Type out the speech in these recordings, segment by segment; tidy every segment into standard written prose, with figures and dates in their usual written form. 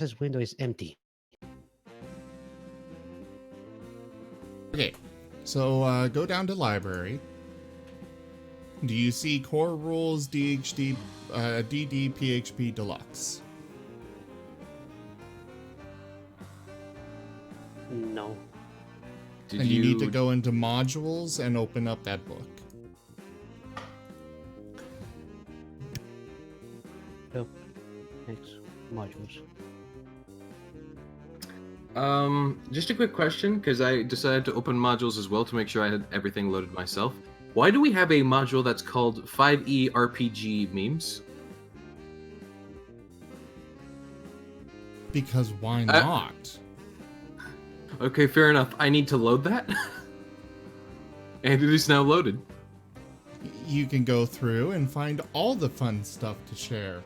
This window is empty. Okay, so go down to library. Do you see Core Rules DD PHP Deluxe? No. And you need to go into modules and open up that book. Nope. Next modules. Just a quick question, because I decided to open modules as well to make sure I had everything loaded myself. Why do we have a module that's called 5e RPG memes? Because why not? Okay, fair enough. I need to load that? And it is now loaded. You can go through and find all the fun stuff to share.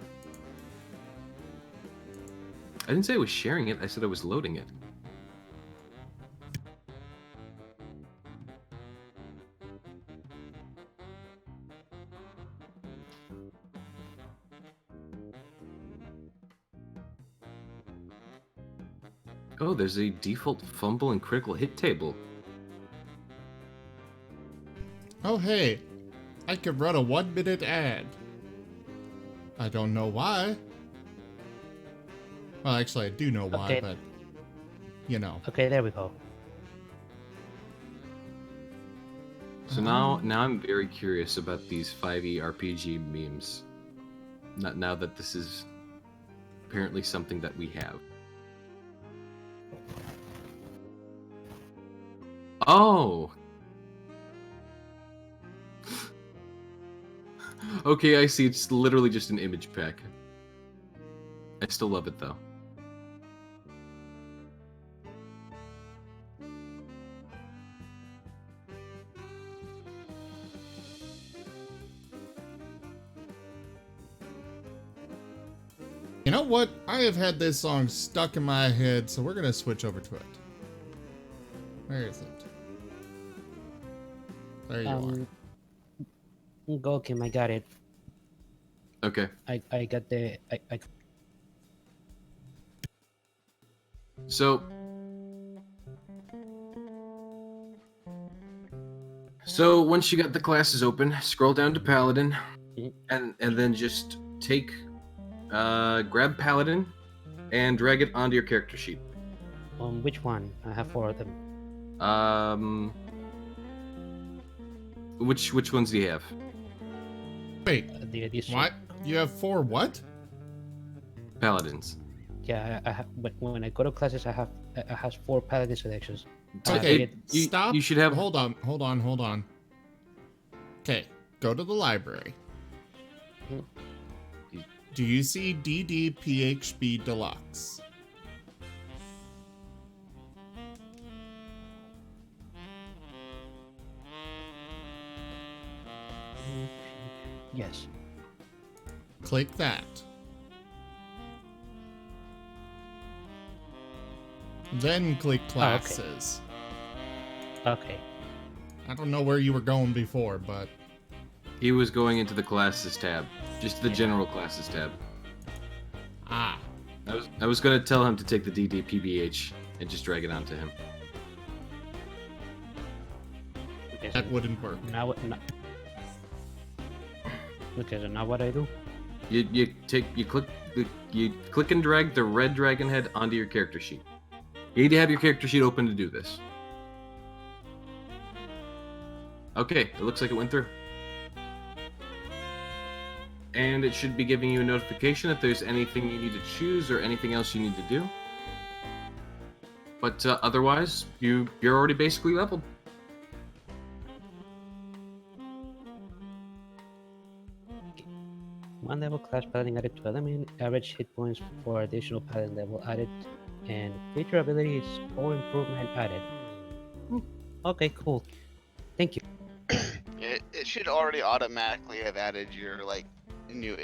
I didn't say I was sharing it, I said I was loading it. Oh, there's a default fumble and critical hit table. Oh hey, I could run a 1-minute ad. I don't know why. Well, actually, I do know why, Okay. but you know. Okay, there we go. So now I'm very curious about these 5e RPG memes. Now that this is apparently something that we have. Oh! Okay, I see. It's literally just an image pack. I still love it, though. You know what? I have had this song stuck in my head, so we're gonna switch over to it. Where is it? There you are. Go, Kim. I got it. Okay. I got the. So once you got the classes open, scroll down to Paladin, and then just take, grab Paladin, and drag it onto your character sheet. Which one? I have 4 of them. Which ones do you have? Wait, These what? You have 4 what? Paladins. Yeah, I have. But when I go to classes, I have 4 paladin selections. Okay, You- stop. you should have- Hold on. Okay, go to the library. Hmm. Do you see DD PHP Deluxe? Yes. Click that. Then click okay. classes. Okay. I don't know where you were going before, but He was going into the classes tab, just the general classes tab. ah, I was gonna tell him to take the DDPBH and just drag it onto him. Okay, that wouldn't work. Now what? Okay, so now what I do? You click and drag the red dragon head onto your character sheet. You need to have your character sheet open to do this. Okay, it looks like it went through. And it should be giving you a notification if there's anything you need to choose or anything else you need to do. But otherwise, you're already basically leveled. One level class paladin added to element, average hit points for additional paladin level added, and feature ability score improvement added. Okay, cool. Thank you. It should already automatically have added your like new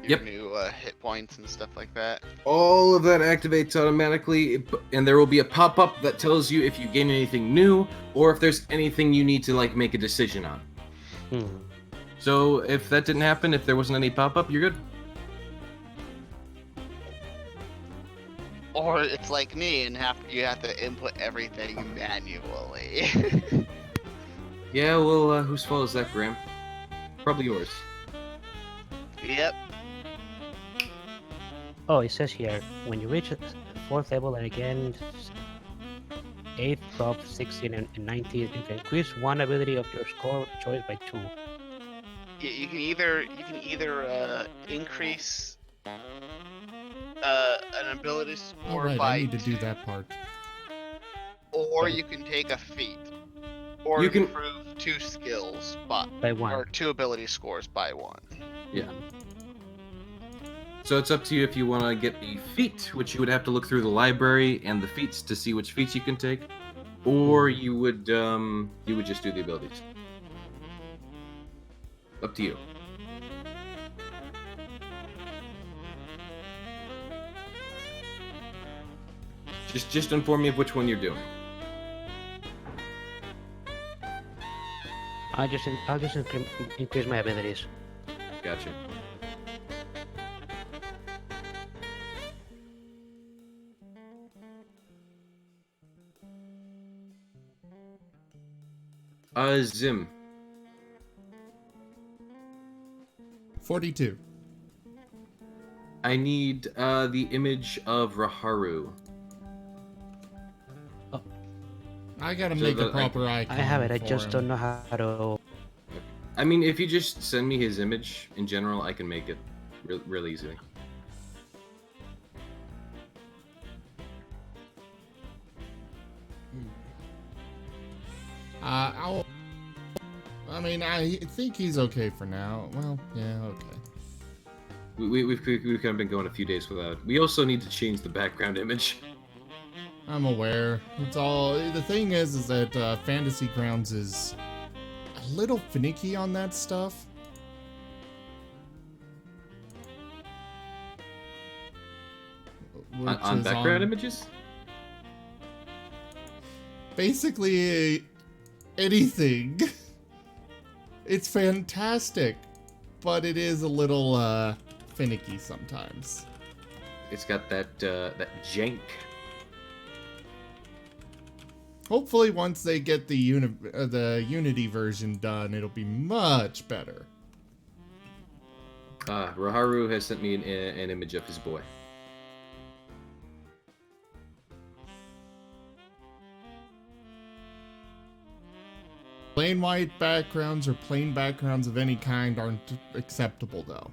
Yep. new hit points and stuff like that. All of that activates automatically, and there will be a pop-up that tells you if you gain anything new, or if there's anything you need to like make a decision on. So if that didn't happen, if there wasn't any pop-up, you're good. Or it's like me and you have to input everything manually. Yeah, well, whose fault is that, Graham? Probably yours. Yep. Oh, it says here, when you reach 4th level and again 8th, 12th, 16th, and 19th, you can increase one ability of your score choice by 2. You can either increase an ability All score right, I by need to do 2, that part. or you can take a feat, or You can- improve 2 skills By 1. or 2 ability scores by 1. Yeah. So it's up to you if you want to get a feat, which you would have to look through the library and the feats to see which feats you can take, or you would just do the abilities. Up to you. Just inform me of which one you're doing. I'll just increase my abilities. Gotcha. Zim. 42. I need the image of Raharu. I gotta So make a that proper icon. I have it, I for just him. don't know how to... I mean, if you just send me his image in general, I can make it real easily. I think he's okay for now. Well, yeah, okay. We've kind of been going a few days without. We also need to change the background image. I'm aware. It's all. The thing is that Fantasy Grounds is a little finicky on that stuff. On background images? Basically, anything. It's fantastic, but it is a little finicky sometimes. It's got that jank. Hopefully, once they get the Unity version done, it'll be much better. Raharu has sent me an image of his boy. Plain white backgrounds or plain backgrounds of any kind aren't acceptable, though.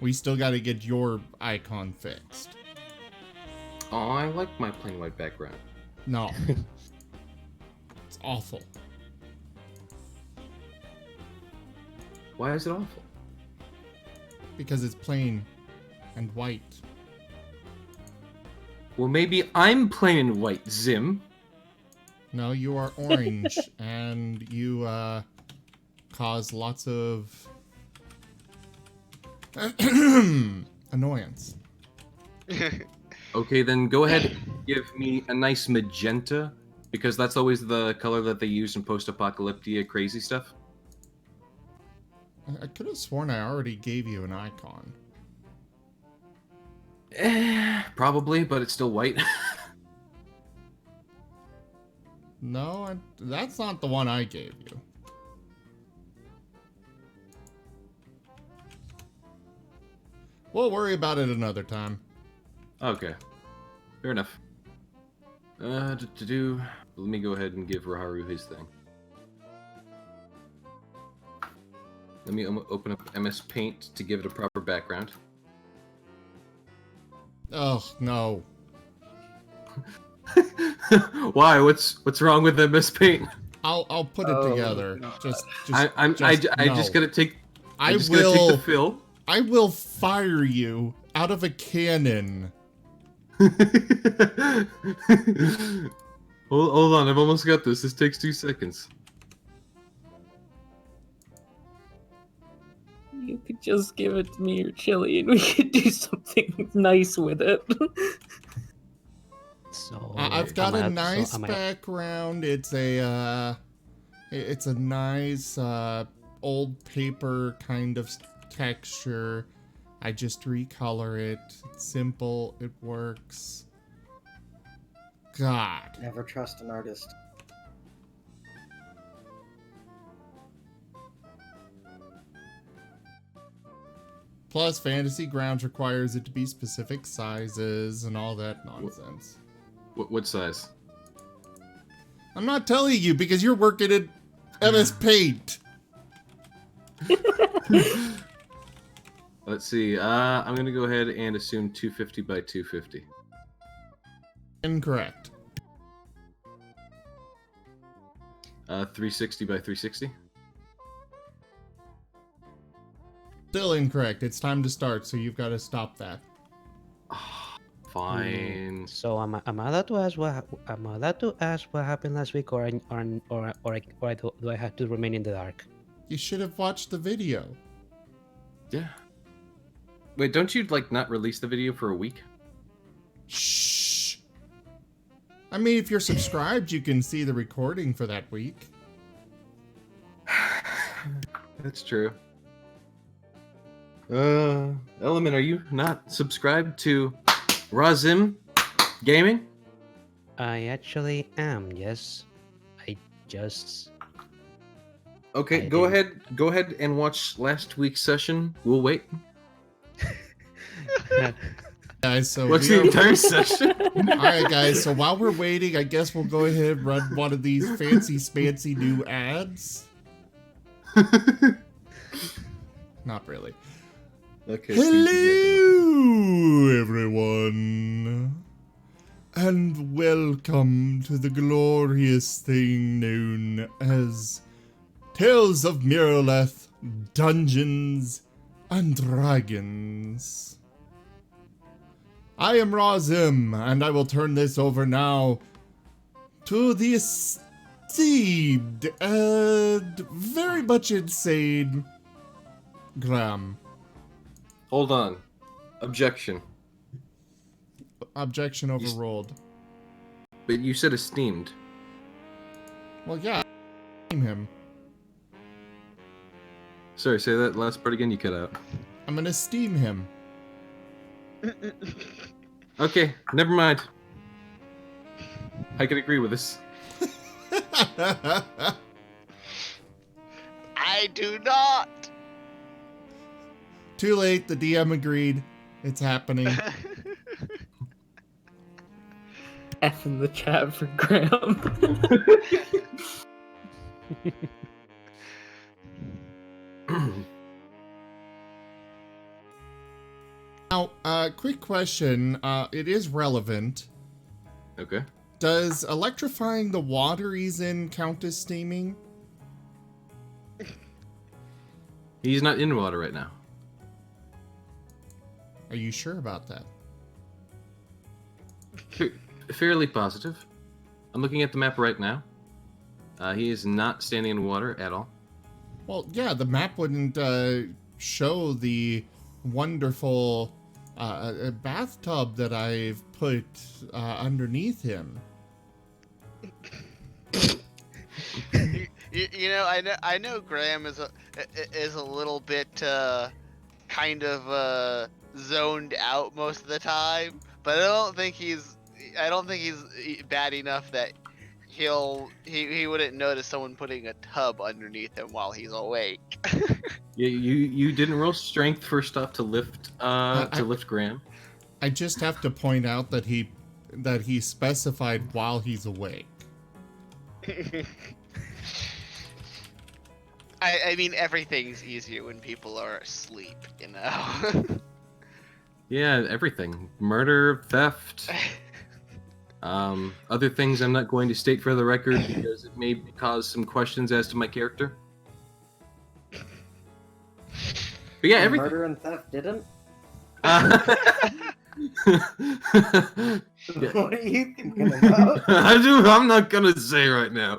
We still got to get your icon fixed. Oh, I like my plain white background. No. It's awful. Why is it awful? Because it's plain and white. Well, maybe I'm plain and white, Zim. No, you are orange, and you cause lots of annoyance. Okay, then go ahead and give me a nice magenta, because that's always the color that they use in post-apocalyptic crazy stuff. I could have sworn I already gave you an icon. Probably, but it's still white. No, that's not the one I gave you. We'll worry about it another time. Okay, fair enough. Let me go ahead and give Raharu his thing. Let me open up MS Paint to give it a proper background. Oh, no. Why? What's wrong with MS Paint? I'll put it together. Just I'm just gonna take. I just will gonna take the fill. I will fire you out of a cannon. Hold on, I've almost got this. This takes 2 seconds. You could just give it to me or Chili and we could do something nice with it. So I've got a am I- nice so am I- background. It's a nice old paper kind of texture. I just recolor it. It's simple. It works. God. Never trust an artist. Plus, Fantasy Grounds requires it to be specific sizes and all that nonsense. What size? I'm not telling you because you're working at MS Paint. Let's see. I'm gonna go ahead and assume 250 by 250. Incorrect. 360 by 360. Still incorrect. It's time to start, so you've got to stop that. Fine. So am I allowed to ask what happened last week, or do I have to remain in the dark? You should have watched the video. Yeah. Wait, don't you like not release the video for a week? Shh. I mean, if you're subscribed, you can see the recording for that week. That's true. Element, are you not subscribed to Razim Gaming? I actually am. Yes, I just. Okay, I go didn't- ahead and watch last week's session. We'll wait. Guys, so What's we the are- entire session? Alright guys, so while we're waiting, I guess we'll go ahead and run one of these fancy new ads. Not really. Okay. Hello everyone, and welcome to the glorious thing known as Tales of Miraleth, Dungeons and Dragons. I am Razim, and I will turn this over now to the esteemed and very much insane Graham. Hold on. Objection. Objection overruled. But you said esteemed. Well, yeah, name him. Sorry, say that last part again. You cut out. I'm gonna steam him. Okay, never mind. I can agree with this. I do not. Too late, the DM agreed. It's happening. F in the chat for Graham. Now, quick question. It is relevant. Okay. Does electrifying the water he's in count as steaming? He's not in water right now. Are you sure about that? Fairly positive. I'm looking at the map right now. He is not standing in water at all. Well, yeah, the map wouldn't show the wonderful bathtub that I've put underneath him. You know, I know Graham is a little bit kind of zoned out most of the time, but I don't think he's bad enough that he wouldn't notice someone putting a tub underneath him while he's awake. You didn't roll strength first off to lift lift Graham. I just have to point out that he specified while he's awake. I mean, everything's easier when people are asleep, you know. Yeah, everything. Murder, theft, other things I'm not going to state for the record because it may cause some questions as to my character. But yeah, everything. Murder and theft didn't? What are you thinking about? I'm not gonna say right now.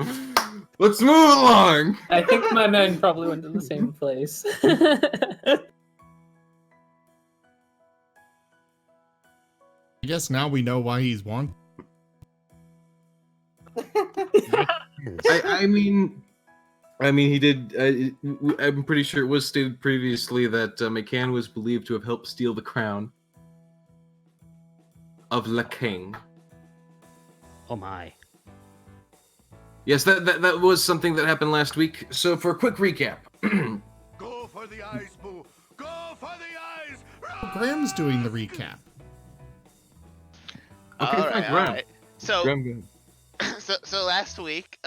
Let's move along. I think my men probably went to the same place. I guess now we know why he's wanted. I mean, I mean, he did. I'm pretty sure it was stated previously that McCann was believed to have helped steal the crown of the king. Oh my. Yes, that was something that happened last week. So, for a quick recap. Go for the eyes, Boo! Go for the eyes! Graham's doing the recap. Okay, All fine, right, all Graham. right. So, Graham, go ahead. so last week,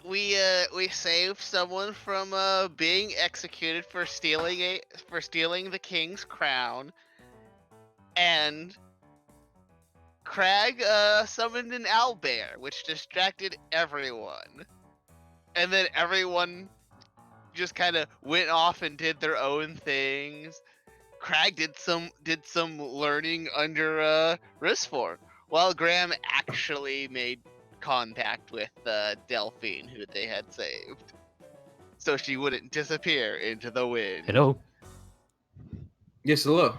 we saved someone from being executed for stealing the king's crown, and Crag summoned an owlbear, which distracted everyone, and then everyone just kind of went off and did their own things. Crag did some learning under Risfor, while Graham actually made contact with Delphine, who they had saved, so she wouldn't disappear into the wind. Hello. Yes, hello.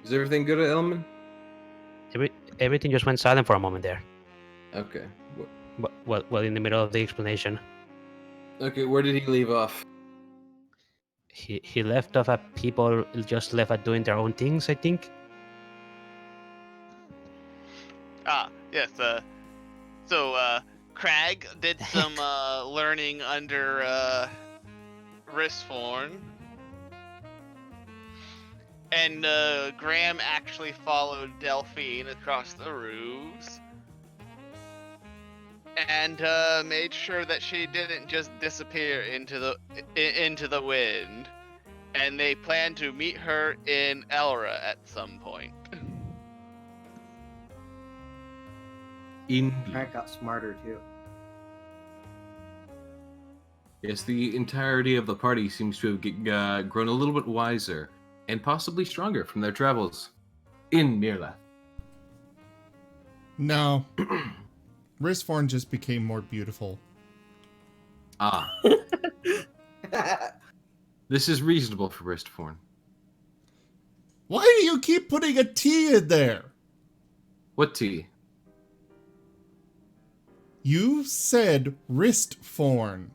Is everything good at Elman? Everything just went silent for a moment there. Okay. Well, in the middle of the explanation, Okay, where did he leave off? he left off at people just left at doing their own things, I think. Yes. So Crag did some learning under Risforn, and Graham actually followed Delphine across the roofs and made sure that she didn't just disappear into the wind. And they plan to meet her in Elra at some point. Indeed. Craig got smarter too. Yes, the entirety of the party seems to have grown a little bit wiser and possibly stronger from their travels in Miraleth. No. Risforn just became more beautiful. Ah, this is reasonable for Ristforn. Why do you keep putting a T in there? What tea? You said Wristforn.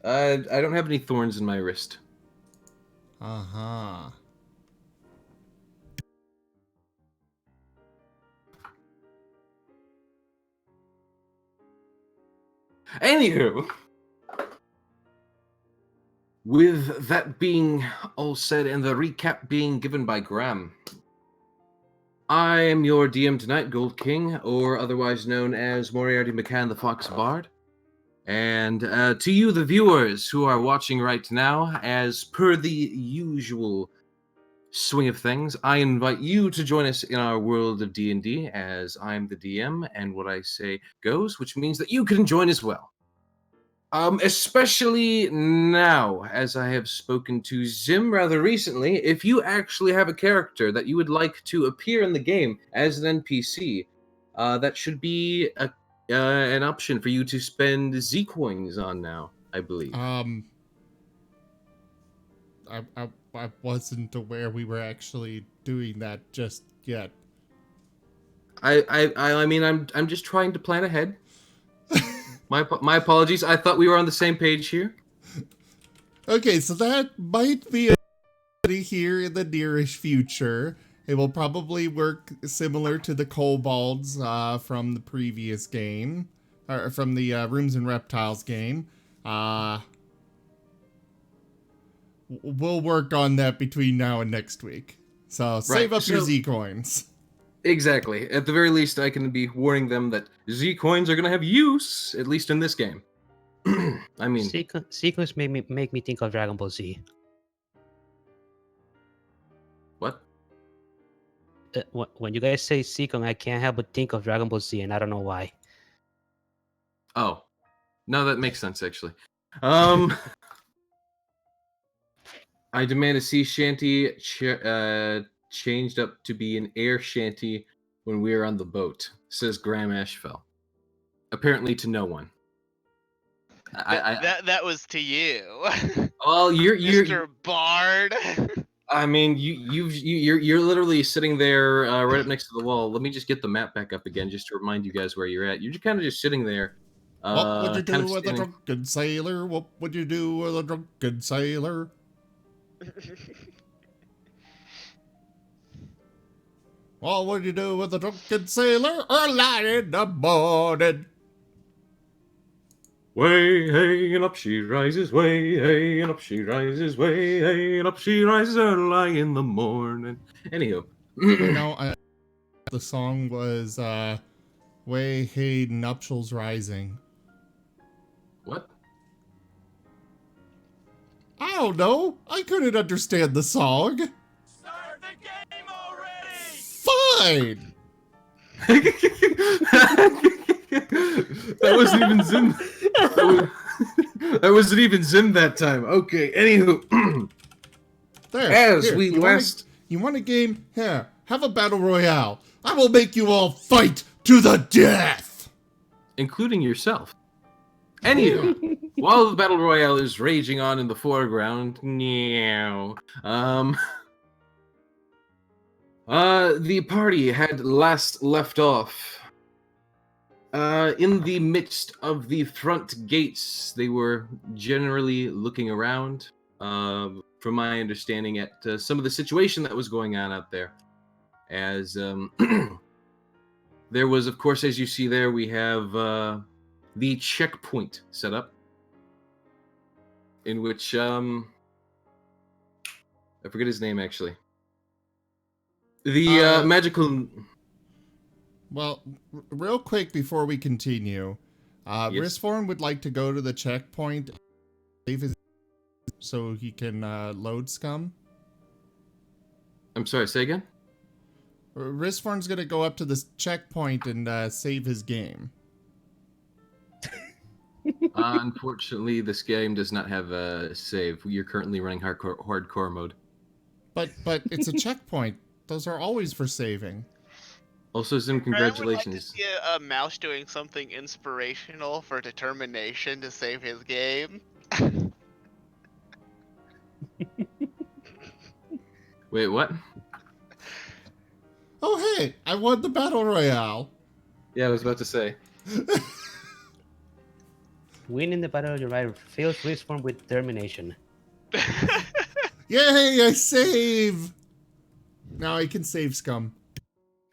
I don't have any thorns in my wrist. Uh-huh. Anywho, with that being all said and the recap being given by Graham, I am your DM tonight, Gold King, or otherwise known as Moriarty McCann the Fox Bard. And to you, the viewers who are watching right now, as per the usual swing of things, I invite you to join us in our world of D&D, as I'm the DM, and what I say goes, which means that you can join as well. Especially now, as I have spoken to Zim rather recently, if you actually have a character that you would like to appear in the game as an NPC, that should be an option for you to spend Z coins on now, I believe. I wasn't aware we were actually doing that just yet. I mean, I'm just trying to plan ahead. My apologies. I thought we were on the same page here. Okay, so that might be a here in the nearish future. It will probably work similar to the kobolds from the previous game, or from the Rooms and Reptiles game. We'll work on that between now and next week. So save up your Z coins. Exactly. At the very least, I can be warning them that Z coins are going to have use, at least in this game. I mean, Sequence make me think of Dragon Ball Z. what? When you guys say sequence, I can't help but think of Dragon Ball Z, and I don't know why. Oh, no, that makes sense actually. I demand a sea shanty changed up to be an air shanty when we are on the boat, says Graham Ashfell. Apparently to no one. That was to you, Well, you're Mr. Bard. I mean, you're literally sitting there right up next to the wall. Let me just get the map back up again, just to remind you guys where you're at. You're just kind of just sitting there, What would you kind do of with a standing. drunken sailor? What would you do with a drunken sailor? What would you do with a drunken sailor early in the morning? Way hey and up she rises, way hey and up she rises, way hey and up she rises early in the morning. Anywho, You know, the song was Way Hey Nuptials Rising. what? I don't know. I couldn't understand the song. Start the game already! Fine. That wasn't even Zim. That wasn't even Zim that time. Okay, anywho. There. As here, we last. You want a game? Here, have a battle royale. I will make you all fight to the death. Including yourself. Anywho, while the battle royale is raging on in the foreground, the party had last left off. In the midst of the front gates, they were generally looking around. From my understanding, at some of the situation that was going on out there, as there was, of course, as you see there, we have the checkpoint set up, in which I forget his name actually. The magical. Well, real quick before we continue, Yes. Risform would like to go to the checkpoint, save his, so he can load scum. I'm sorry. Say again. Risform's gonna go up to this checkpoint and save his game. Unfortunately, this game does not have a save. You're currently running hardcore mode. But it's a checkpoint. Those are always for saving. Also, Zim, Graham would like to congratulations. see a mouse doing something inspirational for determination to save his game. Wait, what? Oh hey, I won the battle royale. Yeah, I was about to say. Winning the battle royale fills Respawn with determination. Yay, I save! Now I can save scum.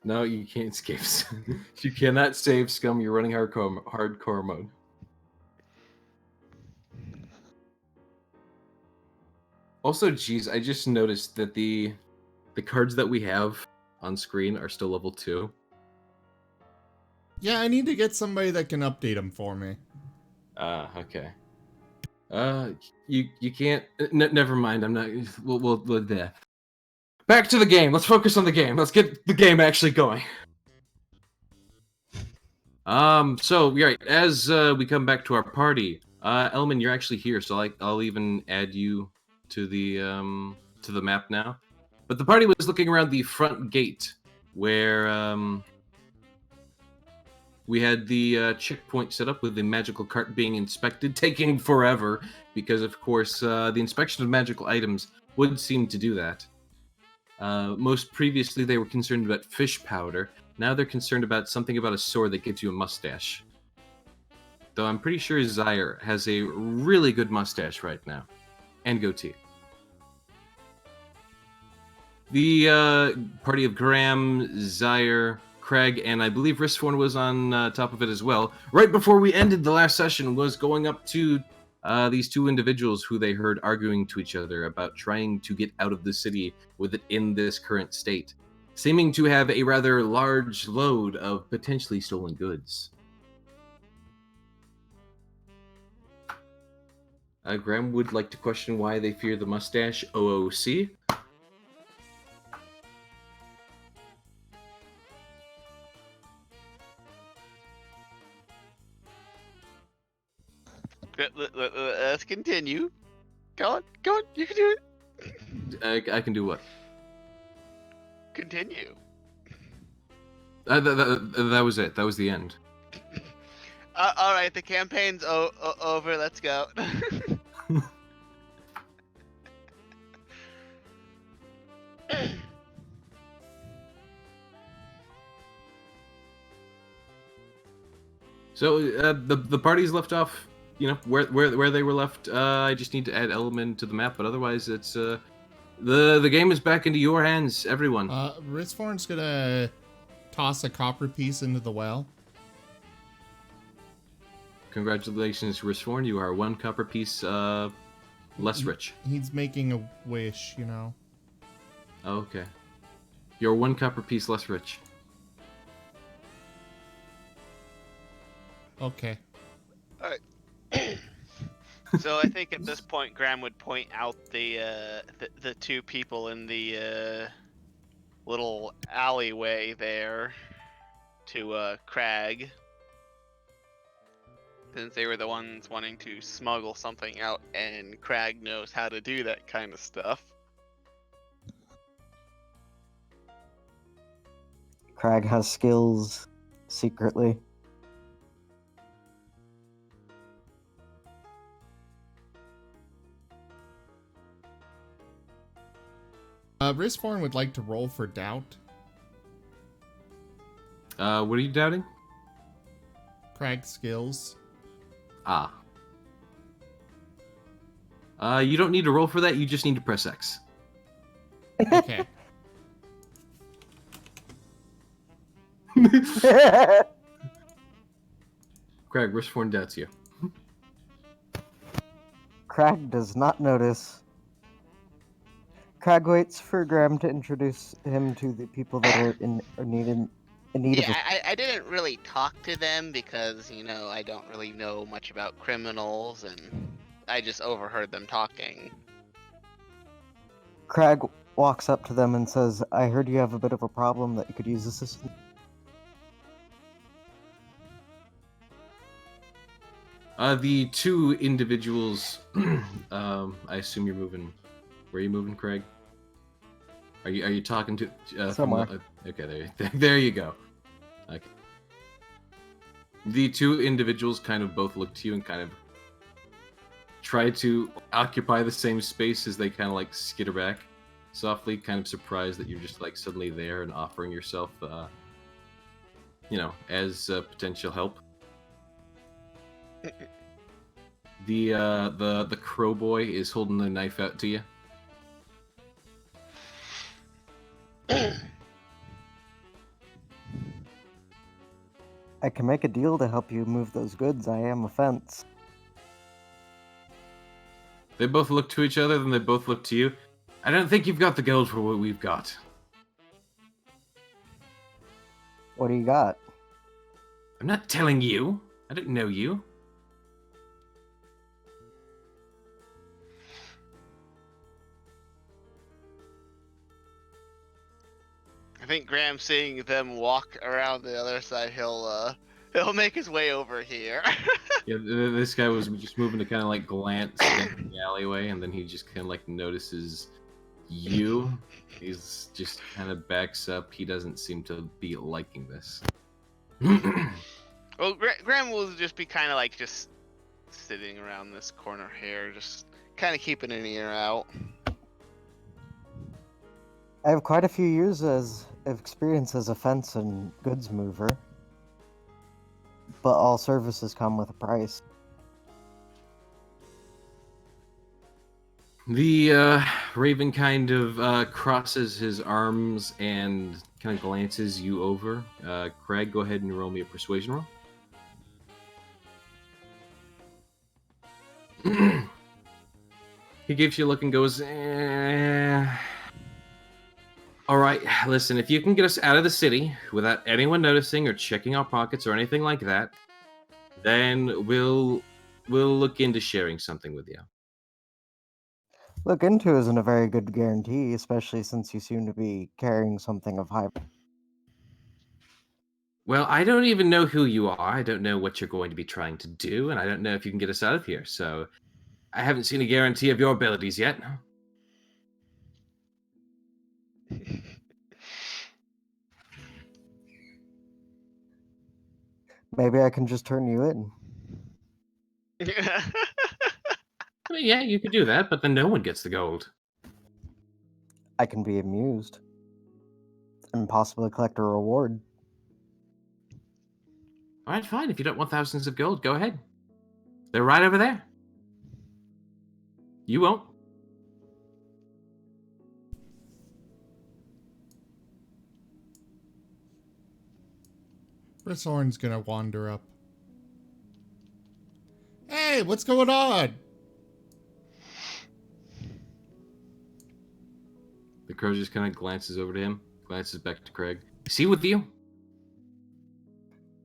No, you can't escape. You cannot save scum. You're running hardcore mode. Also, geez, I just noticed that the cards that we have on screen are still level 2. Yeah, I need to get somebody that can update them for me. Okay. You can't. Never mind. I'm not. We'll there. Back to the game. Let's focus on the game. Let's get the game actually going. So right as we come back to our party, Elman, you're actually here, so I'll even add you to the map now. But the party was looking around the front gate, where we had the checkpoint set up with the magical cart being inspected, taking forever because, of course, the inspection of magical items would seem to do that. Most previously, they were concerned about fish powder. Now they're concerned about something about a sword that gives you a mustache. Though I'm pretty sure Zyre has a really good mustache right now. And goatee. The party of Graham, Zyre, Craig, and I believe Risforn was on top of it as well. Right before we ended the last session was going up to these two individuals who they heard arguing to each other about trying to get out of the city with it in this current state, seeming to have a rather large load of potentially stolen goods. Graham would like to question why they fear the mustache OOC. Let's continue. Go on, you can do it. I can do what? Continue. That was it. That was the end. All right, the campaign's over. Let's go. So the party's left off, you know, where they were left. I just need to add element to the map, but otherwise it's the game is back into your hands, everyone. Risthorn's gonna toss a copper piece into the well. Congratulations, Risforn. You are 1 copper piece less rich. He's making a wish, you know. Oh, okay. You're 1 copper piece less rich. Okay. So I think at this point, Graham would point out the 2 people in the little alleyway there to Crag, since they were the ones wanting to smuggle something out, and Crag knows how to do that kind of stuff. Crag has skills secretly. Risthorn would like to roll for doubt. What are you doubting? Crag's skills. Ah. You don't need to roll for that. You just need to press X. Okay. Craig, Risforn doubts you. Crag does not notice. Crag waits for Graham to introduce him to the people that are in need of. I didn't really talk to them because, you know, I don't really know much about criminals, and I just overheard them talking. Crag walks up to them and says, "I heard you have a bit of a problem that you could use assistance." The 2 individuals. I assume you're moving. Where are you moving, Craig? Are you talking to? Somewhere. Okay, there you go. Okay. The 2 individuals kind of both look to you and kind of try to occupy the same space as they kind of like skitter back softly, kind of surprised that you're just like suddenly there and offering yourself, you know, as potential help. The crow boy is holding the knife out to you. I can make a deal to help you move those goods. I am a fence. They both look to each other, then they both look to you. I don't think you've got the gold for what we've got. What do you got? I'm not telling you. I don't know you. I think Graham, seeing them walk around the other side, he'll make his way over here. Yeah, this guy was just moving to kind of like glance in the alleyway, and then he just kind of like notices you. He's just kind of backs up. He doesn't seem to be liking this. Well, Graham will just be kind of like just sitting around this corner here, just kind of keeping an ear out. I have quite a few years of experience as a fence and goods mover, but all services come with a price. The Raven kind of crosses his arms and kind of glances you over. Craig, go ahead and roll me a persuasion roll. He gives you a look and goes, all right, listen, if you can get us out of the city without anyone noticing or checking our pockets or anything like that, then we'll look into sharing something with you. Look into isn't a very good guarantee, especially since you seem to be carrying something of high. Well, I don't even know who you are. I don't know what you're going to be trying to do, and I don't know if you can get us out of here, so I haven't seen a guarantee of your abilities yet. Maybe I can just turn you in. I mean, yeah, you could do that, but then no one gets the gold. I can be amused and possibly collect a reward. All right, fine. If you don't want thousands of gold, go ahead. They're right over there. You won't. Risshorn's gonna wander up. Hey, what's going on? The crow just kind of glances over to him, glances back to Craig. Is he with you?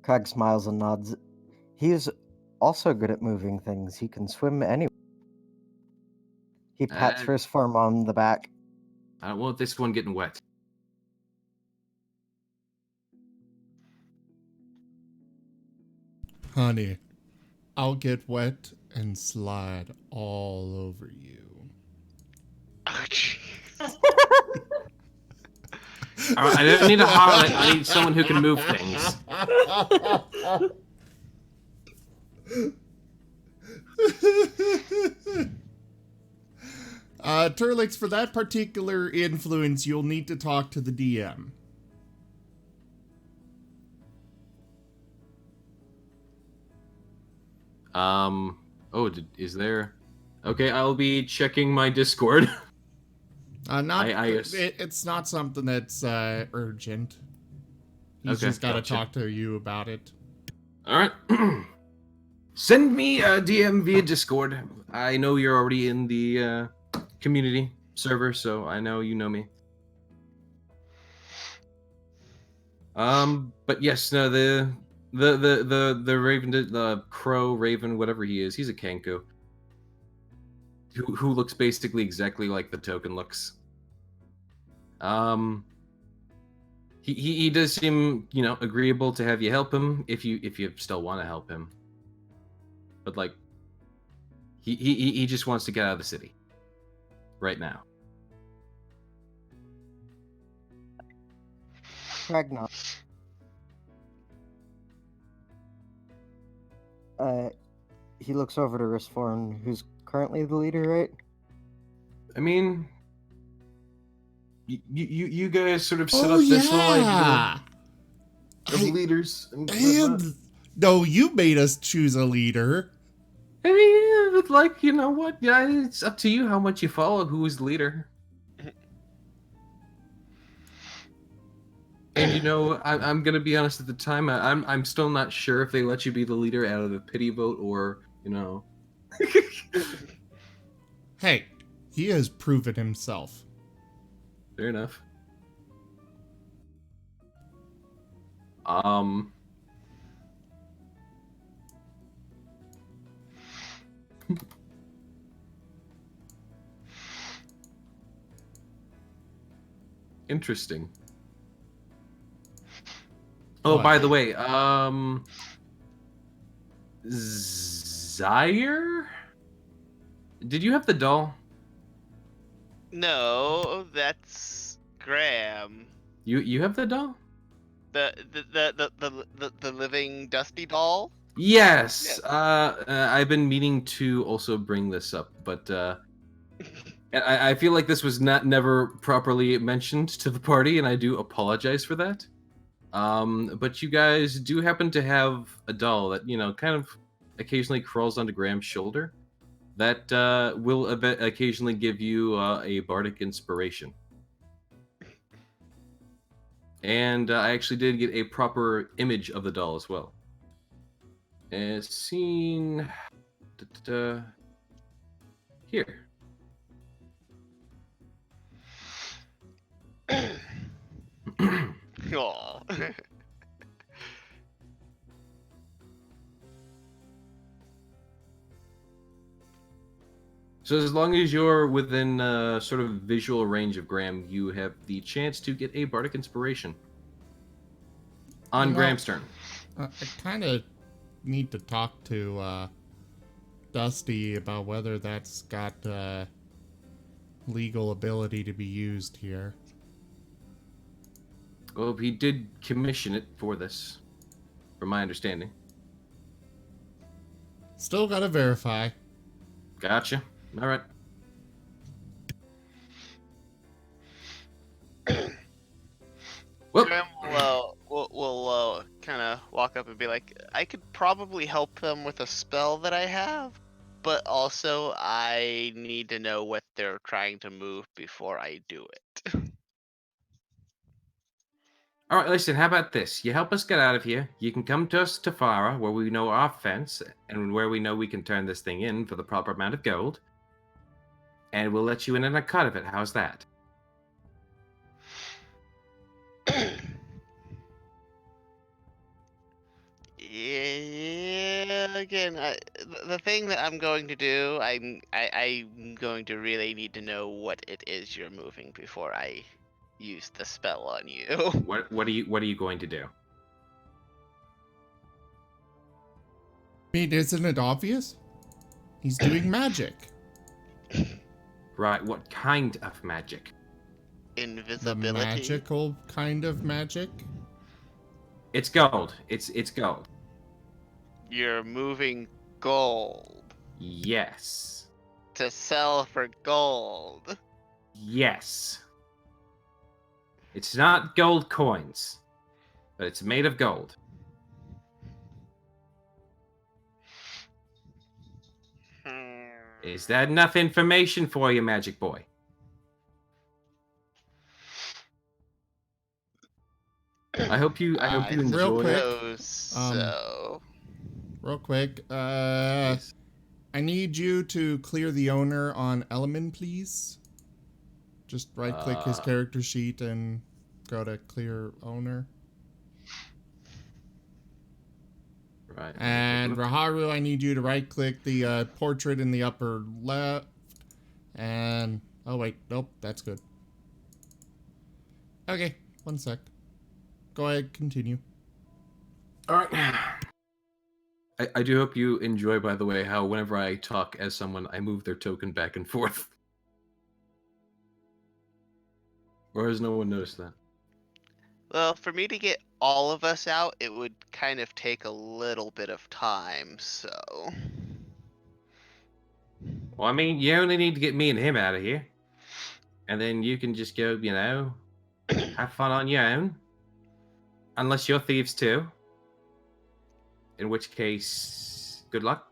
Craig smiles and nods. He is also good at moving things. He can swim anywhere. He pats Firstform on the back. I don't want this one getting wet. Honey, I'll get wet and slide all over you. Oh, jeez. All right, I don't need a harlot. I need someone who can move things. Turlix, for that particular influence, you'll need to talk to the DM. Oh, is there? Okay, I'll be checking my Discord. It's not something that's urgent. He's Okay, just got to gotcha. talk to you about it. All right. Send me a DM via Discord. I know you're already in the community server, so I know you know me. But yes, no, the raven, the crow raven, whatever he is, he's a Kanko. Who looks basically exactly like the token looks. He does seem, agreeable to have you help him if you still want to help him. But like, he just wants to get out of the city right now. Ragnar. He looks over to Risforn, who's currently the leader, right? I mean, you guys sort of set up this whole idea of leaders and whatnot. No, you made us choose a leader. I mean, but like, you know what? Yeah, it's up to you how much you follow who is leader. And I'm gonna be honest. At the time, I'm still not sure if they let you be the leader out of a pity vote or Hey, he has proven himself. Fair enough. Interesting. Oh, What? by the way, Zaire? Did you have the doll? No, that's Graham. You have the doll? The living Dusty doll. Yes. Yes. I've been meaning to also bring this up, but I feel like this was never properly mentioned to the party, and I do apologize for that. But you guys do happen to have a doll that kind of occasionally crawls onto Graham's shoulder. That will occasionally give you a bardic inspiration. And I actually did get a proper image of the doll as well. As seen here. Aw. So as long as you're within sort of visual range of Graham, you have the chance to get a bardic inspiration on Graham's turn. I kind of need to talk to Dusty about whether that's got legal ability to be used here. Well, he did commission it for this, from my understanding. Still gotta verify. Gotcha. All right. Well, Graham will kind of walk up and be like, I could probably help them with a spell that I have, but also I need to know what they're trying to move before I do it. all right, listen, how about this? You help us get out of here. You can come to us to Farah, where we know our fence and where we know we can turn this thing in for the proper amount of gold. And we'll let you in on a cut of it. How's that? Yeah, again, the thing that I'm going to do, I'm going to really need to know what it is you're moving before I use the spell on you. What are you going to do? I mean, isn't it obvious? He's doing magic. Right, what kind of magic? The Invisibility. magical kind of magic. It's gold. It's gold. You're moving gold Yes. to sell for gold. Yes. It's not gold coins, but it's made of gold. Is that enough information for you, Magic Boy? I hope you enjoy. Real quick, suppose so. Real quick, Yes. I need you to clear the owner on Element, please. Just right-click his character sheet and go to clear owner. Right. And Raharu, I need you to right-click the portrait in the upper left. And oh wait, nope, that's good. Okay, one sec. Go ahead, continue. All right. I do hope you enjoy, by the way, how whenever I talk as someone, I move their token back and forth. Or has no one noticed that? Well, for me to get all of us out, it would kind of take a little bit of time, so. Well, I mean, you only need to get me and him out of here. And then you can just go, have fun on your own. Unless you're thieves too. In which case, good luck.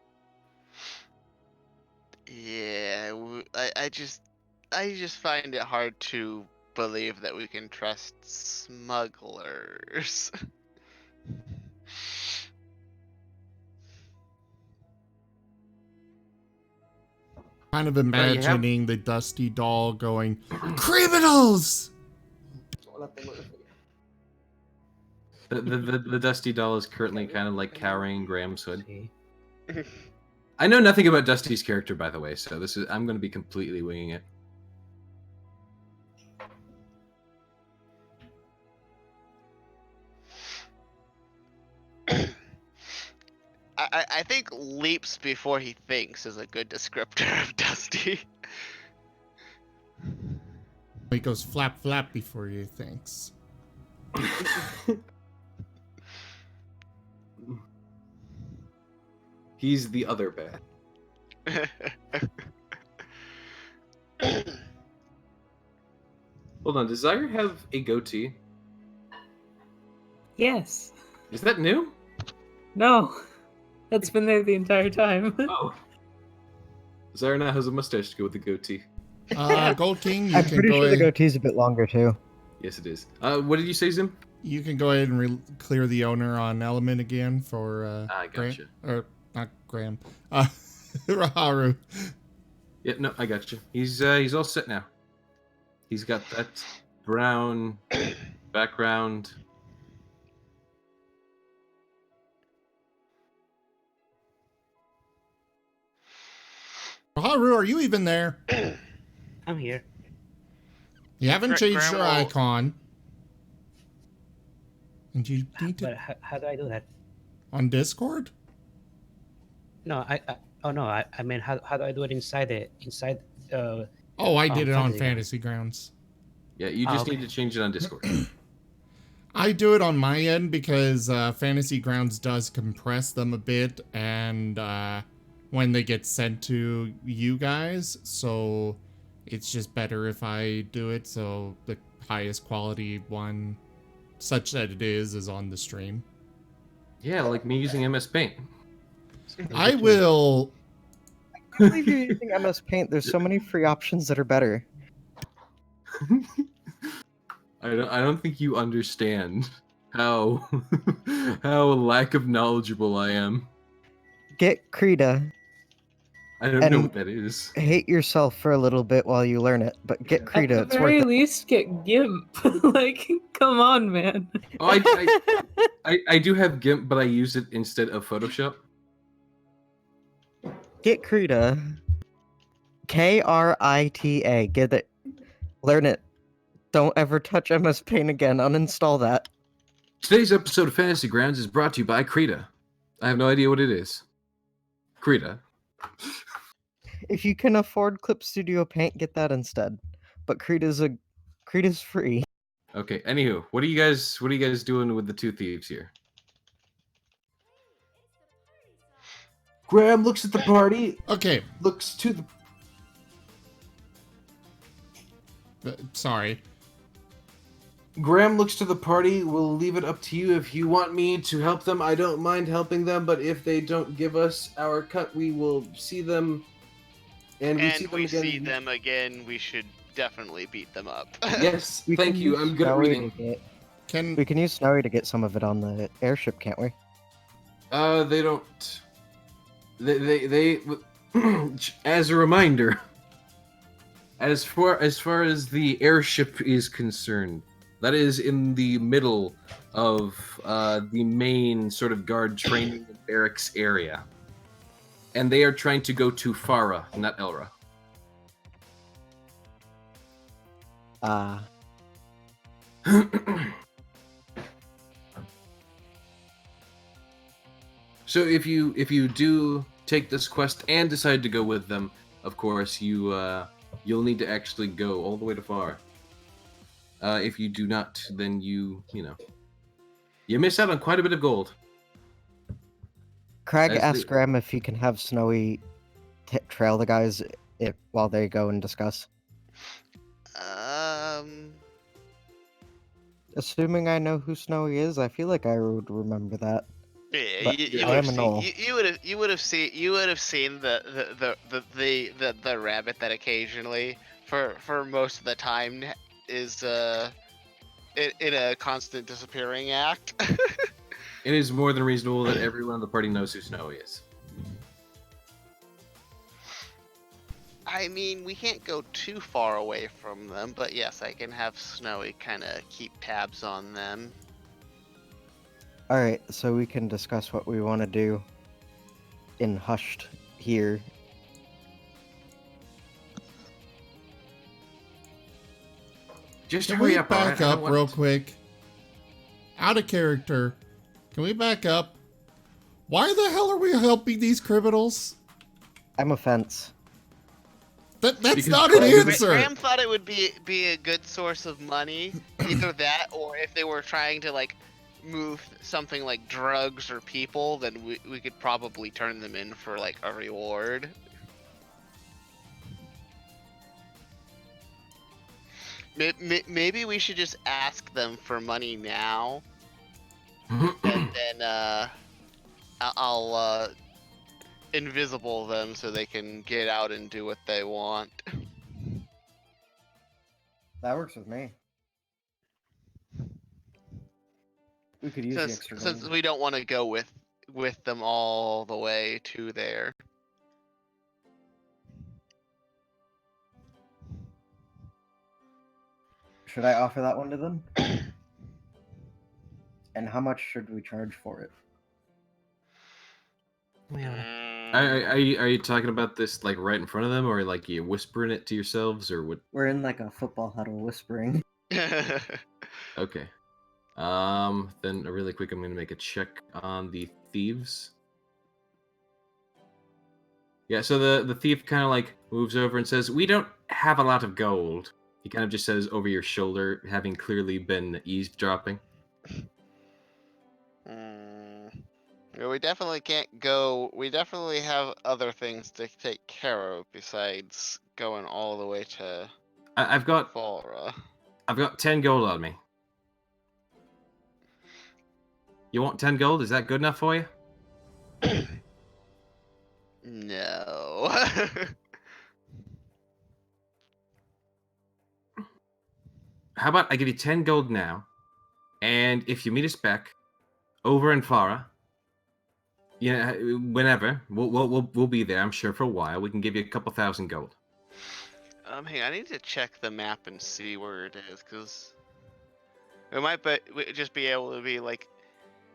Yeah, I just find it hard to believe that we can trust smugglers. Kind of imagining the dusty doll going, criminals! The Dusty doll is currently kind of like cowering Graham's hood. See? I know nothing about Dusty's character, by the way, so I'm going to be completely winging it. I think leaps before he thinks is a good descriptor of Dusty. He goes flap flap before he thinks. He's the other bad. Hold on, does Zyre have a goatee? Yes. Is that new? No. That's been there the entire time. Oh. Zyre now has a mustache to go with the goatee. Gold King, you I'm can pretty go sure the ahead. goatee's a bit longer too. Yes, it is. What did you say, Zim? You can go ahead and clear the owner on Element again for I gotcha. or not Graham, Raharu. Yeah, no, I got you. He's all set now. He's got that brown background. Raharu, are you even there? I'm here. You haven't changed your Graham will- icon. And you need to But how do I do that? on Discord? No, I mean, how do I do it inside Oh, I did it on Fantasy Fantasy Grounds. Yeah, you just okay. need to change it on Discord. I do it on my end because Fantasy Grounds does compress them a bit, and when they get sent to you guys, so it's just better if I do it. So the highest quality one such that it is on the stream. Yeah, like me using MS Paint. I will. I can't believe you're using MS Paint. There's so many free options that are better. I don't think you understand how how lack of knowledgeable I am. Get Krita. I don't know And- what that is. Hate yourself for a little bit while you learn it, but get At Krita. the It's very worth it. least, get GIMP. Like, come on, man. Oh, I do have GIMP, but I use it instead of Photoshop. Get Krita. Krita. Get it. Learn it. Don't ever touch MS Paint again. Uninstall that. Today's episode of Fantasy Grounds is brought to you by Krita. I have no idea what it is. Krita. If you can afford Clip Studio Paint, get that instead. But Krita's free. Okay. Anywho, what are you guys doing with the two thieves here? Graham looks at the party. Okay, Looks to the. sorry. Graham looks to the party. We'll leave it up to you if you want me to help them. I don't mind helping them, but if they don't give us our cut, we will see them. And we see them again. We should definitely beat them up. Yes, We thank can you. use I'm good at Snowy reading. to get- Can We can use Snowy to get some of it on the airship, can't we? They don't. They as a reminder, as far as the airship is concerned, that is in the middle of the main sort of guard training and barracks area, and they are trying to go to Farah, not Elra. So if you do take this quest and decide to go with them, of course you'll need to actually go all the way to Far. If you do not, then you miss out on quite a bit of gold. Craig As asked the- Graham if he can have Snowy trail the guys while they go and discuss. Assuming I know who Snowy is, I feel like I would remember that. Yeah, But you I would am a have knoll. seen you would have seen the rabbit that occasionally for most of the time is in a constant disappearing act. It is more than reasonable that everyone in the party knows who Snowy is. I mean, we can't go too far away from them, but yes, I can have Snowy kind of keep tabs on them. Alright, so we can discuss what we want to do in hushed here. Just Can hurry we up, alright? back I don't up want- real quick? Out of character. Can we back up? Why the hell are we helping these criminals? I'm a fence. That's Because not an Graham- answer. Graham thought it would be a good source of money, either that or if they were trying to like move something like drugs or people, then we could probably turn them in for like a reward. Maybe we should just ask them for money now, and then I'll invisible them so they can get out and do what they want. That works with me. We could use the extra Since gold. we don't want to go with them all the way to there. Should I offer that one to them? And how much should we charge for it? Are you talking about this like right in front of them, or like you whispering it to yourselves, or what? We're in like a football huddle whispering. Okay. Then really quick, I'm gonna make a check on the thieves. Yeah, so the thief kind of like moves over and says, "We don't have a lot of gold." He kind of just says over your shoulder, having clearly been eavesdropping. Yeah, we definitely can't go. We definitely have other things to take care of besides going all the way to I've got Falra. 10 gold on me. You want 10 gold? Is that good enough for you? No. How about I give you 10 gold now, and if you meet us back over in Farah, yeah, whenever we'll be there. I'm sure for a while. We can give you a couple thousand gold. Hey, I need to check the map and see where it is, cause we might just be able to be like,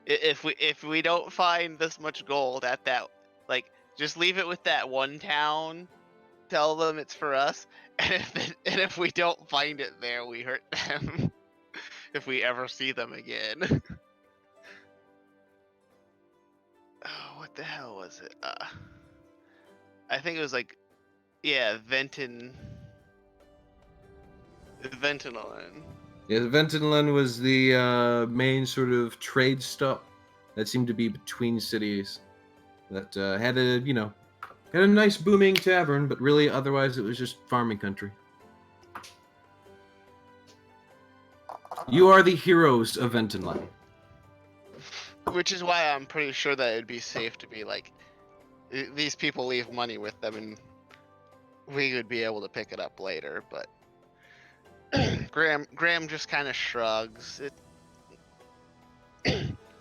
if we don't find this much gold at that, like, just leave it with that one town. Tell them it's for us, and if we don't find it there, we hurt them. If we ever see them again. Oh, what the hell was it? I think it was like, yeah, Ventinolin. Yeah, Ventinland was the main sort of trade stop that seemed to be between cities. That had a nice booming tavern, but really otherwise it was just farming country. You are the heroes of Ventinland. Which is why I'm pretty sure that it'd be safe to be like, these people leave money with them, and we would be able to pick it up later. But Graham just kind of shrugs.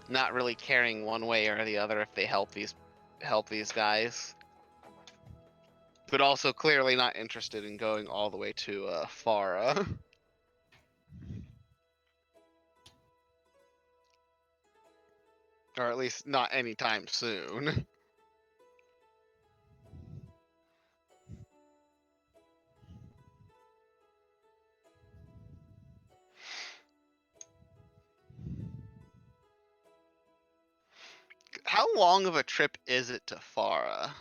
Not really caring one way or the other if they help these guys, but also clearly not interested in going all the way to Farah. Or at least not anytime soon. How long of a trip is it to Farah?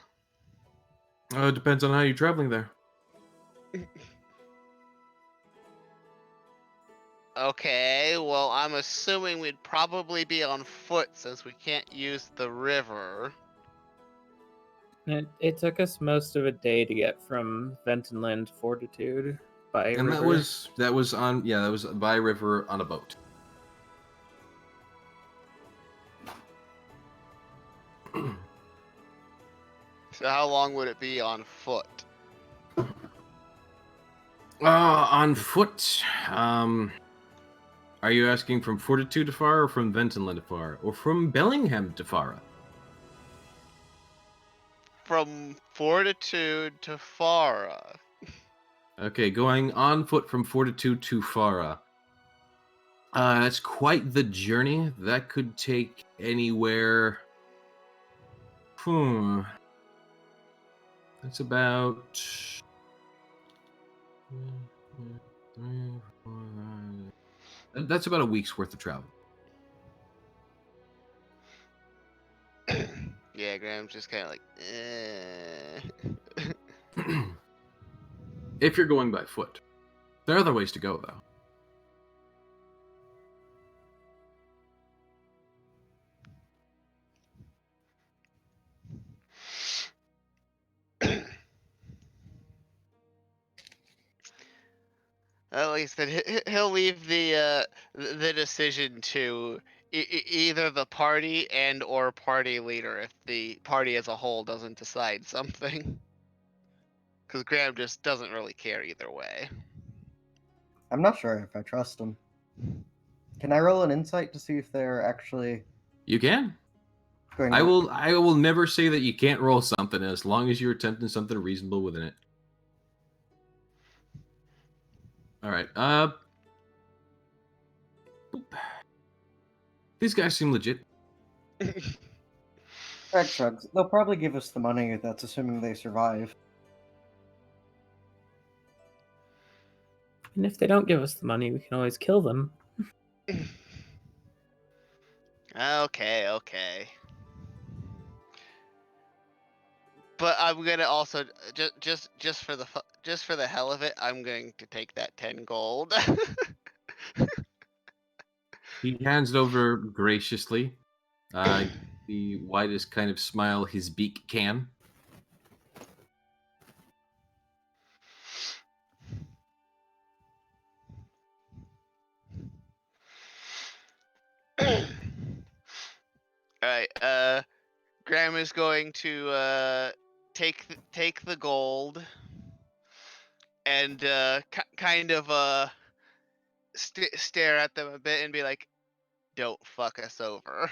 It depends on how you're traveling there. Okay, well, I'm assuming we'd probably be on foot since we can't use the river. It took us most of a day to get from Ventonland to Fortitude by And river. that was by river on a boat. So how long would it be on foot? On foot. Are you asking from Fortitude to Farah, or from Ventonland to Farah, or from Bellingham to Farah? From Fortitude to Farah. Okay, going on foot from Fortitude to Farah. That's quite the journey. That could take anywhere. That's about. That's about a week's worth of travel. Yeah, Graham's just kind of like, eh. If you're going by foot. There are other ways to go, though. Like I said, he'll leave the decision to either the party and or party leader if the party as a whole doesn't decide something. Because Graham just doesn't really care either way. I'm not sure if I trust him. Can I roll an insight to see if they're actually You can. going? I will never say that you can't roll something as long as you're attempting something reasonable within it. All right. Boop. These guys seem legit. Greg shrugs. They'll probably give us the money. That's assuming they survive. And if they don't give us the money, we can always kill them. Okay. But I'm gonna also just for the hell of it, I'm going to take that 10 gold. He hands it over graciously. The widest kind of smile his beak can. Graham is going to take the gold and kind of stare at them a bit and be like, "Don't fuck us over,"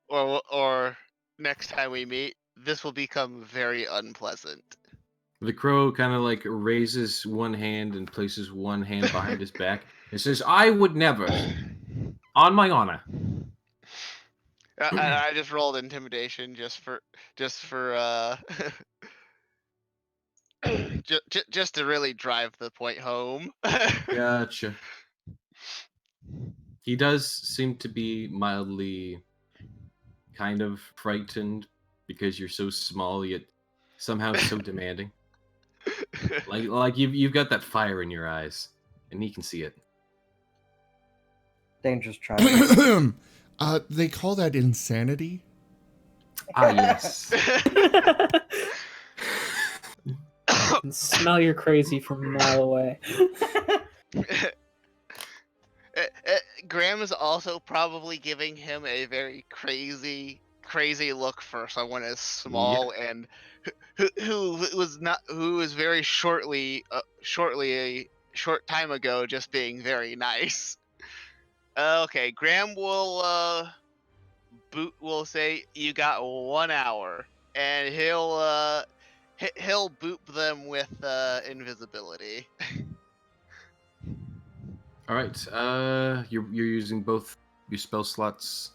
or next time we meet, this will become very unpleasant. The crow kind of like raises one hand and places one hand behind his back and says, "I would never, on my honor." I just rolled intimidation just for just to really drive the point home. Gotcha. He does seem to be mildly kind of frightened because you're so small yet somehow so demanding. Like you've got that fire in your eyes, and he can see it. Dangerous travel. They call that insanity. Ah, yes. I can smell your crazy from a mile away. Graham is also probably giving him a very crazy look for someone as small and who was very shortly a short time ago just being very nice. Okay, Graham will say you got 1 hour, and he'll boop them with invisibility. All right. You're using both your spell slots.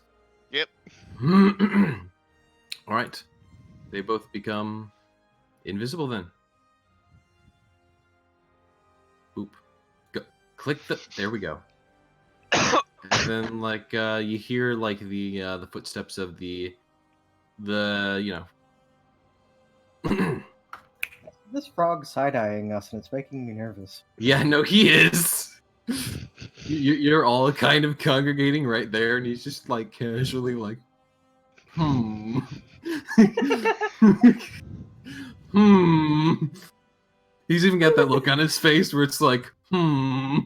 Yep. All right. They both become invisible then. Boop. Go. Click the. There we go. And then like you hear like the footsteps of the This frog side-eyeing us, and it's making me nervous. Yeah, no, he is. You're all kind of congregating right there, and he's just like casually like, hmm. Hmm. He's even got that look on his face where it's like, hmm.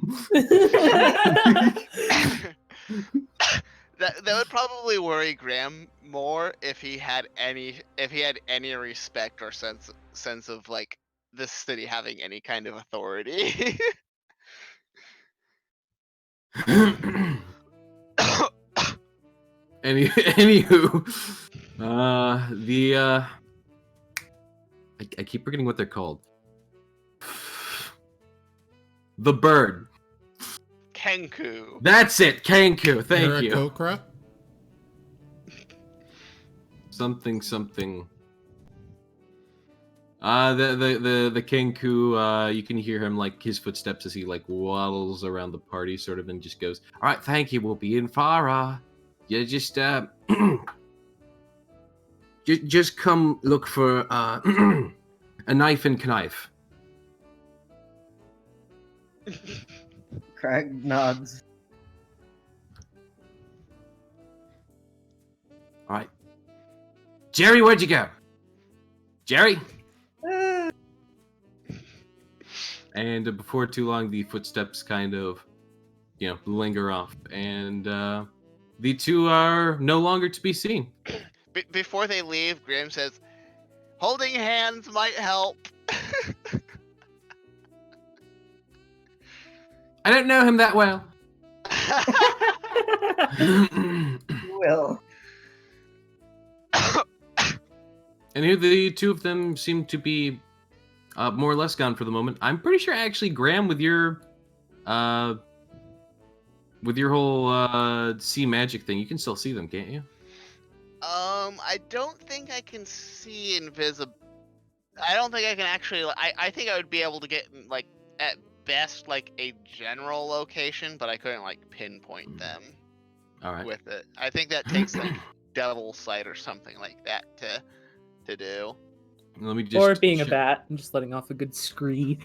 That would probably worry Graham more if he had any respect or sense of like this city having any kind of authority. Anywho, I keep forgetting what they're called. The bird. Kenku. That's it, Kanku. Thank you. Aarakocra? Something. The Kenku, you can hear him like his footsteps as he like waddles around the party, sort of, and just goes, "All right, thank you. We'll be in Farah. You just just come look for a knife and knife." Craig nods. All right, Jerry, where'd you go? Jerry. And before too long, the footsteps kind of, linger off, and the two are no longer to be seen. Before they leave, Graham says, "Holding hands might help." I don't know him that well. Well, And here the two of them seem to be more or less gone for the moment. I'm pretty sure actually, Graham, with your whole sea magic thing, you can still see them, can't you? I don't think I can see invisible. I don't think I can actually. I think I would be able to get like at best like a general location, but I couldn't like pinpoint them. All right. With it. I think that takes like devil sight or something like that to do. Let me just Or being a bat and just letting off a good scree.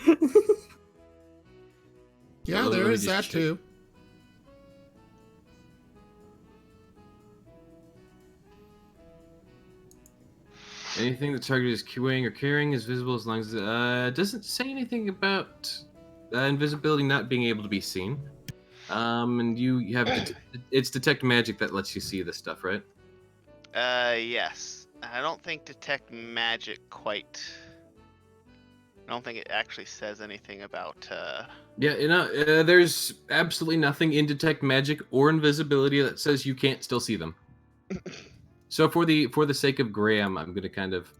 Yeah, Let there me is that just check. too. Anything the target is queuing or carrying is visible as long as it doesn't say anything about invisibility not being able to be seen. And you have it's detect magic that lets you see this stuff, right? Yes. I don't think detect magic quite. I don't think it actually says anything about. Yeah, there's absolutely nothing in detect magic or invisibility that says you can't still see them. So for the sake of Graham, I'm gonna kind of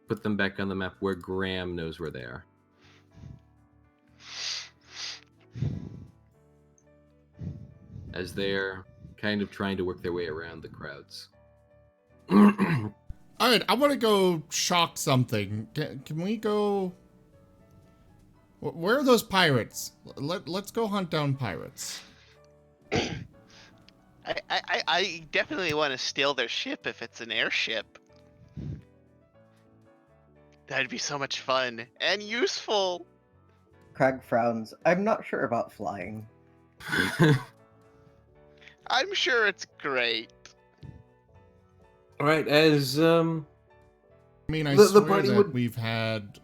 put them back on the map where Graham knows where they are. As they're kind of trying to work their way around the crowds. All right, I want to go shock something. Can we go? Where are those pirates? Let's go hunt down pirates. I definitely want to steal their ship if it's an airship. That'd be so much fun and useful. Crag frowns. I'm not sure about flying. I'm sure it's great. All right, as I mean, I The swear party that would- we've had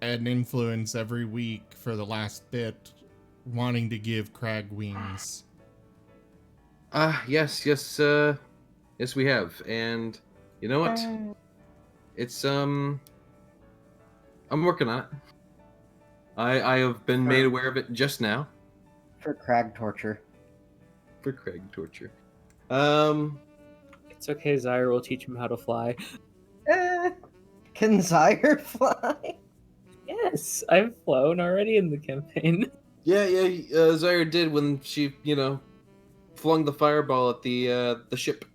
an influence every week for the last bit, wanting to give Crag wings. yes, we have, and you know what? It's I'm working on it. I have been made aware of it just now For crag torture. for Craig torture. It's okay, Zyre will teach him how to fly. Can Zyre fly? Yes, I've flown already in the campaign. Yeah, Zyre did when she, flung the fireball at the ship.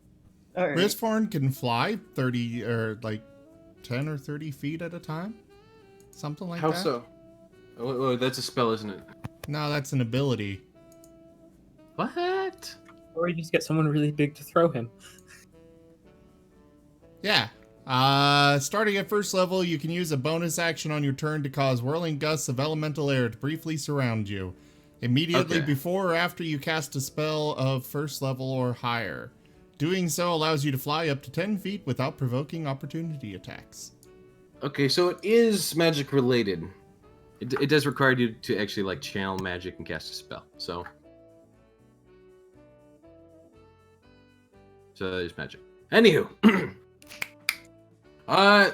Alright. Risforn can fly 30 or like 10 or 30 feet at a time, something like How that. so? Oh, that's a spell, isn't it? No, that's an ability. What? Or you just get someone really big to throw him. Yeah. Starting at first level, you can use a bonus action on your turn to cause whirling gusts of elemental air to briefly surround you, immediately Okay. before or after you cast a spell of first level or higher. Doing so allows you to fly up to 10 feet without provoking opportunity attacks. Okay, so it is magic related. It does require you to actually like channel magic and cast a spell. So there's magic. Anywho,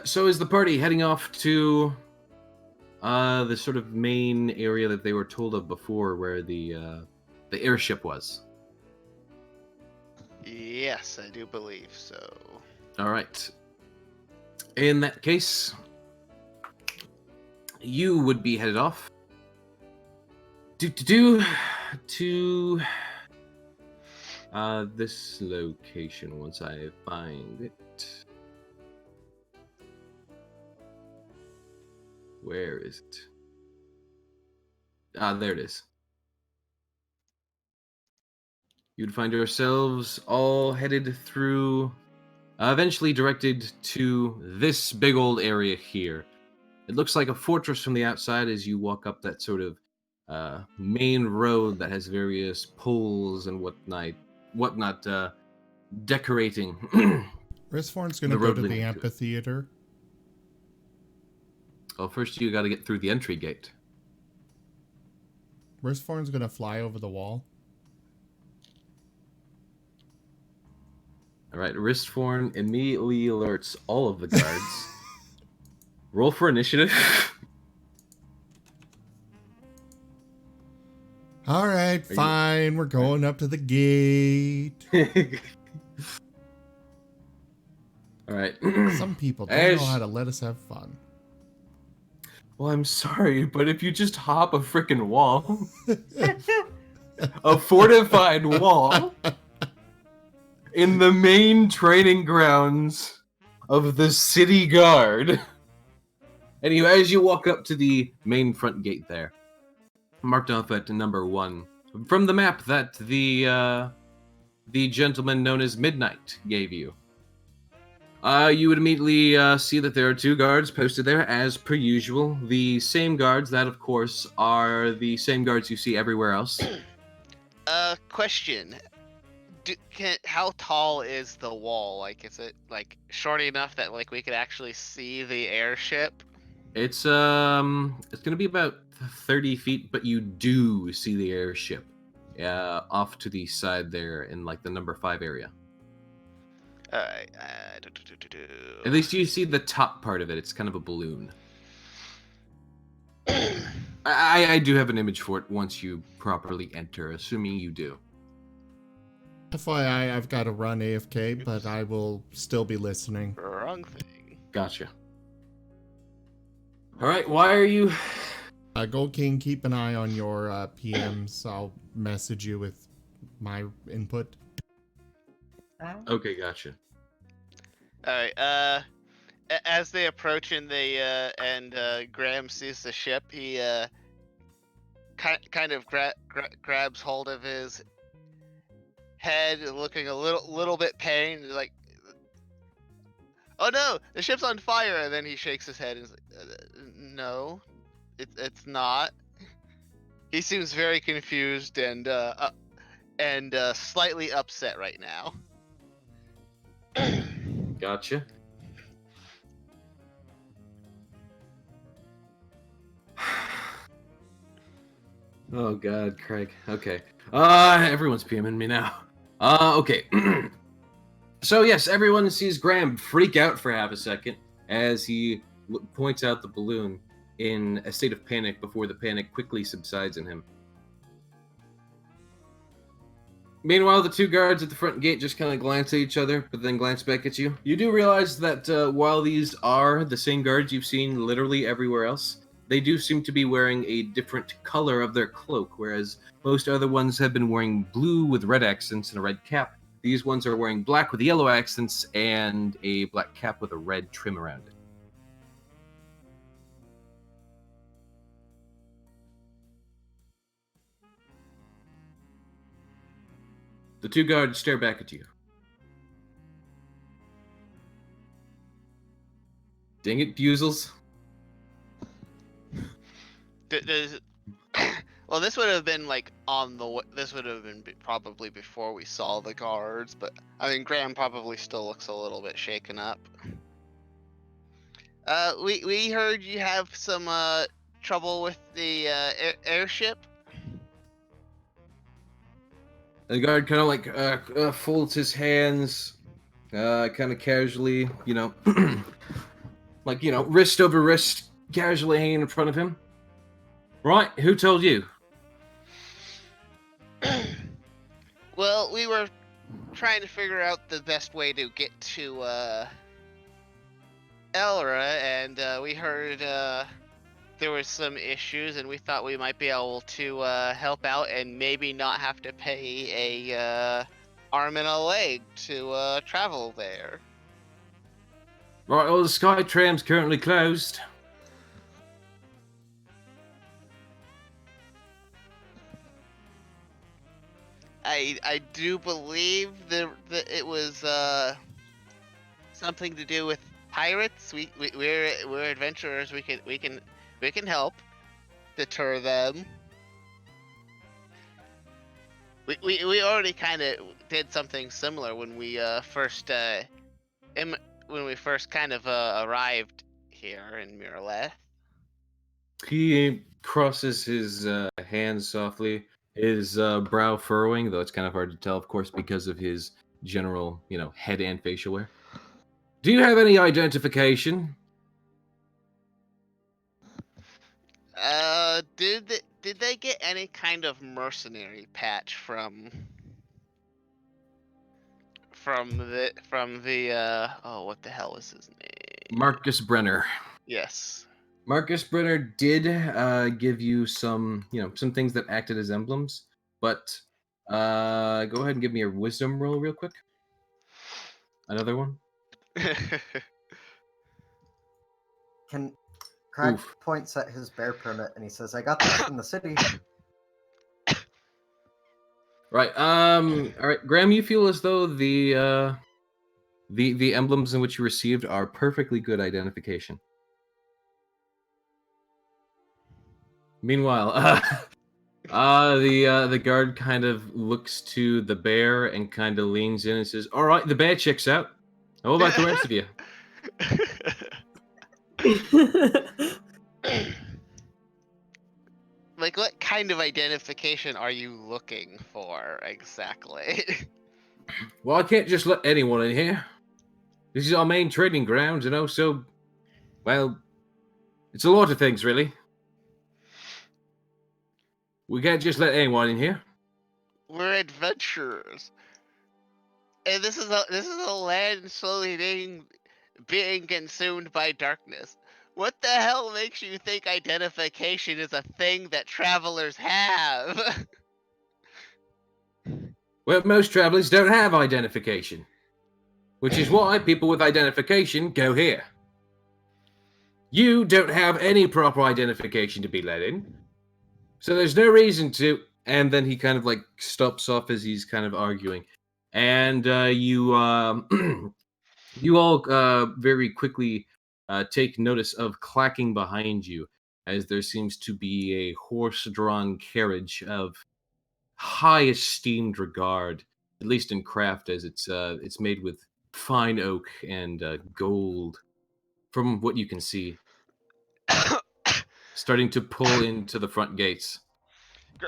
so is the party heading off to the sort of main area that they were told of before, where the airship was? Yes, I do believe so. All right. In that case, you would be headed off to this location once I find it. Where is it? There it is. You'd find yourselves all headed through, eventually directed to this big old area here. It looks like a fortress from the outside as you walk up that sort of main road that has various poles and whatnot decorating. Risforn's going The to go road to the leading to it. amphitheater. Well, first you got to get through the entry gate. Risforn's going to fly over the wall. All right, Wristforn immediately alerts all of the guards. Roll for initiative. All right, you- fine. We're going up to the gate. All right. Some people don't know As- how to let us have fun. Well, I'm sorry, but if you just hop a freaking wall, a fortified wall, in the main training grounds of the city guard. Anyway, as you walk up to the main front gate there, marked off at number 1, from the map that the gentleman known as Midnight gave you. You would immediately see that there are 2 guards posted there, as per usual. The same guards that, of course, are the same guards you see everywhere else. Question. How tall is the wall? Like, is it like short enough that like we could actually see the airship? It's gonna be about 30 feet, but you do see the airship, off to the side there in like the number 5 area. Alright. At least you see the top part of it. It's kind of a balloon. I do have an image for it once you properly enter, assuming you do. FYI, I've got to run AFK, but I will still be listening. Wrong thing. Gotcha. All right, why are you... Gold King, keep an eye on your PMs. I'll message you with my input. Okay, gotcha. Alright, as they approach and Graham sees the ship, he kind of grabs hold of his head, looking a little bit pained, like, "Oh no, the ship's on fire!" And then he shakes his head and is like, "No, it's not." He seems very confused and slightly upset right now. Gotcha. Oh god, Craig. Okay. Everyone's PMing me now. Okay. So yes, everyone sees Graham freak out for half a second as he points out the balloon in a state of panic before the panic quickly subsides in him. Meanwhile, the two guards at the front gate just kind of glance at each other, but then glance back at you. You do realize that while these are the same guards you've seen literally everywhere else, they do seem to be wearing a different color of their cloak, whereas most other ones have been wearing blue with red accents and a red cap. These ones are wearing black with yellow accents and a black cap with a red trim around it. The two guards stare back at you. Dang it, Buzels. Well, this would have been like this would have been probably before we saw the guards, but I mean, Graham probably still looks a little bit shaken up. We heard you have some trouble with the airship. The guard kind of like folds his hands, kind of casually, like, wrist over wrist, casually hanging in front of him. Right, who told you? Well, we were trying to figure out the best way to get to Elra, and we heard there was some issues, and we thought we might be able to help out and maybe not have to pay a arm and a leg to travel there. Right, well, the Sky Tram's currently closed. I do believe that it was something to do with pirates. We're adventurers. We can help deter them. We already kind of did something similar when we first kind of arrived here in Miraleth. He crosses his hands softly, his brow furrowing, though it's kind of hard to tell, of course, because of his general, head and facial hair. Do you have any identification? Did they get any kind of mercenary patch from the oh, what the hell is his name? Marcus Brenner. Yes. Marcus Brenner did give you some, some things that acted as emblems, but go ahead and give me a wisdom roll real quick. Another one. Craig Oof. points at his bear permit and he says, "I got this from the city." Right. All right, Graham. You feel as though the emblems in which you received are perfectly good identification. Meanwhile, the guard kind of looks to the bear and kind of leans in and says, "All right, the bear checks out. What about the rest of you?" Like, what kind of identification are you looking for exactly? Well, I can't just let anyone in here. This is our main trading ground, so, well, it's a lot of things, really. We can't just let anyone in here. We're adventurers, and this is a land slowly being consumed by darkness. What the hell makes you think identification is a thing that travelers have? Well, most travelers don't have identification, which is why people with identification go here. You don't have any proper identification to be let in, so there's no reason to. And then he kind of like stops off as he's kind of arguing, and you you all very quickly take notice of clacking behind you, as there seems to be a horse-drawn carriage of high esteemed regard, at least in craft, as it's made with fine oak and gold, from what you can see, starting to pull into the front gates.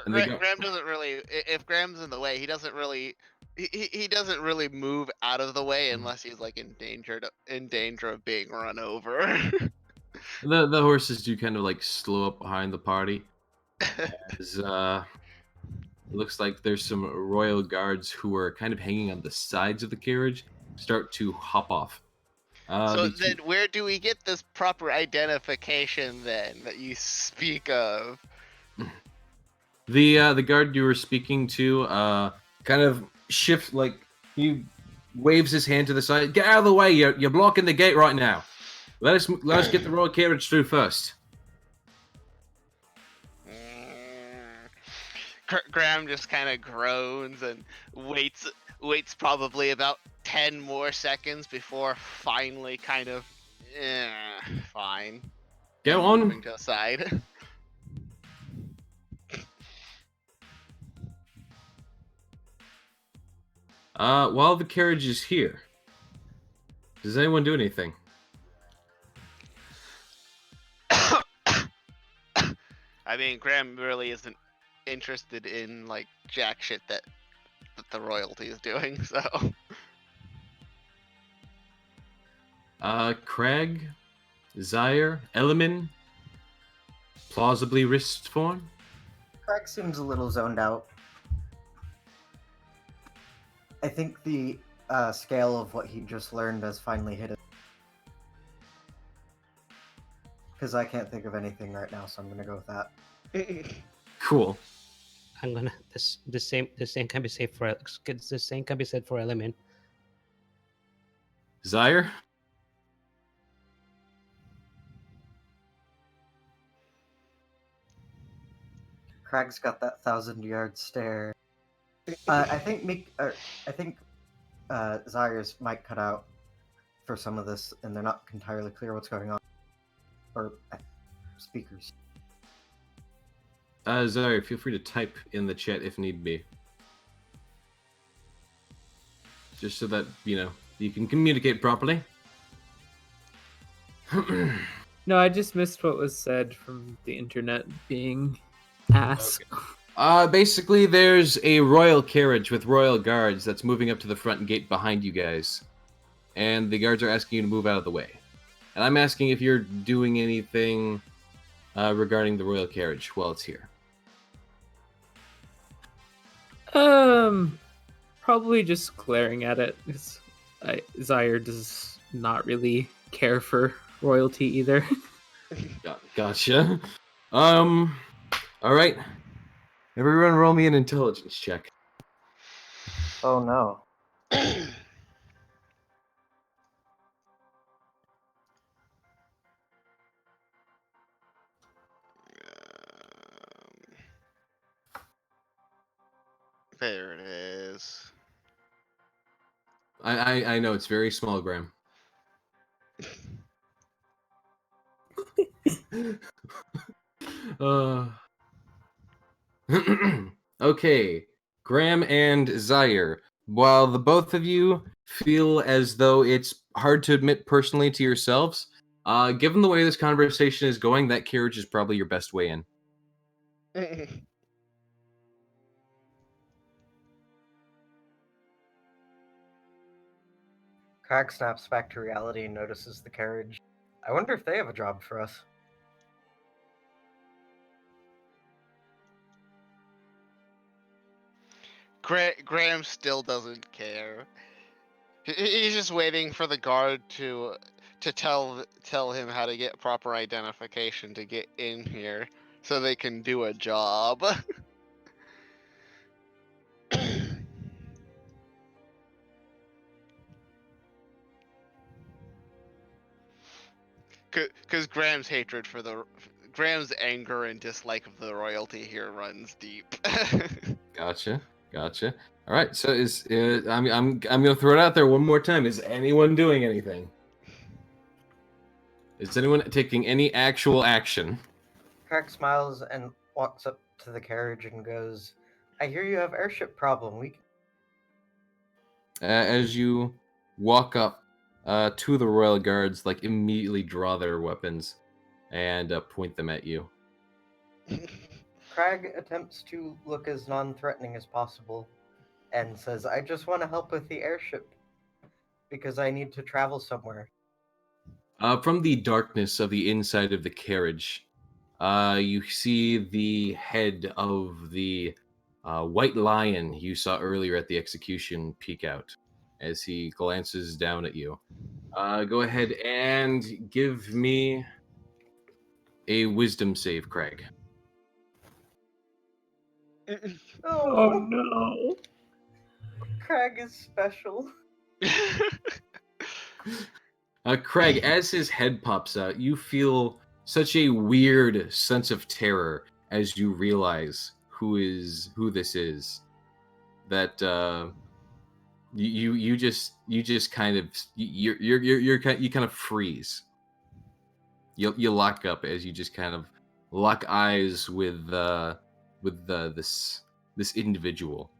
And they go, Graham doesn't really. If Graham's in the way, he doesn't really. He doesn't really move out of the way unless he's like in danger of being run over. the horses do kind of like slow up behind the party, as it looks like there's some royal guards who are kind of hanging on the sides of the carriage start to hop off. So The two- then, where do we get this proper identification then that you speak of? the guard you were speaking to kind of shifts, like he waves his hand to the side. Get out of the way! You're blocking the gate right now. Let us get the royal carriage through first. Graham just kind of groans and waits probably about 10 more seconds before finally kind of fine. Go Moving on. to the side. While the carriage is here, does anyone do anything? I mean, Graham really isn't interested in like jack shit that the royalty is doing, so. Craig, Zaire, Elliman, plausibly wrist form. Craig seems a little zoned out. I think the scale of what he just learned has finally hit it. Because I can't think of anything right now, so I'm gonna go with that. Cool. I'm gonna the same can be said for the same can be said for Element. Zaire. Craig's got that 1,000-yard stare. I think Zaire's mic cut out for some of this, and they're not entirely clear what's going on. Or speakers. Zaire, feel free to type in the chat if need be. Just so that, you can communicate properly. No, I just missed what was said from the internet being asked. Basically, there's a royal carriage with royal guards that's moving up to the front gate behind you guys. And the guards are asking you to move out of the way. And I'm asking if you're doing anything regarding the royal carriage while it's here. Probably just glaring at it. Zaire does not really care for royalty either. Gotcha. All right. Everyone, roll me an intelligence check. Oh no. There it is. I know it's very small, Graham. Okay, Graham and Zaire. While the both of you feel as though it's hard to admit personally to yourselves, given the way this conversation is going, that carriage is probably your best way in. Crag snaps back to reality and notices the carriage. I wonder if they have a job for us. Graham still doesn't care. He's just waiting for the guard to tell him how to get proper identification to get in here, so they can do a job. Because Graham's anger and dislike of the royalty here runs deep. Gotcha. All right. So I'm gonna throw it out there one more time. Is anyone doing anything? Is anyone taking any actual action? Crag smiles and walks up to the carriage and goes, I hear you have airship problem. As you walk up, two of the royal guards like immediately draw their weapons and point them at you. Crag attempts to look as non-threatening as possible and says, I just want to help with the airship because I need to travel somewhere. From the darkness of the inside of the carriage, you see the head of the white lion you saw earlier at the execution peek out as he glances down at you. Go ahead and give me a wisdom save, Craig. Oh no. Crag is special. Craig, as his head pops out, you feel such a weird sense of terror as you realize who this is. That you just kind of you kind of freeze. You lock up as you just kind of lock eyes with this individual.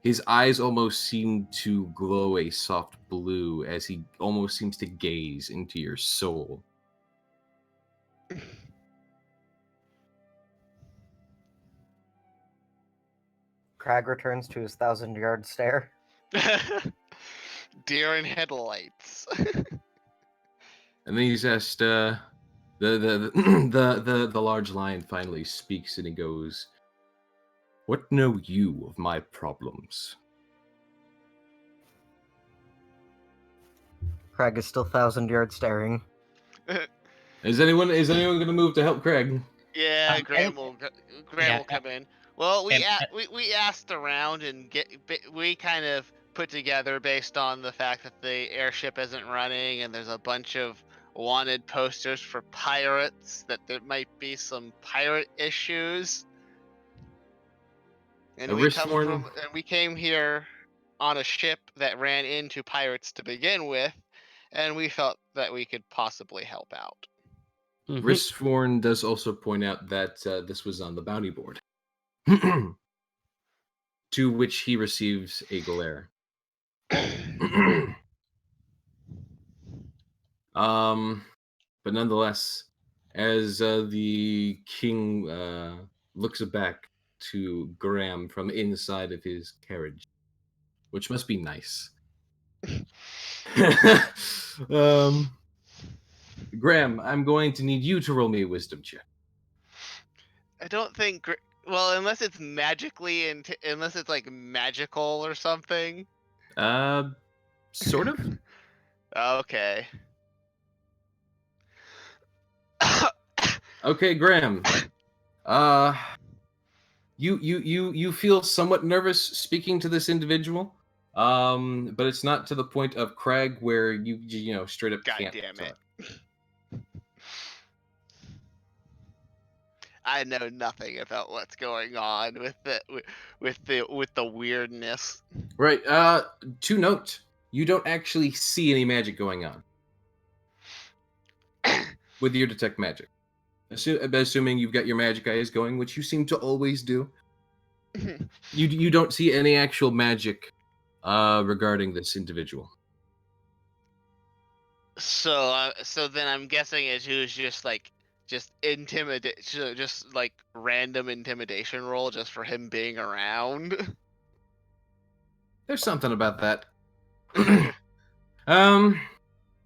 His eyes almost seem to glow a soft blue as he almost seems to gaze into your soul. Crag returns to his 1,000-yard stare. Deer in headlights. And then he's asked, the large lion finally speaks and he goes, "What know you of my problems?" Crag is still 1,000-yard staring. Is anyone going to move to help Craig? Yeah, Graham will yeah, come in. Well, we and- we asked around and we kind of put together based on the fact that the airship isn't running and there's a bunch of wanted posters for pirates, that there might be some pirate issues. And we came here on a ship that ran into pirates to begin with, and we felt that we could possibly help out. Mhm. Ristforn does also point out that this was on the bounty board, to which he receives a glare. But nonetheless, as the king looks back to Graham from inside of his carriage, which must be nice. Graham, I'm going to need you to roll me a wisdom check. I don't think. Well, unless it's unless it's like magical or something. Sort of. Okay. Okay, Graham. You feel somewhat nervous speaking to this individual, but it's not to the point of Craig where you straight up God can't damn talk. it. I know nothing about what's going on with the weirdness. Right. To note, you don't actually see any magic going on with your detect magic. Assuming you've got your magic eyes going, which you seem to always do. You don't see any actual magic regarding this individual. So then I'm guessing it was just like random intimidation roll just for him being around. There's something about that. Um,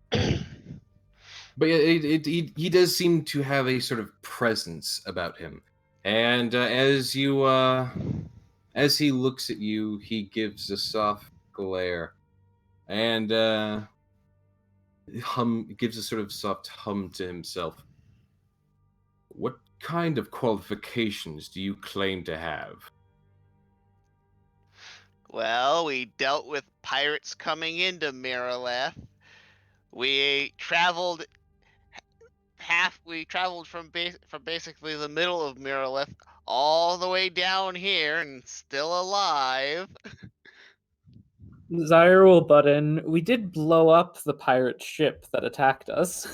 but yeah, he does seem to have a sort of presence about him, and as he looks at you, he gives a soft glare, and gives a sort of soft hum to himself. What kind of qualifications do you claim to have? Well, we dealt with pirates coming into Miraleth. We traveled we traveled from basically the middle of Miraleth all the way down here and still alive. Zyre will butt in. We did blow up the pirate ship that attacked us.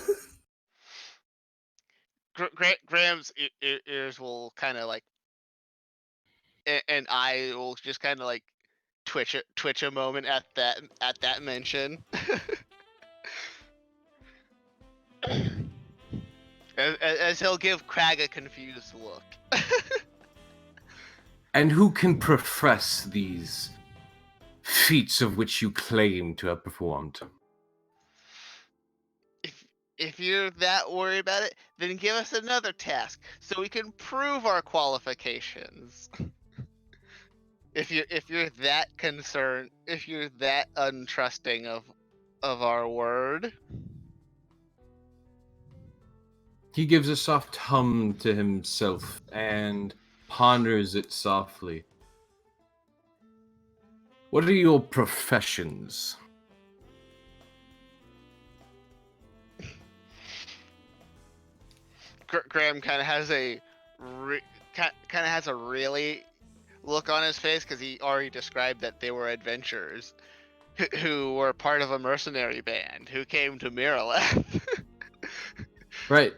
Graham's ears will kind of like, and I will just kind of like twitch a moment at that mention. as he'll give Crag a confused look. And who can profess these feats of which you claim to have performed? If you're that worried about it, then give us another task so we can prove our qualifications. If you're that concerned, if you're that untrusting of our word. He gives a soft hum to himself and ponders it softly. What are your professions? Graham kind of has a really look on his face because he already described that they were adventurers who were part of a mercenary band who came to Miraleth. Right,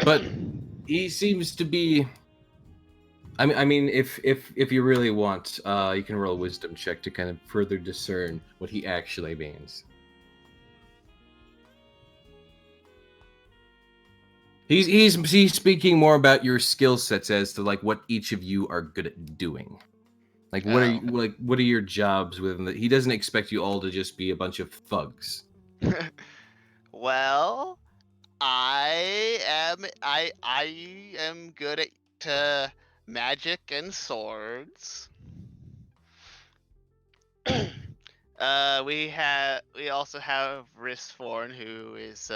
but he seems to be. I mean, if you really want, you can roll a wisdom check to kind of further discern what he actually means. He's speaking more about your skill sets as to like what each of you are good at doing. Like what are your jobs within the, he doesn't expect you all to just be a bunch of thugs. Well, I am good at magic and swords. We also have Ristforn, who is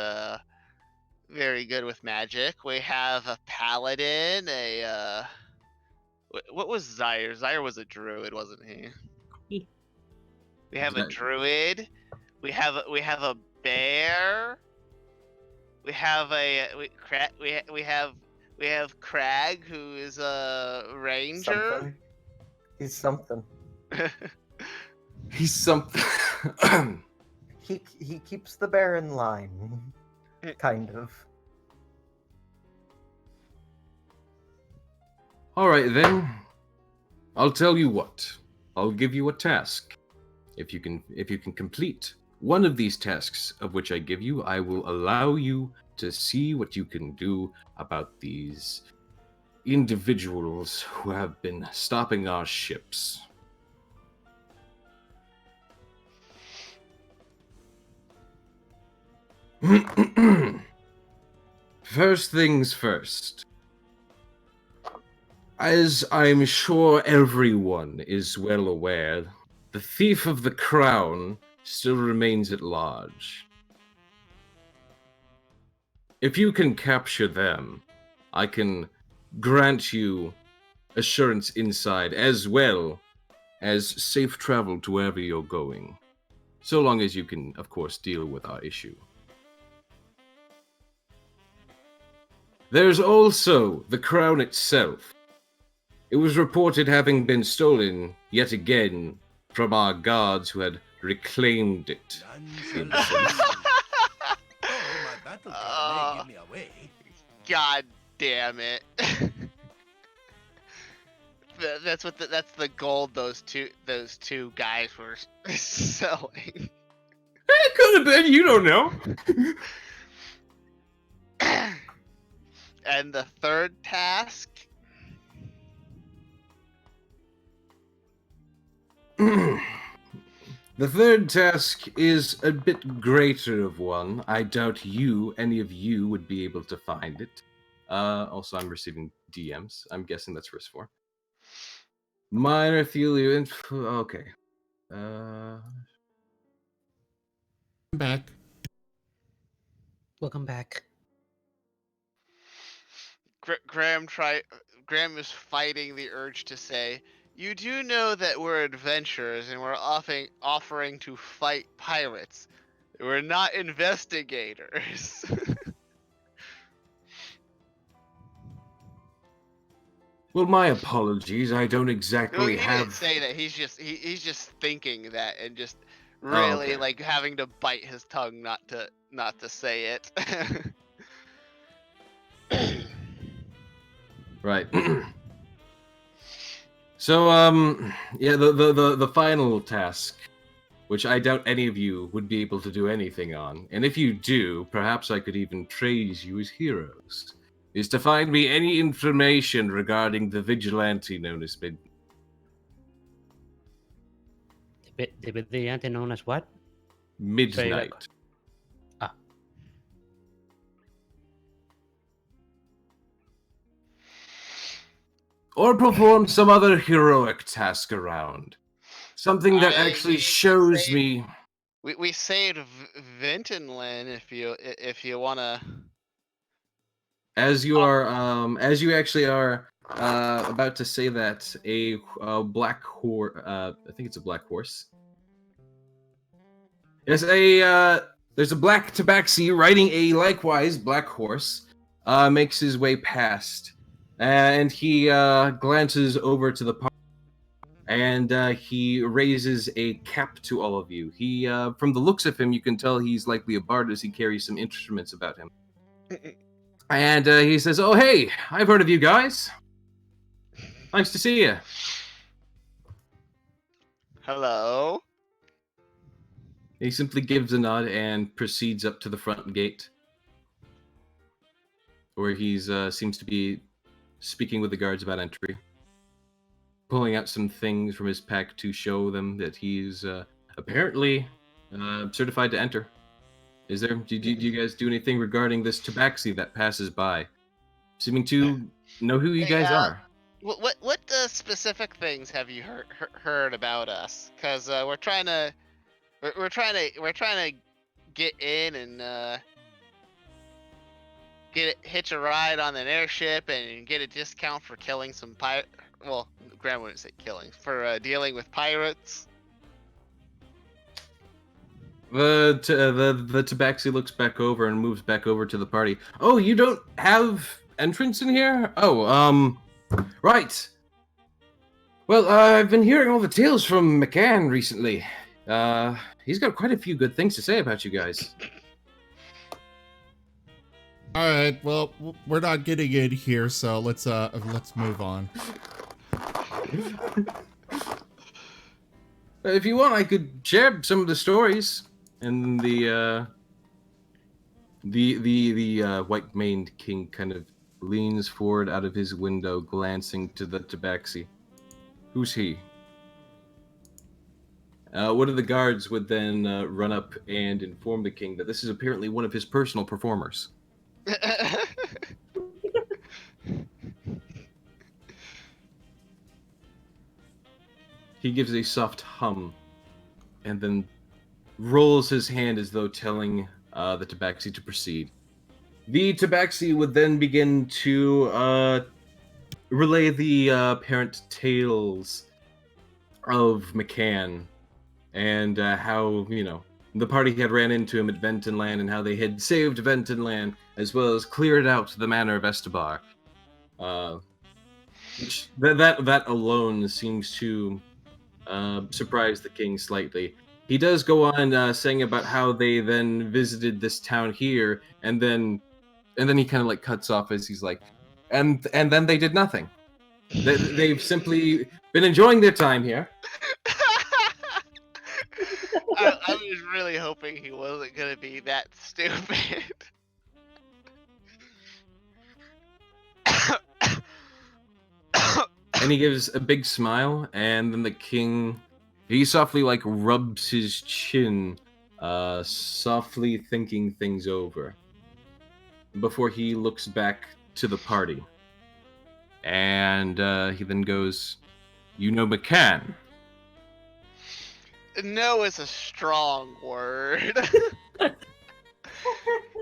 very good with magic. We have a paladin, what was Zyre? Zyre was a druid, wasn't he? We have a druid. We have a bear. We have we have Crag, who is a ranger. Something. He's something. He's something. He keeps the bear in line, kind of. All right then. I'll tell you what. I'll give you a task. If you can complete one of these tasks of which I give you, I will allow you to see what you can do about these individuals who have been stopping our ships. First things first. As I'm sure everyone is well aware, the thief of the crown still remains at large. If you can capture them, I can grant you assurance inside as well as safe travel to wherever you're going. So long as you can, of course, deal with our issue. There's also the crown itself. It was reported having been stolen yet again from our guards who had reclaimed it. Oh, my battle cry may give me away. God damn it. That's the gold those two guys were selling. It could have been, you don't know. And the third task? The third task is a bit greater of one. I doubt any of you, would be able to find it. Also, I'm receiving DMs. I'm guessing that's risk 4. Minor Thelio okay. I'm back. Welcome back. Graham is fighting the urge to say, "You do know that we're adventurers and we're offering to fight pirates. We're not investigators." Well, my apologies. I don't Well, exactly he didn't have. say that. He's just thinking that and just Oh, really okay. like having to bite his tongue not to say it. Right. So, yeah, the final task, which I doubt any of you would be able to do anything on, and if you do, perhaps I could even praise you as heroes, is to find me any information regarding the vigilante known as The vigilante known as what? Midnight. Ah, Or perform some other heroic task around. Something that I actually mean, shows say- me. we saved Vintonland if you wanna. As you actually are about to say that, a black horse, I think it's a black horse. Yes, there's a black tabaxi riding a likewise black horse, makes his way past, and he glances over to the party, and he raises a cap to all of you. He, from the looks of him, you can tell he's likely a bard as he carries some instruments about him. And he says, "Oh, hey, I've heard of you guys. Nice to see you." Hello. He simply gives a nod and proceeds up to the front gate, where he's seems to be speaking with the guards about entry, pulling out some things from his pack to show them that he's apparently certified to enter. Is there? Do you guys do anything regarding this tabaxi that passes by, seeming to know who you Hey, guys are? what specific things have you heard about us? Cause we're trying to get in and hitch a ride on an airship and get a discount for killing some pirate. Well, Graham wouldn't say killing for dealing with pirates. The tabaxi looks back over and moves back over to the party. Oh, you don't have entrance in here? Oh, right. Well, I've been hearing all the tales from McCann recently. He's got quite a few good things to say about you guys. All right. Well, we're not getting in here, so let's move on. If you want, I could share some of the stories. And the white-maned king kind of leans forward out of his window, glancing to the tabaxi. Who's he? One of the guards would then run up and inform the king that this is apparently one of his personal performers. He gives a soft hum, and then rolls his hand as though telling the tabaxi to proceed. The tabaxi would then begin to relay the apparent tales of McCann and how, the party had ran into him at Ventonland and how they had saved Ventonland as well as cleared out the manor of Estebar. That alone seems to surprise the king slightly. He does go on saying about how they then visited this town here, and then he kind of like cuts off as he's like, and then they did nothing. They've simply been enjoying their time here. I was really hoping he wasn't gonna be that stupid. And he gives a big smile, and then the king He softly rubs his chin, softly thinking things over before he looks back to the party. And he then goes, "You know McCann." No is a strong word.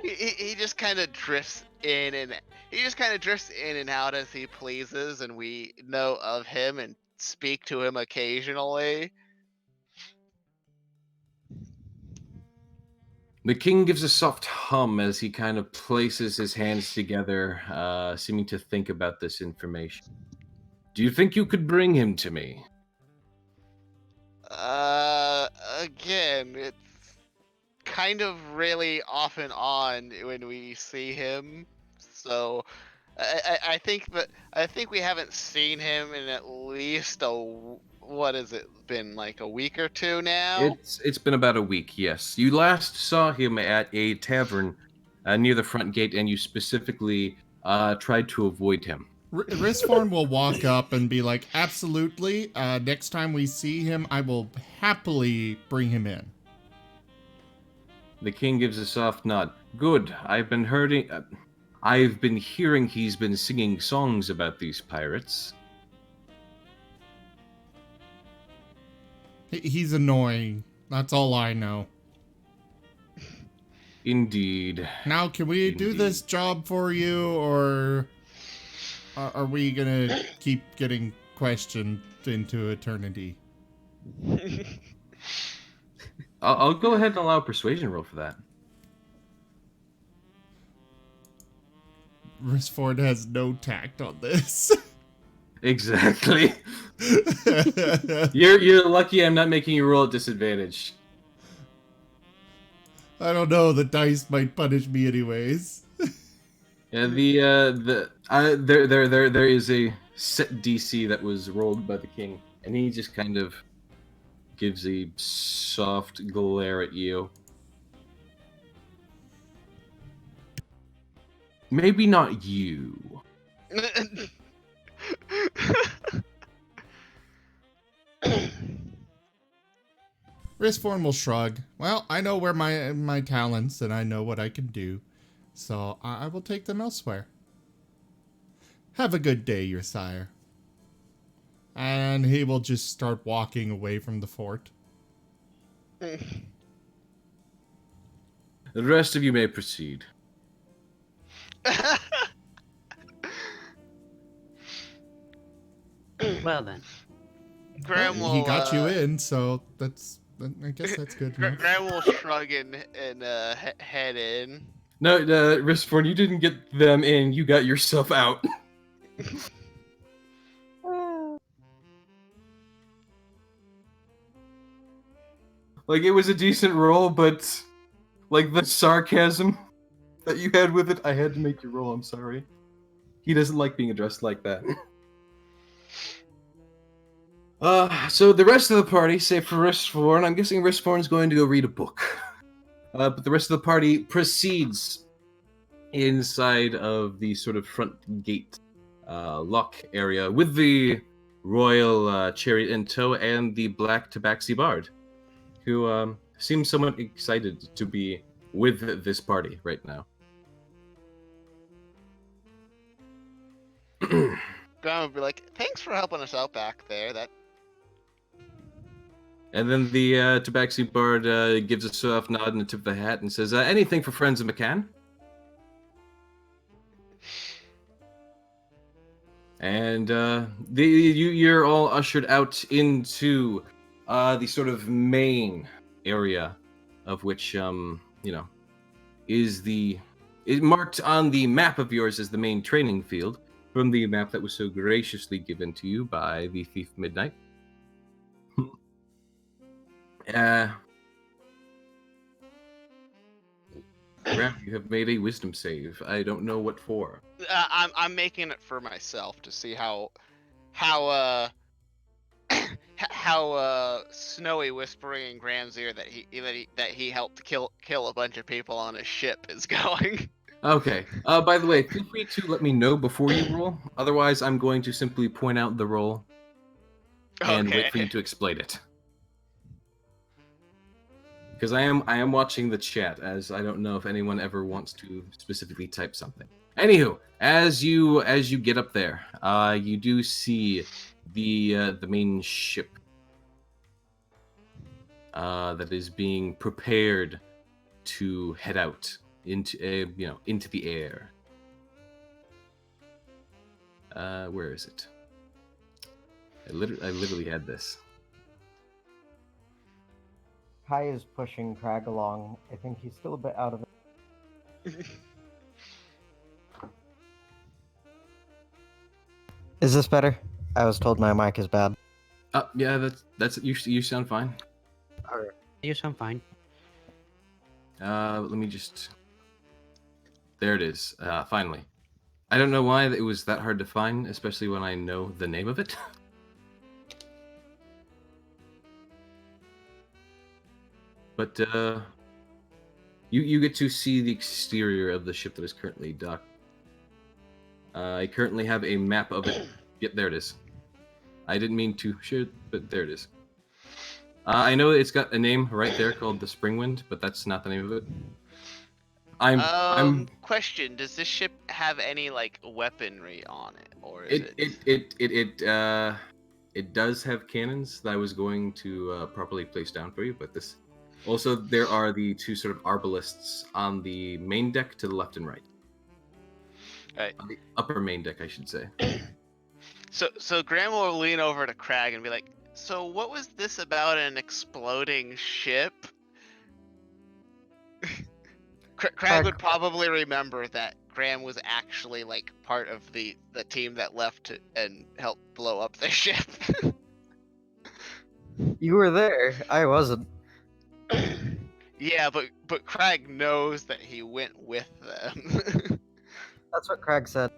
he just kind of drifts in and out as he pleases, and we know of him and speak to him occasionally. The king gives a soft hum as he kind of places his hands together, seeming to think about this information. "Do you think you could bring him to me?" Again, it's kind of really off and on when we see him. So I think we haven't seen him in at least what has it been, like a week or two now? It's been about a week, yes. You last saw him at a tavern near the front gate, and you specifically tried to avoid him. Risforn will walk up and be like, absolutely, next time we see him, I will happily bring him in. The king gives a soft nod. "Good. I've been hearing he's been singing songs about these pirates." He's annoying. That's all I know. Indeed. Now, can we do Indeed. this job for you, or are we gonna keep getting questioned into eternity? I'll go ahead and allow a persuasion roll for that. Risford has no tact on this. Exactly. You're lucky I'm not making you roll at disadvantage. I don't know. The dice might punish me anyways. Yeah, there is a set DC that was rolled by the king, and he just kind of gives a soft glare at you. Maybe not you. Risforn will shrug. Well, I know where my talents, and I know what I can do, so I will take them elsewhere. Have a good day, your sire. And he will just start walking away from the fort. The rest of you may proceed. Well then. Graham will. He got you in, so I guess that's good. enough. Graham will shrug and head in. No, Risport, you didn't get them in. You got yourself out. Like, it was a decent roll, but like the sarcasm that you had with it, I had to make you roll. I'm sorry. He doesn't like being addressed like that. So the rest of the party, save for Ristforn, I'm guessing Ristforn's going to go read a book. But the rest of the party proceeds inside of the sort of front gate lock area with the royal chariot in tow and the black tabaxi bard, who seems somewhat excited to be with this party right now. Graham would be like, "Thanks for helping us out back there." And then the tabaxi bard gives a soft nod and a tip of the hat and says, "Anything for friends of McCann?" And you're all ushered out into the sort of main area, of which is marked on the map of yours as the main training field from the map that was so graciously given to you by the Thief Midnight. Graham, you have made a wisdom save. I don't know what for. I'm making it for myself to see how Snowy whispering in Graham's ear that he helped kill a bunch of people on a ship is going. Okay. By the way, feel free to let me know before you roll. Otherwise, I'm going to simply point out the roll and wait for you to explain it. Because I am watching the chat, as I don't know if anyone ever wants to specifically type something. Anywho, as you get up there, you do see the main ship that is being prepared to head out into into the air. Where is it? I literally had this. Kai is pushing Crag along. I think he's still a bit out of it. Is this better? I was told my mic is bad. Yeah, that's you sound fine. Alright. You sound fine. Let me just. There it is. Finally. I don't know why it was that hard to find, especially when I know the name of it. But you get to see the exterior of the ship that is currently docked. I currently have a map of it. Yep, there it is. I didn't mean to share it, but there it is. I know it's got a name right there called the Springwind, but that's not the name of it. I'm Question: does this ship have any like weaponry on it, or is it does have cannons that I was going to properly place down for you, but this also there are the two sort of arbalists on the main deck to the left and right. Right. On the upper main deck, I should say. So Graham will lean over to Crag and be like, "So what was this about an exploding ship?" Crag would probably remember that Graham was actually like part of the team that left and helped blow up the ship. You were there. I wasn't. Yeah, but Crag knows that he went with them. That's what Crag said.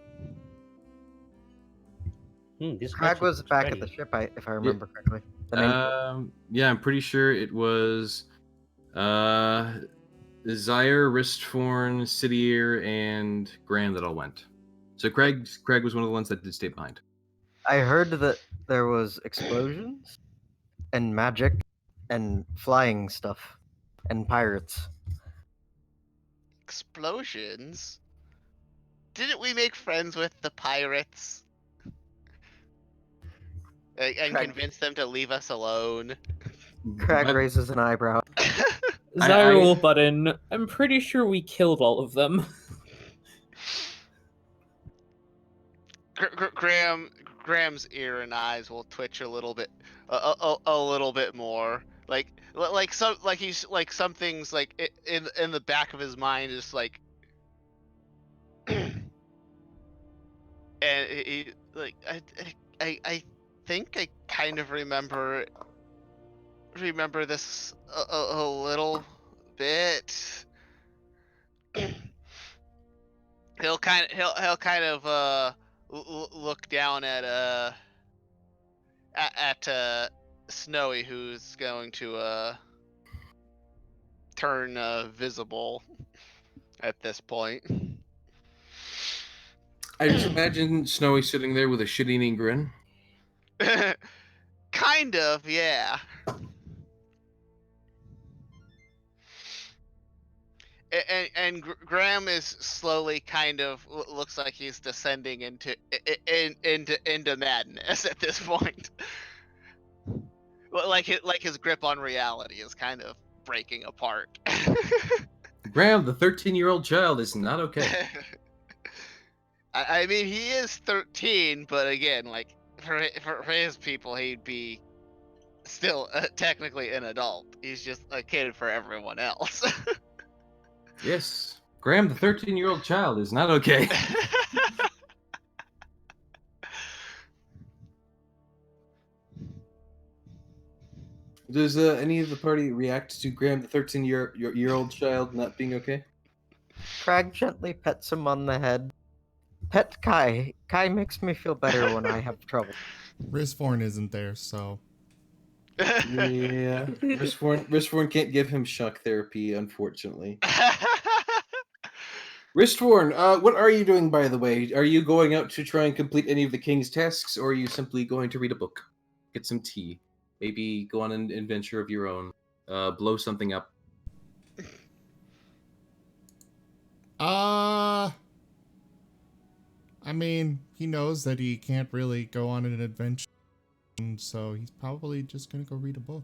This Crag match was looks back ready. at the ship, if I remember correctly. The main Yeah, I'm pretty sure it was Zyre, Ristforn, Sidier, and Graham that all went. So Craig was one of the ones that did stay behind. I heard that there was explosions and magic and flying stuff and pirates. Explosions? Didn't we make friends with the pirates? And Crag- convince them to leave us alone? Crag But raises an eyebrow. Zyra will butt in. I'm pretty sure we killed all of them. Graham's ear and eyes will twitch a little bit, a little bit more. Like he's like something's like in the back of his mind is like, and he like I think I kind of remember this a little bit. he'll kind of look down at Snowy, who's going to turn visible at this point. I just imagine Snowy sitting there with a shit-eating grin. Kind of, yeah. And Graham is slowly kind of looks like he's descending into madness at this point. Like his grip on reality is kind of breaking apart. Graham, the 13-year-old child, is not okay. I mean, he is 13, but again, like for his people, he'd be still technically an adult. He's just a kid for everyone else. Yes, Graham, the 13-year-old child, is not okay. Does any of the party react to Graham, the 13-year-old child, not being okay? Crag gently pets him on the head. Pet Kai. Kai makes me feel better when I have trouble. Risforn isn't there, so Yeah, Ristforn can't give him shock therapy, unfortunately. Ristforn, what are you doing, by the way? Are you going out to try and complete any of the king's tasks, or are you simply going to read a book, get some tea, maybe go on an adventure of your own, blow something up? I mean, he knows that he can't really go on an adventure, so he's probably just gonna go read a book.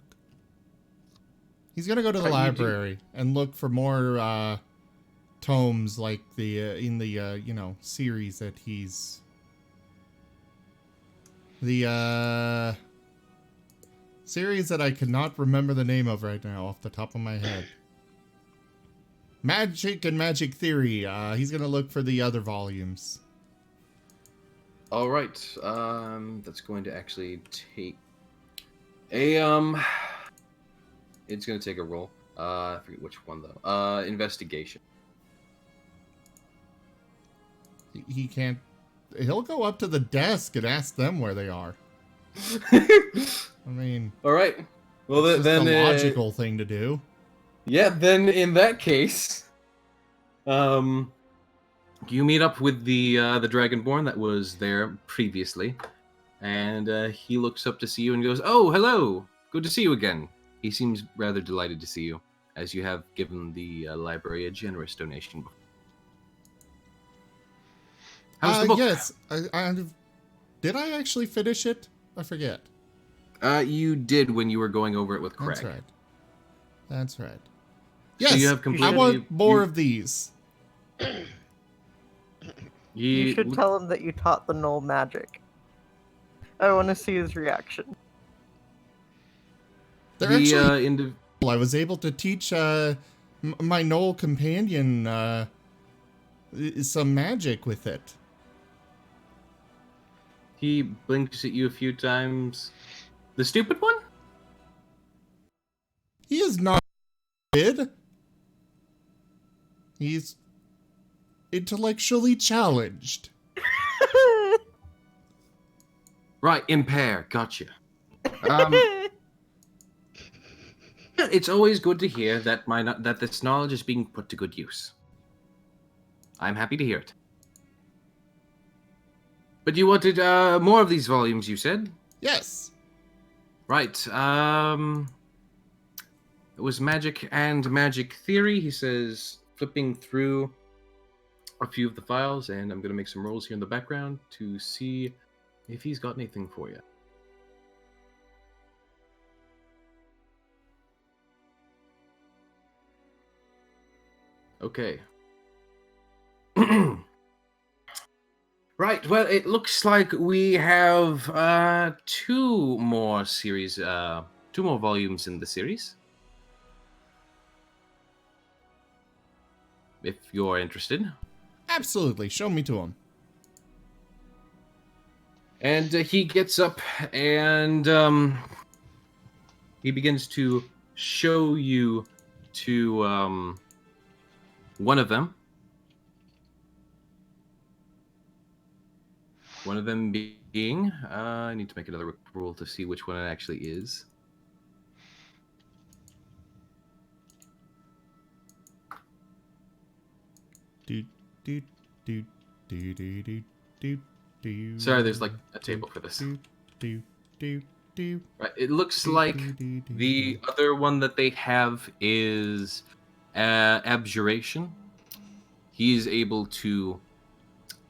He's gonna go to the But you do- library and look for more tomes like the in the series that he's the series that I cannot remember the name of right now off the top of my head. Magic and Magic Theory. He's gonna look for the other volumes. All right. That's going to actually take a It's going to take a roll. I forget which one though. Investigation. He can't. He'll go up to the desk and ask them where they are. I mean, All right. Well, it's just then the logical thing to do. Yeah, then in that case, you meet up with the Dragonborn that was there previously, and he looks up to see you and goes, "Oh, hello! Good to see you again." He seems rather delighted to see you, as you have given the library a generous donation. How's the book? Yes. Did I actually finish it? I forget. You did when you were going over it with Craig. That's right. That's right. So Yes, you have I completely- want more you- of these. You should tell him that you taught the Knoll magic. I want to see his reaction. They're the actually. I was able to teach my Knoll companion some magic with it. He blinks at you a few times. The stupid one? He is not stupid. He's intellectually challenged. Right, impair. Gotcha. It's always good to hear that that this knowledge is being put to good use. I'm happy to hear it. But you wanted more of these volumes, you said? Yes. Right. It was Magic and Magic Theory. He says, flipping through a few of the files, and I'm going to make some rolls here in the background to see if he's got anything for you. Okay. Right, well, it looks like we have two more volumes in the series. If you're interested. Absolutely. Show me to him. And he gets up and he begins to show you to one of them. One of them being, I need to make another roll to see which one it actually is. Sorry, there's like a table for this. Right, it looks like the other one that they have is Abjuration. He's able to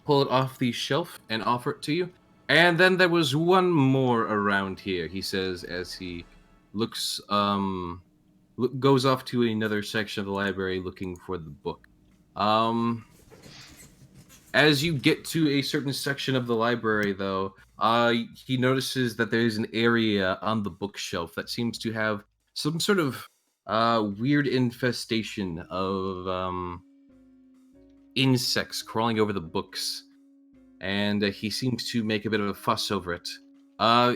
pull it off the shelf and offer it to you. And then there was one more around here, he says, as he looks, goes off to another section of the library looking for the book. As you get to a certain section of the library, though, he notices that there's an area on the bookshelf that seems to have some sort of weird infestation of insects crawling over the books, and he seems to make a bit of a fuss over it.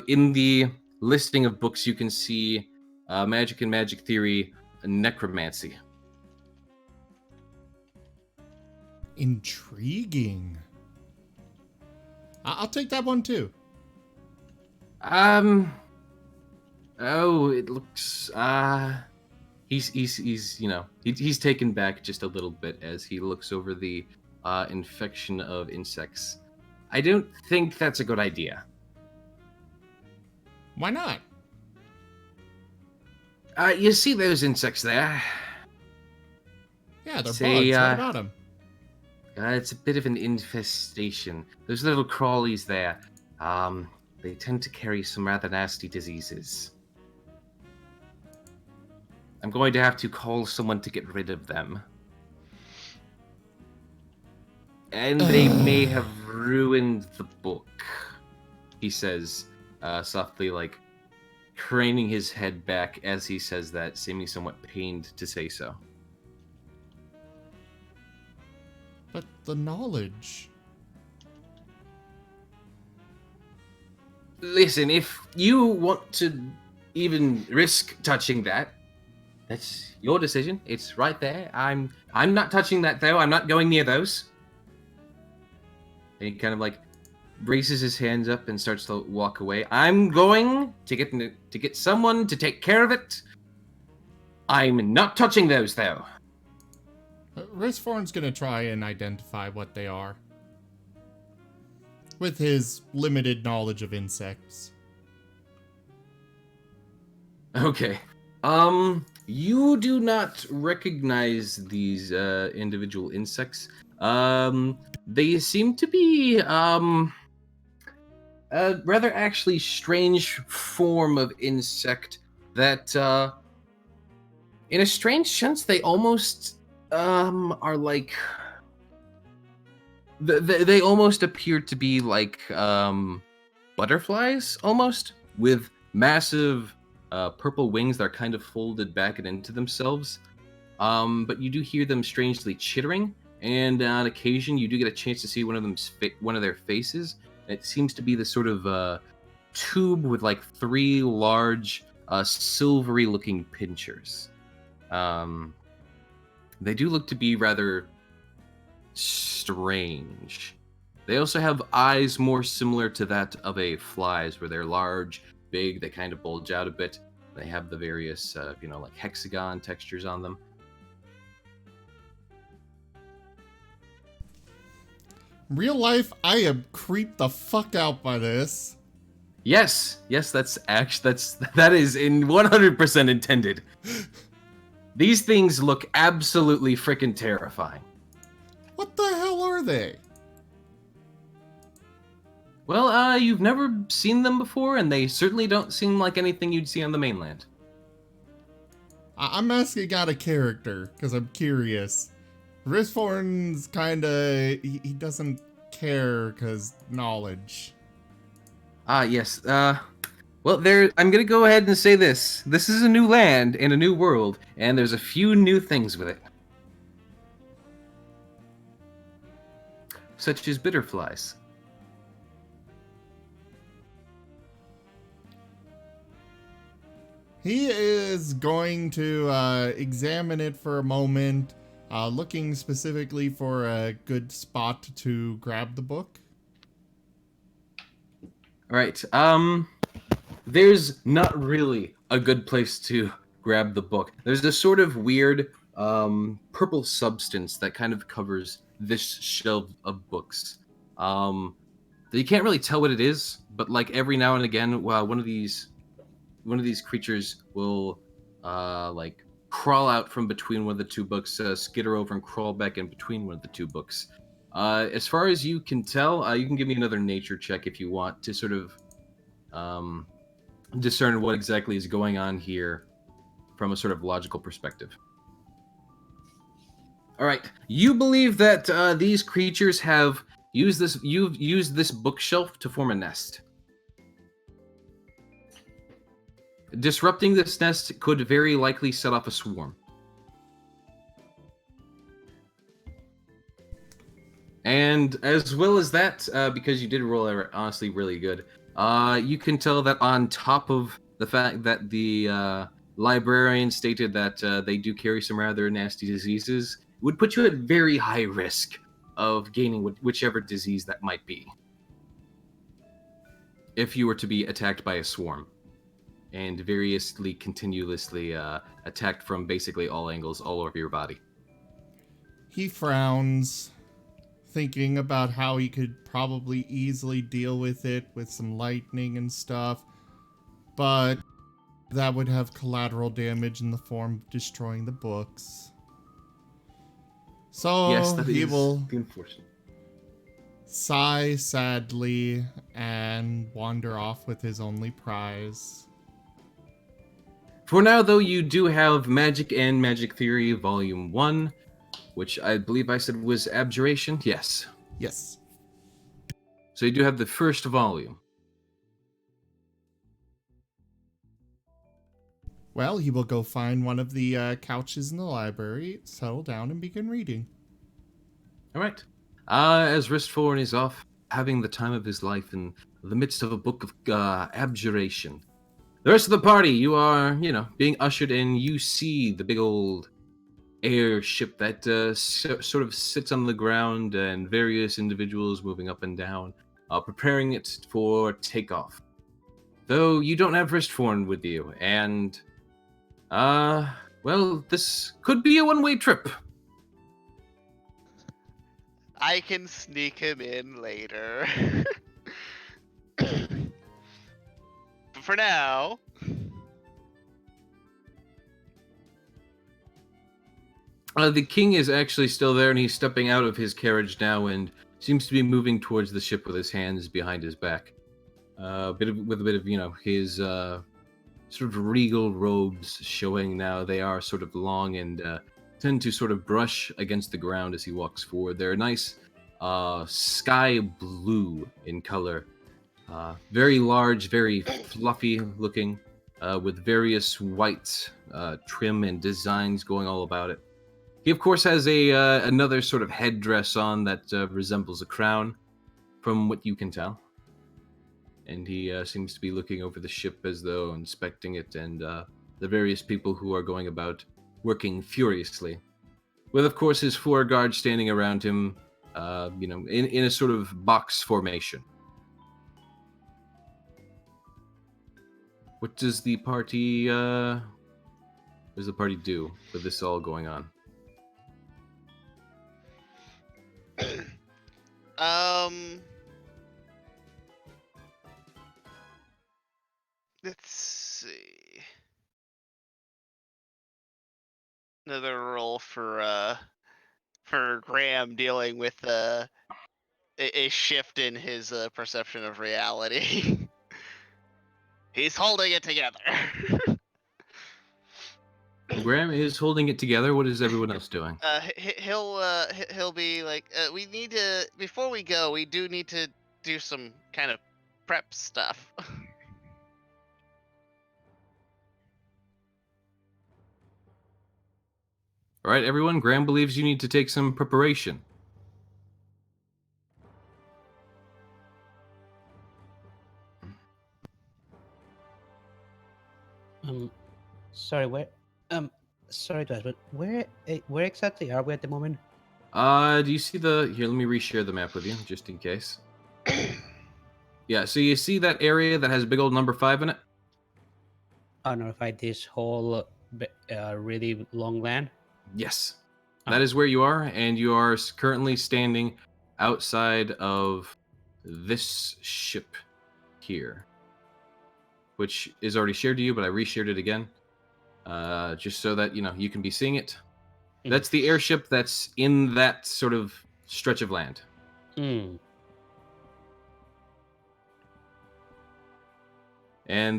In the listing of books, you can see Magic and Magic Theory, Necromancy. Intriguing. I'll take that one too. Oh, it looks. He's taken back just a little bit as he looks over the infection of insects. I don't think that's a good idea. Why not? You see those insects there? Yeah, they're Say, bugs. What about them? It's a bit of an infestation. Those little crawlies there, they tend to carry some rather nasty diseases. I'm going to have to call someone to get rid of them. And they may have ruined the book, he says, softly, like, craning his head back as he says that, seeming somewhat pained to say so. But the knowledge. Listen, if you want to even risk touching that, that's your decision. It's right there. I'm not touching that, though. I'm not going near those. And he kind of like raises his hands up and starts to walk away. I'm going to get someone to take care of it. I'm not touching those, though. Risforn's gonna try and identify what they are. With his limited knowledge of insects. Okay. You do not recognize these individual insects. They seem to be a rather actually strange form of insect that in a strange sense they almost are like they almost appear to be like butterflies almost, with massive purple wings that are kind of folded back and into themselves. But you do hear them strangely chittering, and on occasion you do get a chance to see one of their faces. It seems to be this sort of tube with like three large silvery looking pincers. They do look to be rather strange. They also have eyes more similar to that of a fly's, where they're large, big, they kind of bulge out a bit. They have the various, like hexagon textures on them. Real life, I am creeped the fuck out by this. Yes, that is in 100% intended. These things look absolutely freaking terrifying. What the hell are they? Well, you've never seen them before, and they certainly don't seem like anything you'd see on the mainland. I'm asking out of character, because I'm curious. Risforn's kinda... He doesn't care, because knowledge. Yes. Well, I'm gonna go ahead and say this. This is a new land and a new world, and there's a few new things with it. Such as bitterflies. He is going to examine it for a moment, looking specifically for a good spot to grab the book. Alright, there's not really a good place to grab the book. There's this sort of weird purple substance that kind of covers this shelf of books. You can't really tell what it is, but like every now and again, one of these creatures will like crawl out from between one of the two books, skitter over and crawl back in between one of the two books. As far as you can tell, you can give me another nature check if you want to sort of discern what exactly is going on here from a sort of logical perspective. All right, you believe that these creatures have used this bookshelf to form a nest. Disrupting this nest could very likely set off a swarm. And as well as that, because you did roll honestly really good, you can tell that on top of the fact that the librarian stated that they do carry some rather nasty diseases, would put you at very high risk of gaining whichever disease that might be, if you were to be attacked by a swarm. And continuously attacked from basically all angles, all over your body. He frowns, thinking about how he could probably easily deal with it with some lightning and stuff, but that would have collateral damage in the form of destroying the books. So Yes, that he is will the unfortunate. sigh sadly and wander off with his only prize. For now, though, you do have Magic and Magic Theory Volume 1, which I believe I said was Abjuration. Yes. Yes. So you do have the first volume. Well, he will go find one of the couches in the library, settle down, and begin reading. All right. As Ristforn is off having the time of his life in the midst of a book of abjuration, the rest of the party, you are, being ushered in. You see the big old airship that sort of sits on the ground and various individuals moving up and down, preparing it for takeoff. Though you don't have Ristforn with you, and, well, this could be a one-way trip. I can sneak him in later. But for now, The king is actually still there, and he's stepping out of his carriage now and seems to be moving towards the ship with his hands behind his back. With a bit of, his sort of regal robes showing now. They are sort of long and tend to sort of brush against the ground as he walks forward. They're nice sky blue in color. Very large, very fluffy looking, with various white trim and designs going all about it. He, of course, has another sort of headdress on that resembles a crown, from what you can tell. And he seems to be looking over the ship as though inspecting it, and the various people who are going about working furiously. With, of course, his 4 guards standing around him, in a sort of box formation. What does the party do with this all going on? let's see. Another role for Graham dealing with a shift in his perception of reality. He's holding it together. Graham is holding it together. What is everyone else doing? He'll be like, we need to, before we go, we do need to do some kind of prep stuff. All right, everyone. Graham believes you need to take some preparation. Sorry, sorry to ask, but where exactly are we at the moment? Do you see here, let me reshare the map with you, just in case. Yeah, so you see that area that has a big old number 5 in it? Unnotified this whole really long land? Yes. Oh. That is where you are, and you are currently standing outside of this ship here, which is already shared to you, but I reshared it again, just so that, you can be seeing it. That's the airship that's in that sort of stretch of land. And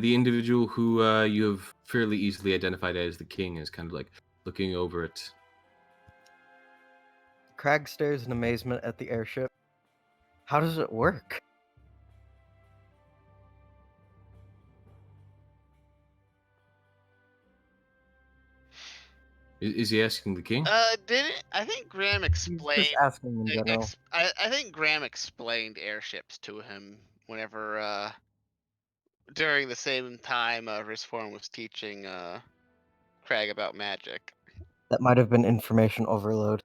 the individual who you have fairly easily identified as the king is kind of like looking over it. Crag stares in amazement at the airship. How does it work? Is he asking the king? I think Graham He's explained. just asking in general. I think Graham explained airships to him whenever during the same time Risform was teaching Craig about magic. That might have been information overload.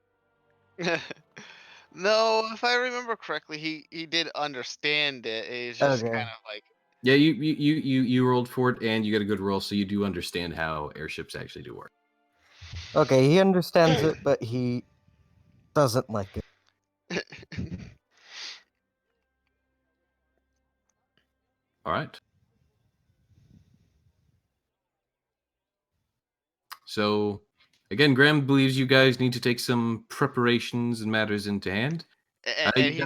No, if I remember correctly, he did understand it. He's just Okay. kind of like, Yeah, you rolled for it, and you got a good roll, so you do understand how airships actually do work. Okay, he understands it, but he doesn't like it. All right. So, Again, Graham believes you guys need to take some preparations and matters into hand. And You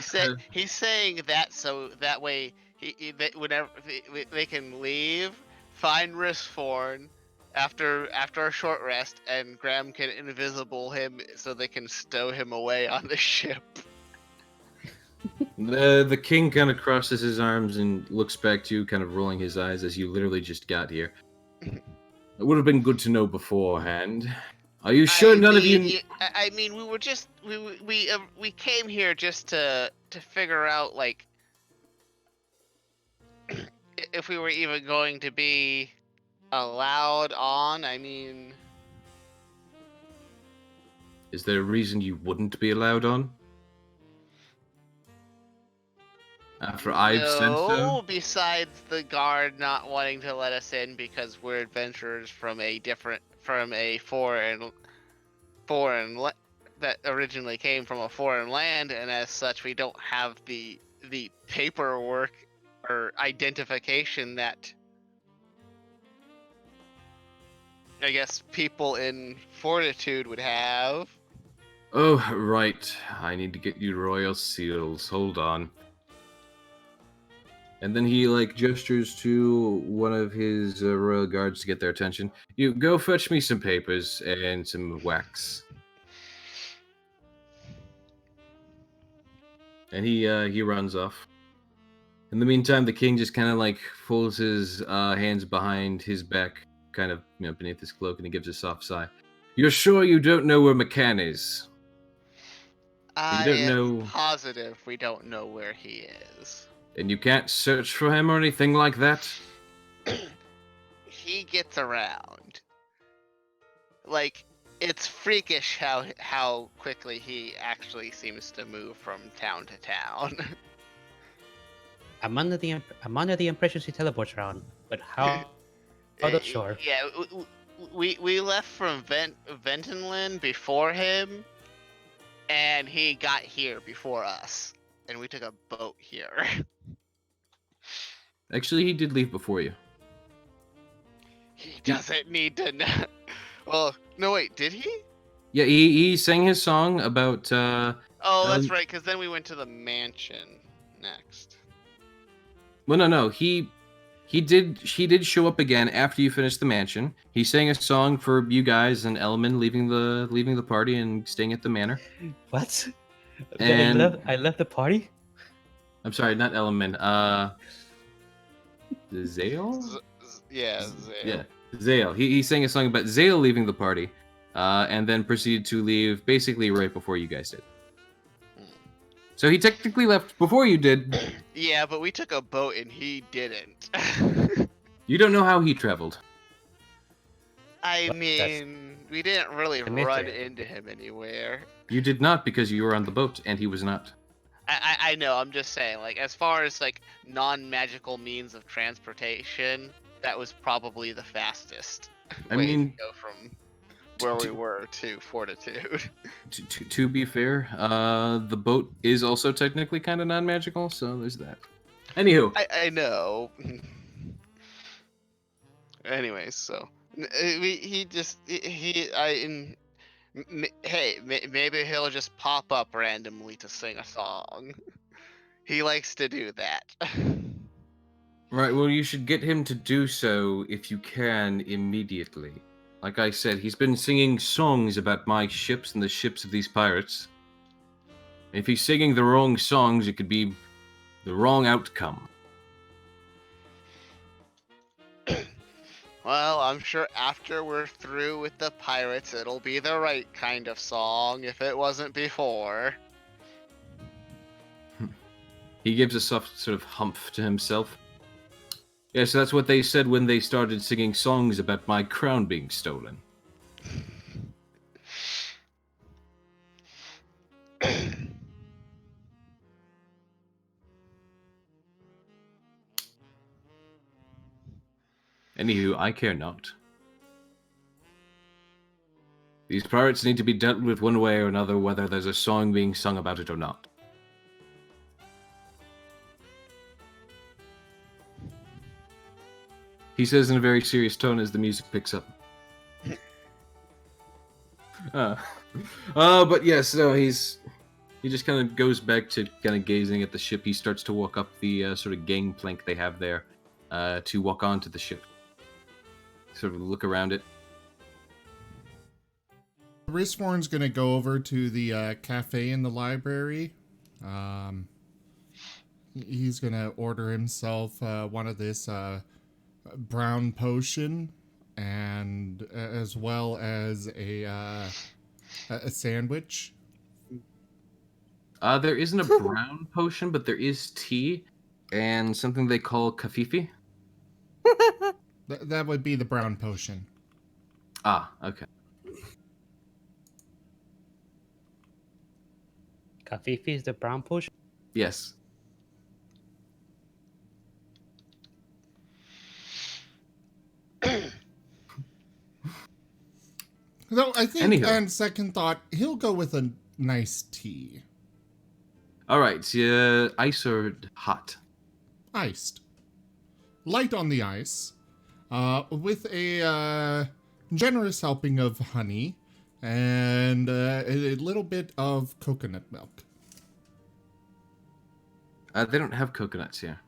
he's saying that so that way whenever they can leave, find Riskforn after a short rest, and Graham can invisible him so they can stow him away on the ship. The king kind of crosses his arms and looks back to you, kind of rolling his eyes as you literally just got here. It would have been good to know beforehand. Are you sure none of you? I mean, we were just we came here just to figure out like if we were even going to be allowed on. I mean, Is there a reason you wouldn't be allowed on? After I've said so? no. Besides the guard not wanting to let us in because we're adventurers from a foreign that originally came from a foreign land, and as such, we don't have the paperwork or identification that I guess people in Fortitude would have. Oh, right. I need to get you royal seals. Hold on. And then he gestures to one of his royal guards to get their attention. You go fetch me some papers and some wax. And he runs off. In the meantime, the king just kind of folds his hands behind his back, kind of beneath his cloak, and he gives a soft sigh. You're sure you don't know where McCann is? I don't am know- positive we don't know where he is. And you can't search for him or anything like that? He gets around. It's freakish how quickly he actually seems to move from town to town. I'm under the impression he teleports around, but how? I'm not sure. Yeah, we left from Ventonland before him, and he got here before us, and we took a boat here. Actually, he did leave before you. He doesn't need to know. Well, no, wait, did he? Yeah, he sang his song about... Oh, that's right, because then we went to the mansion next. Well, no. He did show up again after you finished the mansion. He sang a song for you guys and Elman leaving the party and staying at the manor. What? And I left the party? I'm sorry, not Elman. Zale? Yeah, Yeah, Zale. He sang a song about Zale leaving the party, and then proceeded to leave basically right before you guys did. So he technically left before you did. Yeah, but we took a boat and he didn't. You don't know how he traveled. I Well, mean, we didn't really the run mystery. into him anywhere. You did not because you were on the boat and he was not. I know, I'm just saying, as far as non-magical means of transportation, that was probably the fastest I way mean, to go from where we were to Fortitude. To be fair, the boat is also technically kind of non-magical, so there's that. Anywho, I know. Anyways, so hey, maybe he'll just pop up randomly to sing a song. He likes to do that. right, well, you should get him to do so if you can immediately. Like I said, he's been singing songs about my ships and the ships of these pirates. If he's singing the wrong songs, it could be the wrong outcome. Well, I'm sure after we're through with the pirates, it'll be the right kind of song if it wasn't before. He gives a soft sort of humph to himself. Yes, that's what they said when they started singing songs about my crown being stolen. Anywho, I care not. These pirates need to be dealt with one way or another, whether there's a song being sung about it or not. He says in a very serious tone as the music picks up. But yes, no, he just kind of goes back to kind of gazing at the ship. He starts to walk up the sort of gangplank they have there to walk onto the ship. Sort of look around it. Risforn's gonna go over to the cafe in the library. He's gonna order himself one of this brown potion, and as well as a sandwich. There isn't a brown potion, but there is tea and something they call kafifi. That would be the brown potion. Ah, okay. Kafifi is the brown potion. Yes. Though I think, Anywho. on second thought, he'll go with a nice tea. All right. Ice or hot? Iced. Light on the ice. With a generous helping of honey and a little bit of coconut milk. They don't have coconuts here.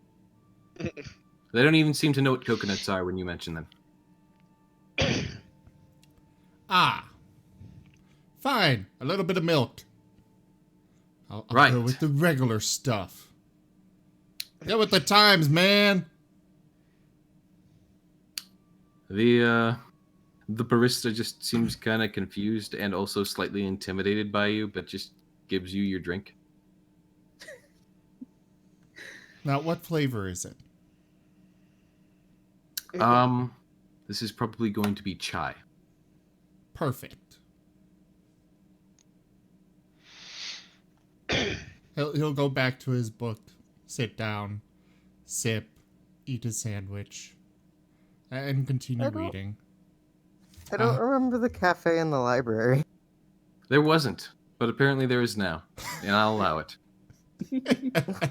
They don't even seem to know what coconuts are when you mention them. Ah. Fine. A little bit of milk. I'll Right. go with the regular stuff. Get with the times, man. The barista just seems kind of confused and also slightly intimidated by you, but just gives you your drink. Now, what flavor is it? This is probably going to be chai. Perfect. He'll go back to his book, sit down, sip, eat a sandwich, and continue I don't- reading. I don't remember the cafe in the library. There wasn't, but apparently there is now, and I'll allow it.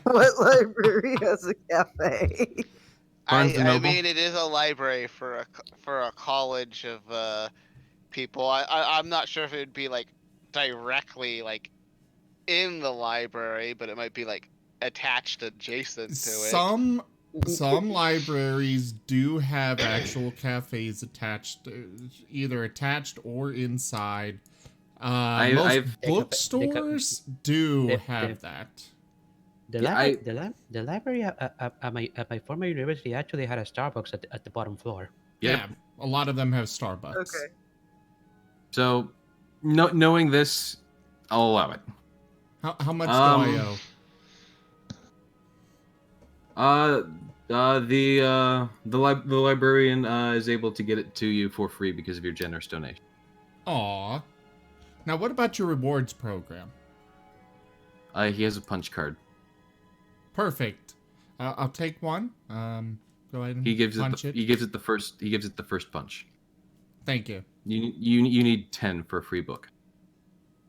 What library has a cafe? Barnes and I Noble? mean, it is a library for a college of people. I'm not sure if it would be like directly like in the library, but it might be like attached adjacent to it. Some libraries do have actual cafes attached, either attached or inside. Most bookstores do have that. The, Yeah, the library at my former university actually had a Starbucks at the bottom floor. Yep. Yeah, a lot of them have Starbucks. Okay. So, knowing this, I'll allow it. How much do I owe? The librarian is able to get it to you for free because of your generous donation. Aw. Now, what about your rewards program? He has a punch card. Perfect. I'll take one. Go ahead and He gives punch it. He gives it the first. He gives it the first punch. Thank you. You need 10 for a free book.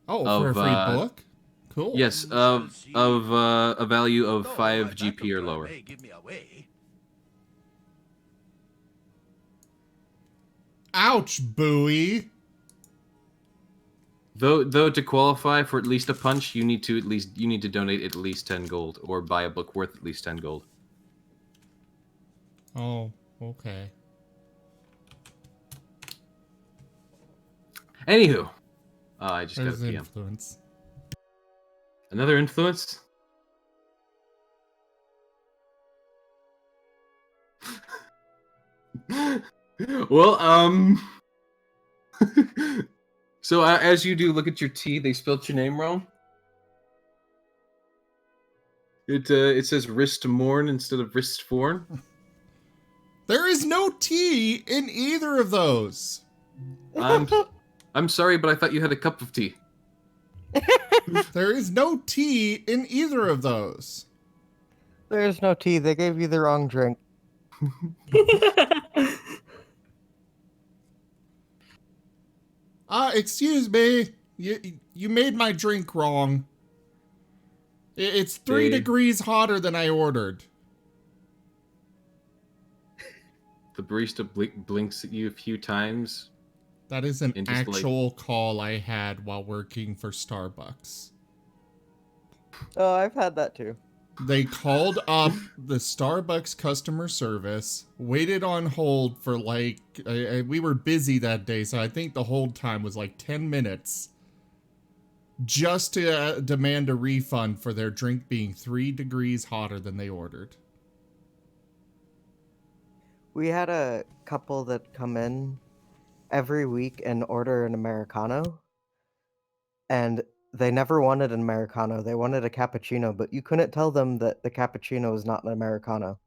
Oh, for a free book? Cool. Yes, of a value of 5 GP or lower. Give me away. Ouch, Bowie. Though to qualify for at least a punch, you need to donate at least 10 gold or buy a book worth at least 10 gold. Oh, okay. Anywho, I just got a There's PM. influence. Another influence? Well, so as you do look at your tea, they spelled your name wrong. It says wrist morn instead of wrist forn. There is no tea in either of those. I'm sorry, but I thought you had a cup of tea. There is no tea in either of those. There's no tea. They gave you the wrong drink. Excuse me. You made my drink wrong. It's 3 Hey. degrees hotter than I ordered. The barista blinks at you a few times, That is an And just like, actual call I had while working for Starbucks. Oh, I've had that too. They called up the Starbucks customer service, waited on hold for like, we were busy that day, so I think the hold time was like 10 minutes, just to demand a refund for their drink being 3 degrees hotter than they ordered. We had a couple that come in every week and order an Americano, and they never wanted an Americano. They wanted a cappuccino, but you couldn't tell them that the cappuccino is not an Americano.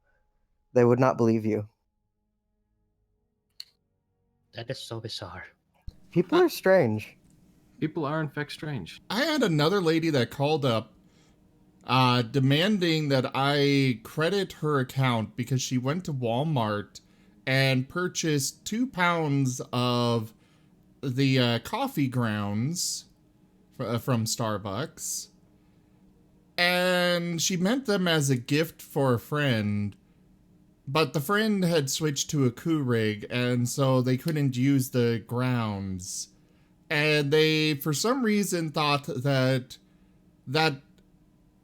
They would not believe you. That is so bizarre. People are strange. people are in fact strange. I had another lady that called up demanding that I credit her account because she went to Walmart and purchased 2 pounds of the coffee grounds from Starbucks. And she meant them as a gift for a friend, but the friend had switched to a Keurig, and so they couldn't use the grounds. And they, for some reason, thought that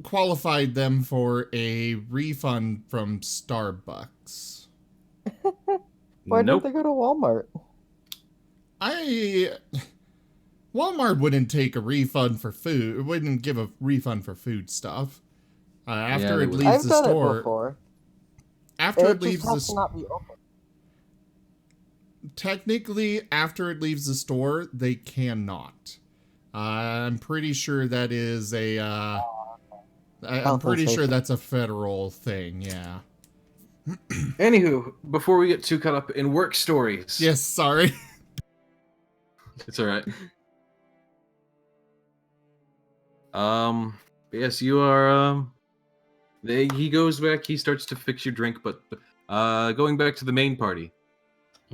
qualified them for a refund from Starbucks. Why Nope. didn't they go to Walmart? Walmart wouldn't take a refund for food. Wouldn't give a refund for food stuff. After they it wouldn't. leaves I've the done it store. before. After It it just leaves has the to not be open. technically, after it leaves the store, they cannot. I'm pretty sure that is a. I'm Health and pretty sure safety. that's a federal thing. Yeah. Anywho, before we get too caught up in work stories, Yes. Sorry. it's all right. Yes, you are. He goes back. He starts to fix your drink, but going back to the main party.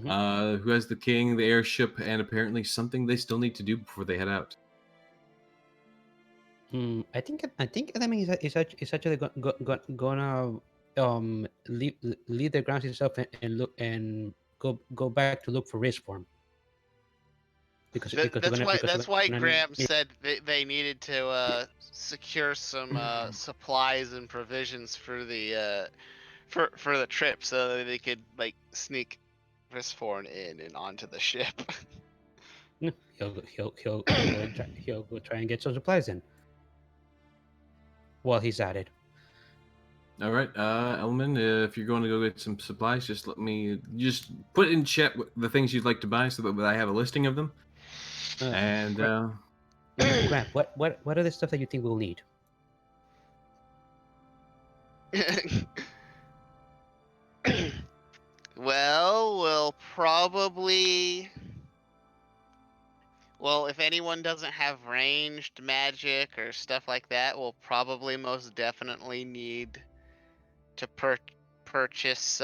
Who has the king, the airship, and apparently something they still need to do before they head out. I think enemy is actually gonna leave the grounds itself and look and go back to look for Respawn. Because That's why we're gonna Graham need- said they needed to secure some supplies and provisions for the for the trip, so that they could like sneak Respawn in and onto the ship. he'll go try and get some supplies in while he's at it. All right, Elman, if you're going to go get some supplies, just let me just put in chat the things you'd like to buy, so that I have a listing of them. And Grant, what are the stuff that you think we'll need? Well, we'll probably. Well, if anyone doesn't have ranged magic or stuff like that, we'll probably most definitely need to purchase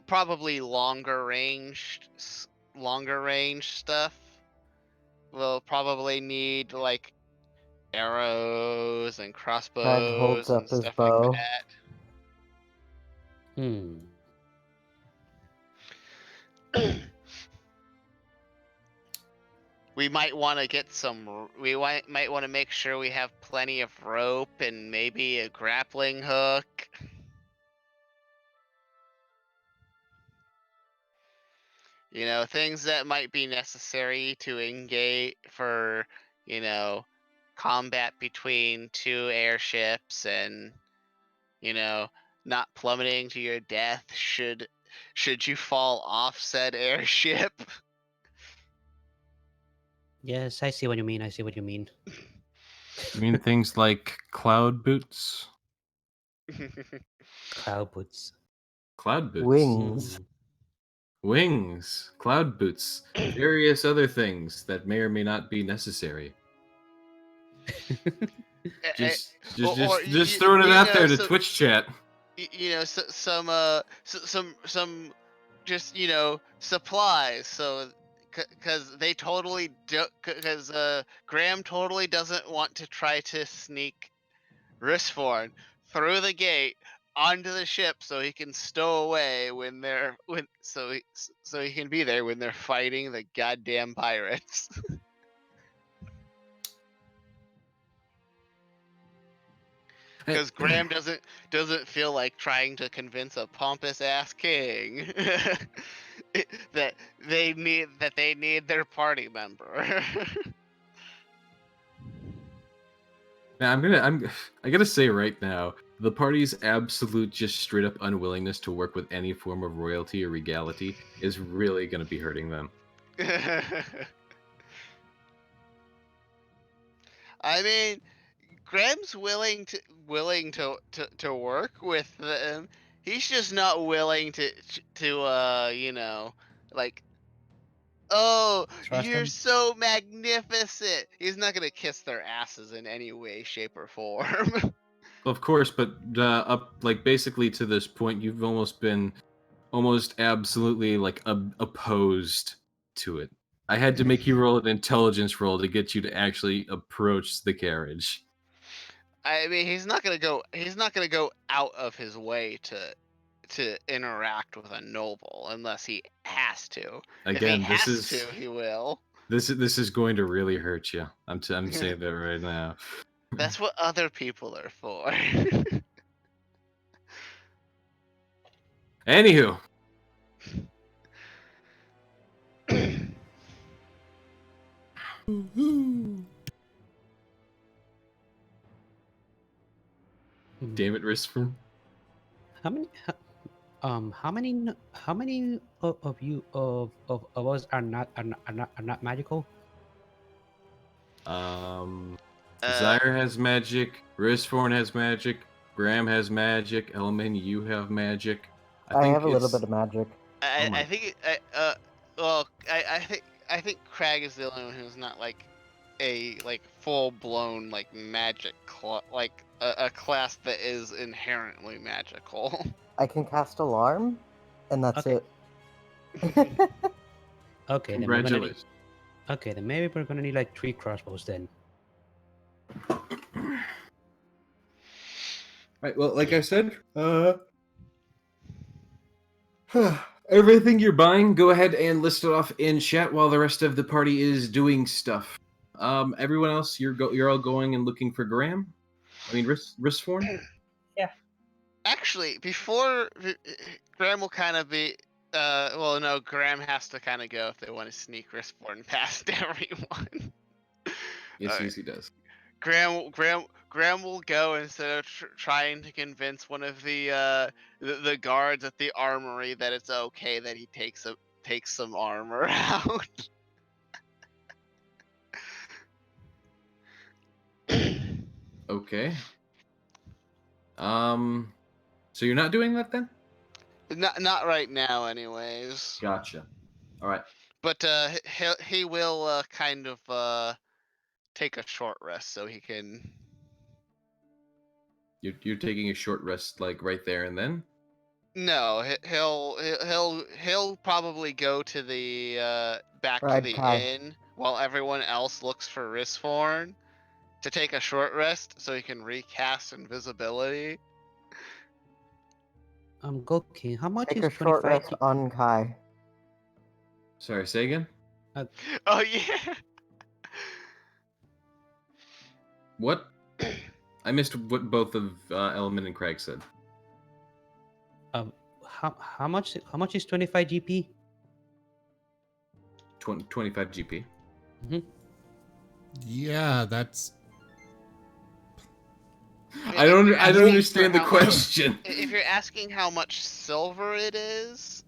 probably longer range stuff. We'll probably need like arrows and Craig holds crossbows up and his stuff like bow. that. We might want to get some. Might want to make sure we have plenty of rope and maybe a grappling hook. You know, things that might be necessary to engage for, you know, combat between two airships and, you know, not plummeting to your death should you fall off said airship. Yes, I see what you mean. you mean things like cloud boots? Cloud boots. Cloud boots. Wings. Wings, cloud boots, various other things that may or may not be necessary. Just throwing it out there to Twitch chat. You know, some just, you know, supplies. So because they totally do, because Graham totally doesn't want to try to sneak Risforn through the gate onto the ship so he can stow away so he can be there when they're fighting the goddamn pirates. Because Graham doesn't feel like trying to convince a pompous ass king that they need their party member. Now I gotta say right now, the party's absolute just straight up unwillingness to work with any form of royalty or regality is really gonna be hurting them. I mean, Graham's willing to work with them. He's just not willing to like, oh, Trust you're them. so magnificent. He's not gonna kiss their asses in any way, shape, or form. Of course, but up like basically to this point, you've almost been almost absolutely like opposed to it. I had to make you roll an intelligence roll to get you to actually approach the carriage. I mean, he's not gonna go out of his way to interact with a noble unless he has to. If he Again, has to, he will. this is going to really hurt you. I'm saying that right now. That's what other people are for. Anywho, Woohoo. damn it, Risford. How many? How many of you of us are not magical? Zaire has magic. Risforn has magic. Graham has magic. Elman, you have magic. I think have a little it's- bit of magic. I, Oh my- I think I think Crag is the only one who's not like a full blown like magic like a class that is inherently magical. I can cast alarm, and that's Okay. it. Okay, then we're gonna need, Congratulations. okay, then maybe we're gonna need like 3 crossbows then. Right. Well, like I said, everything you're buying, go ahead and list it off in chat while the rest of the party is doing stuff. Everyone else, you're all going and looking for Graham. I mean, Risforn. Actually, before Graham will kind of be well, no, Graham has to kind of go if they want to sneak Rispborn past everyone. Yes, Alright. yes, he does. Graham will go instead of trying to convince one of the guards at the armory that it's okay that he takes some armor out. Okay. So you're not doing that then? Not right now, anyways. Gotcha. All right. But he will kind of take a short rest so he can. You're taking a short rest, like right there and then. No, he'll probably go to the back to Ride the Kai. inn while everyone else looks for Risforn to take a short rest so he can recast invisibility. Go King. How much Take is a short 25? rest on Kai. Sorry, say again. Oh yeah. What? I missed what both of Element and Craig said. How much is 25 GP? 25 GP. Yeah, that's I don't asking for understand the how much- question. If you're asking how much silver it is,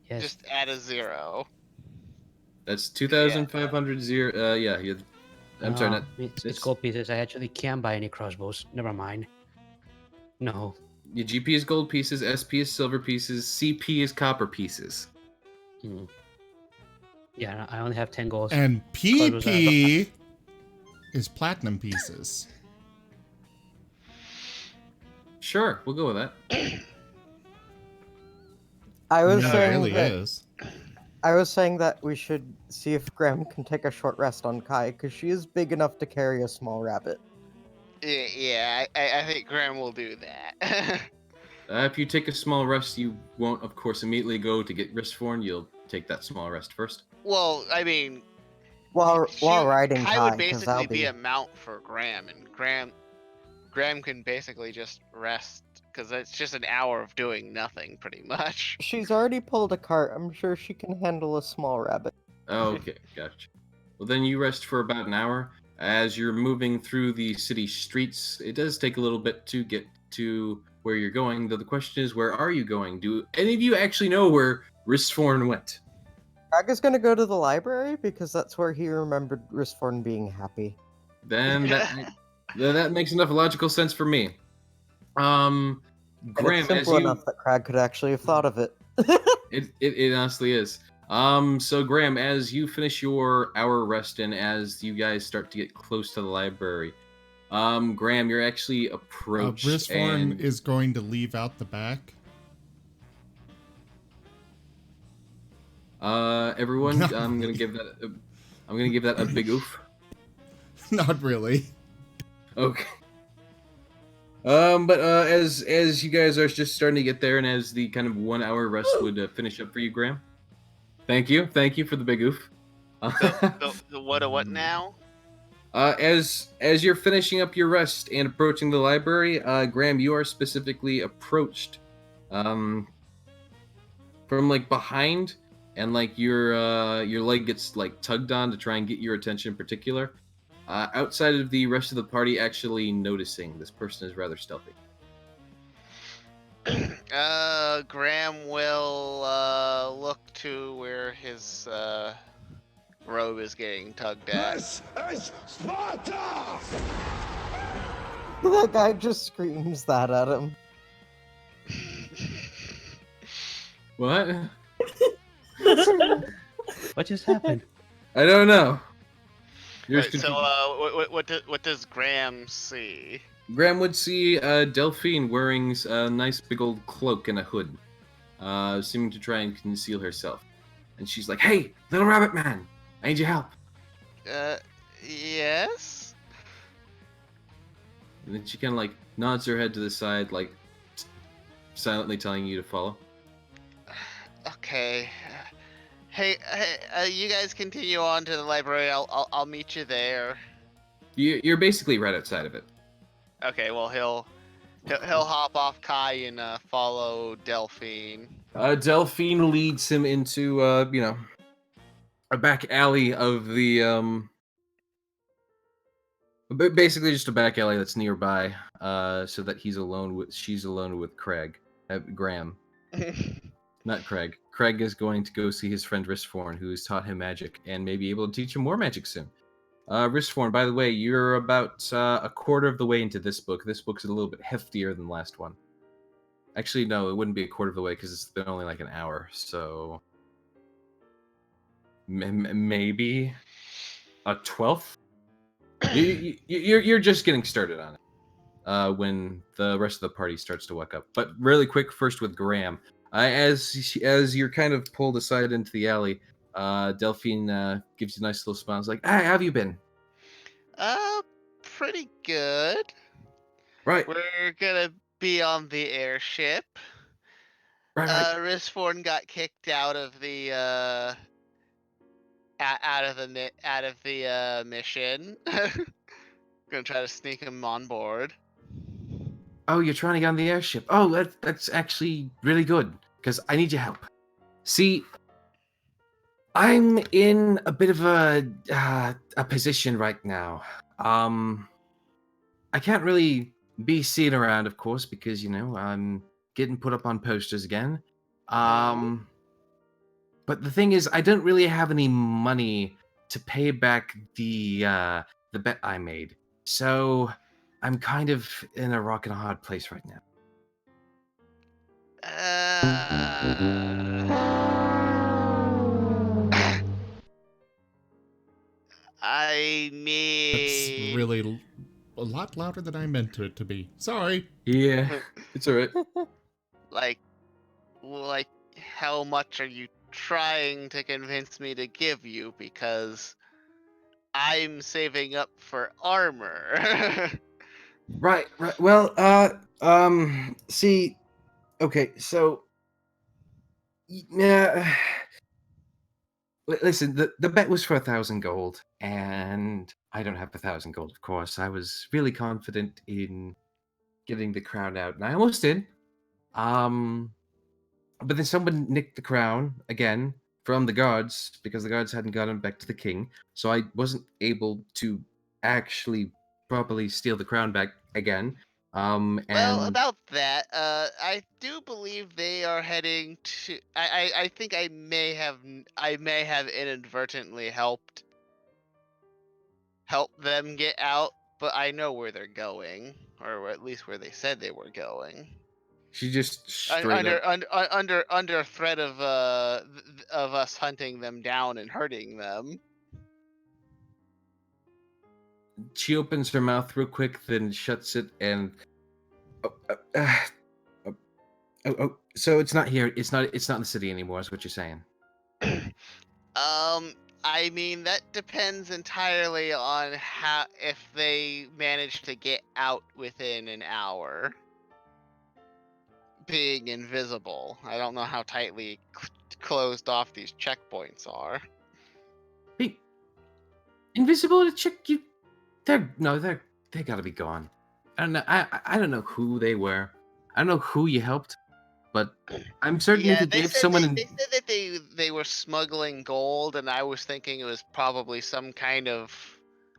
Yes. just add a 0. That's 2,500 zero. Yeah, I'm sorry. No, Not, it's gold pieces. I actually can't buy any crossbows. Never mind. No. your GP is gold pieces, SP is silver pieces, CP is copper pieces. Mm. Yeah, I only have 10 goals. and Crossbows are- PP is platinum pieces. Sure, we'll go with that. I was No, it saying really that, is. I was saying that we should see if Graham can take a short rest on Kai, because she is big enough to carry a small rabbit. Yeah, I think Graham will do that. If you take a small rest, you won't, of course, immediately go to get Ristforn. You'll take that small rest first. Well, I mean, While riding Kai would Kai, because basically I'll be be. a mount for Graham, and Graham can basically just rest because it's just an hour of doing nothing, pretty much. She's already pulled a cart. I'm sure she can handle a small rabbit. Oh, okay, gotcha. Well, then you rest for about an hour. As you're moving through the city streets, it does take a little bit to get to where you're going. Though the question is, where are you going? Do any of you actually know where Ristforn went? Krag is gonna go to the library because that's where he remembered Risforn being happy. Then that makes enough logical sense for me. And Graham, it's as simple you enough that Krag could actually have thought of it. it honestly is. So Graham, as you finish your hour rest and as you guys start to get close to the library, Graham, you're actually approached Brisforn and is going to leave out the back. everyone, Not I'm really. gonna give that a big oof. Not really. Okay. But as you guys are just starting to get there, and as the kind of 1 hour rest would finish up for you, Graham. Thank you for the big oof. So what now? As you're finishing up your rest and approaching the library, Graham, you are specifically approached, from like behind, and like your leg gets like tugged on to try and get your attention in particular. Outside of the rest of the party actually noticing this person is rather stealthy. Graham will look to where his robe is getting tugged at. This is Sparta! That guy just screams that at him. What? What just happened? I don't know. You're Right, just so confused. what does Graham see? Graham would see Delphine wearing a nice big old cloak and a hood, seeming to try and conceal herself. And she's like, "Hey, little rabbit man, I need your help." Yes. And then she kind of like nods her head to the side, like silently telling you to follow. Okay. Hey, you guys continue on to the library. I'll meet you there. You're basically right outside of it. Okay. Well, he'll hop off Kai and follow Delphine. Delphine leads him into a back alley of the basically just a back alley that's nearby, so that she's alone with Graham. Not Craig. Craig is going to go see his friend Ristforn, who has taught him magic and may be able to teach him more magic soon. Ristforn, by the way, you're about a quarter of the way into this book. This book's a little bit heftier than the last one. Actually, no, it wouldn't be a quarter of the way because it's been only like an hour, so maybe a 12th. You're just getting started on it when the rest of the party starts to wake up. But really quick, first with Graham. As you're kind of pulled aside into the alley, Delphine gives you a nice little smile. It's like, "Hey, how have you been?" Pretty good. Right, We're gonna be on the airship. right. Risforn got kicked out of the out of the mission. Gonna try to sneak him on board. Oh, you're trying to get on the airship. Oh, that's actually really good because I need your help. See, I'm in a bit of a position right now. I can't really be seen around, of course, because I'm getting put up on posters again. But the thing is, I don't really have any money to pay back the bet I made. So I'm kind of in a rock and a hard place right now. I It's mean, really a lot louder than I meant it to be. Sorry. Yeah, it's alright. like, how much are you trying to convince me to give you? Because I'm saving up for armor. Right. Well, see, Okay, so yeah, listen. The bet was for 1,000 gold, and I don't have 1,000 gold, of course. I was really confident in getting the crown out, and I almost did. Um, but then someone nicked the crown again from the guards because the guards hadn't gotten back to the king, so I wasn't able to actually properly steal the crown back again. Well, And about that, I do believe they are heading to. I think I may have inadvertently helped them get out, but I know where they're going, or at least where they said they were going. she just straight up Under threat of us hunting them down and hurting them. she opens her mouth real quick, then shuts it, and oh, oh, so it's not here. It's not in the city anymore. Is what you're saying? I mean that depends entirely on how if they manage to get out within an hour. Being invisible, I don't know how tightly closed off these checkpoints are. Hey, invisible to check you. They gotta be gone. I don't know. I don't know who they were. I don't know who you helped, but I'm certain if Yeah, you gave someone they said that they were smuggling gold, and I was thinking it was probably some kind of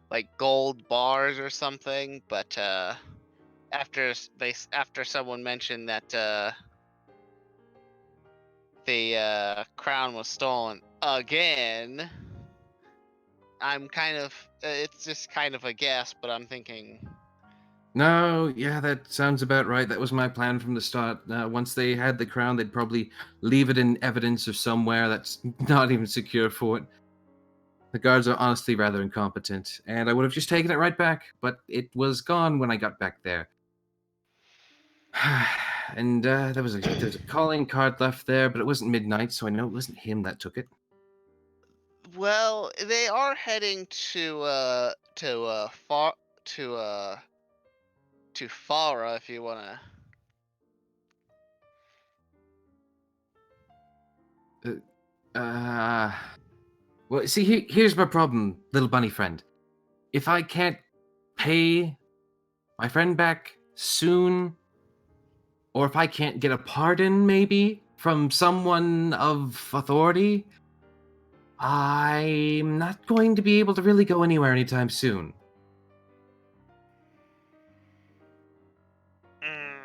like gold bars or something. But after someone mentioned that the crown was stolen again, I'm kind of it's just kind of a guess, but I'm thinking. No, yeah, that sounds about right. That was my plan from the start. Once they had the crown, they'd probably leave it in evidence or somewhere that's not even secure for it. The guards are honestly rather incompetent, and I would have just taken it right back, but it was gone when I got back there. And there was a calling card left there, but it wasn't midnight, so I know it wasn't him that took it. Well, they are heading to to Farah if you wanna. Uh, well, see, here's my problem, little bunny friend. If I can't pay my friend back soon, or if I can't get a pardon, maybe, from someone of authority, I'm not going to be able to really go anywhere anytime soon. Mm.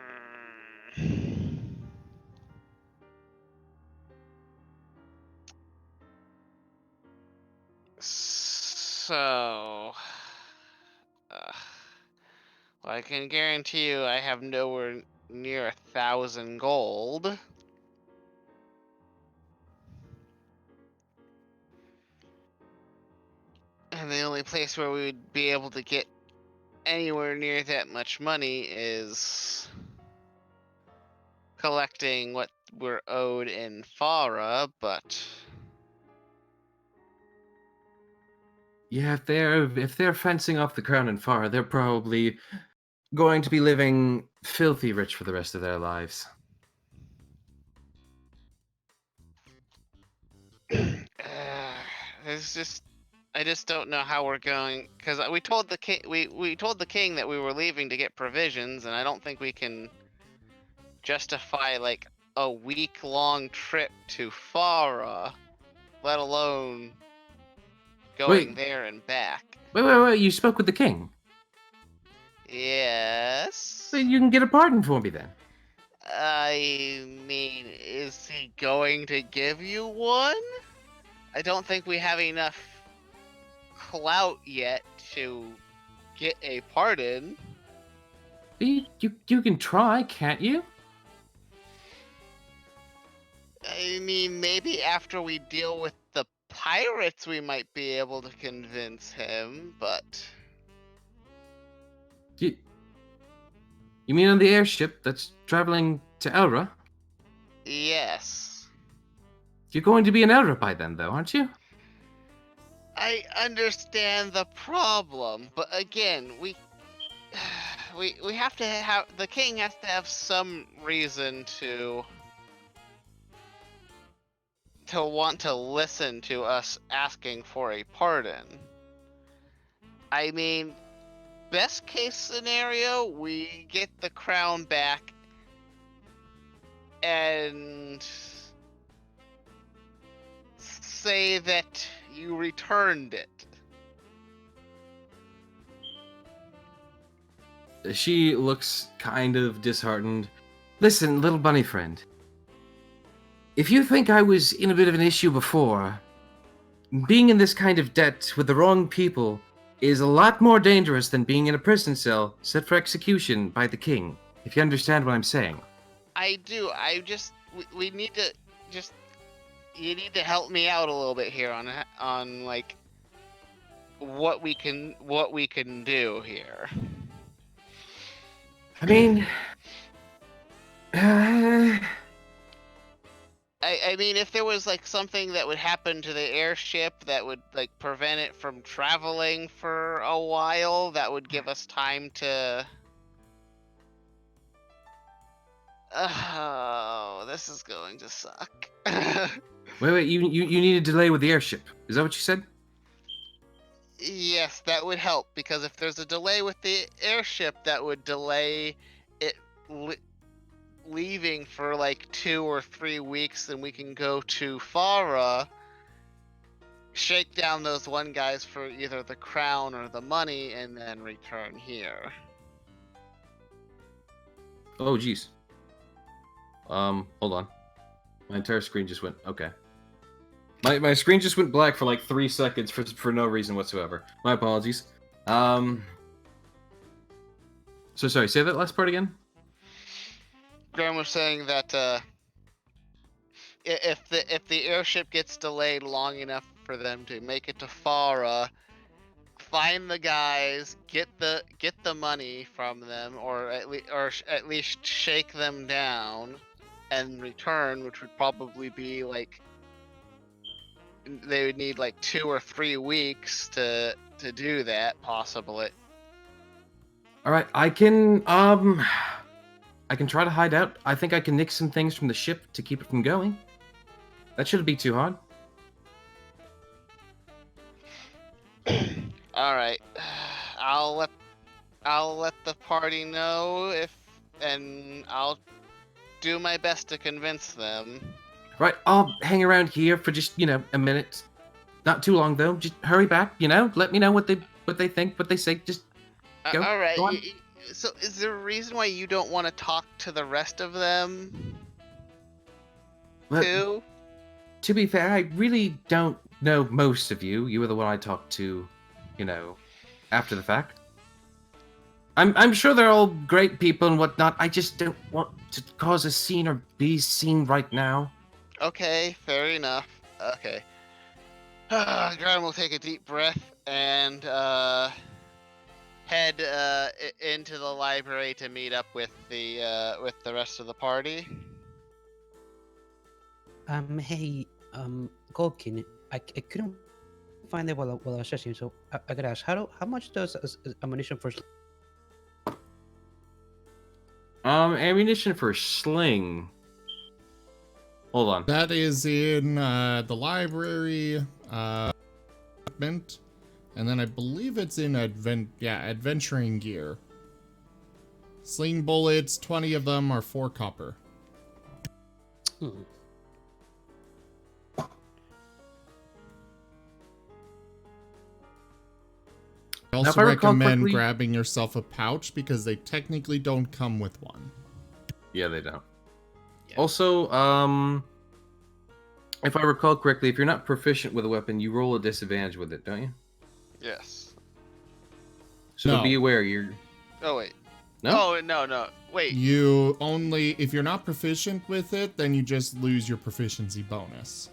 So, uh, well, I can guarantee you I have nowhere near 1,000 gold. And the only place where we would be able to get anywhere near that much money is collecting what we're owed in Farah, but Yeah, if they're fencing off the crown and far, they're probably going to be living filthy rich for the rest of their lives. there's just I just don't know how we're going because we told the king we told the king that we were leaving to get provisions, and I don't think we can justify like a week-long trip to Farah, let alone going Wait, there and back. wait, you spoke with the king. Yes. Well, you can get a pardon for me then. I mean, is he going to give you one? I don't think we have enough clout yet to get a pardon. You can try, can't you? I mean, maybe after we deal with the pirates, we might be able to convince him, but. You, you mean on the airship that's traveling to Elra? Yes. You're going to be in Elra by then, though, aren't you? I understand the problem, but again, we. we have to have the king has to have some reason to want to listen to us asking for a pardon. I mean, best case scenario, we get the crown back and say that you returned it. She looks kind of disheartened. Listen, little bunny friend. If you think I was in a bit of an issue before, being in this kind of debt with the wrong people is a lot more dangerous than being in a prison cell set for execution by the king, if you understand what I'm saying. I do. We need to just. You need to help me out a little bit here on like what we can do here. I mean, I mean, if there was like something that would happen to the airship that would like prevent it from traveling for a while, that would give us time to. Oh, this is going to suck. wait, you need a delay with the airship. Is that what you said? Yes, that would help because if there's a delay with the airship, that would delay it leaving for like 2 or 3 weeks, then we can go to Farah, shake down those one guys for either the crown or the money, and then return here. Oh, jeez. Hold on. My entire screen just went, okay. My screen just went black for like 3 seconds for no reason whatsoever. My apologies. So sorry, say that last part again? Graham was saying that if the airship gets delayed long enough for them to make it to Farah, find the guys, get the money from them, or at least shake them down, and return, which would probably be like they would need like 2 or 3 weeks to do that, possibly. All right, I can try to hide out. I think I can nick some things from the ship to keep it from going. That shouldn't be too hard. All right, I'll let the party know and I'll do my best to convince them. Right, I'll hang around here for just, a minute. Not too long though. Just hurry back, Let me know what they think, what they say. Just go. All right. Go on. So, is there a reason why you don't want to talk to the rest of them? Well, too? to be fair, I really don't know most of you. You were the one I talked to, after the fact. I'm sure they're all great people and whatnot. I just don't want to cause a scene or be seen right now. Okay, fair enough. Okay. Graham will take a deep breath and head into the library to meet up with the rest of the party. Hey, Gold King, I couldn't find it while I was searching, so I gotta ask, how much does ammunition for? Ammunition for sling. Hold on. That is in the library, equipment, and then I believe it's in adventuring gear. Sling bullets, 20 of them are 4 copper. Hmm. I also if I recall recommend correctly- grabbing yourself a pouch because they technically don't come with one. Yeah, they don't. Yeah. Also, if I recall correctly, if you're not proficient with a weapon, you roll a disadvantage with it, don't you? Yes. So No. be aware, you're... Oh wait. No? Oh no. Wait. You only, if you're not proficient with it, then you just lose your proficiency bonus.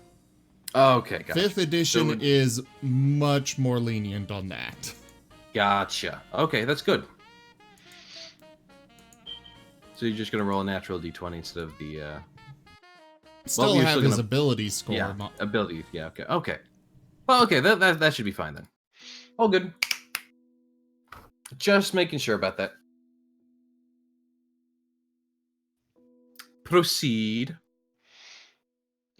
Oh, okay, gotcha. 5th edition So- is much more lenient on that. Gotcha. Okay, that's good. So you're just gonna roll a natural d20 instead of the, Still you're have still his gonna- ability score. yeah, ability. Yeah, okay. Well, okay, that should be fine then. All good. Just making sure about that. Proceed.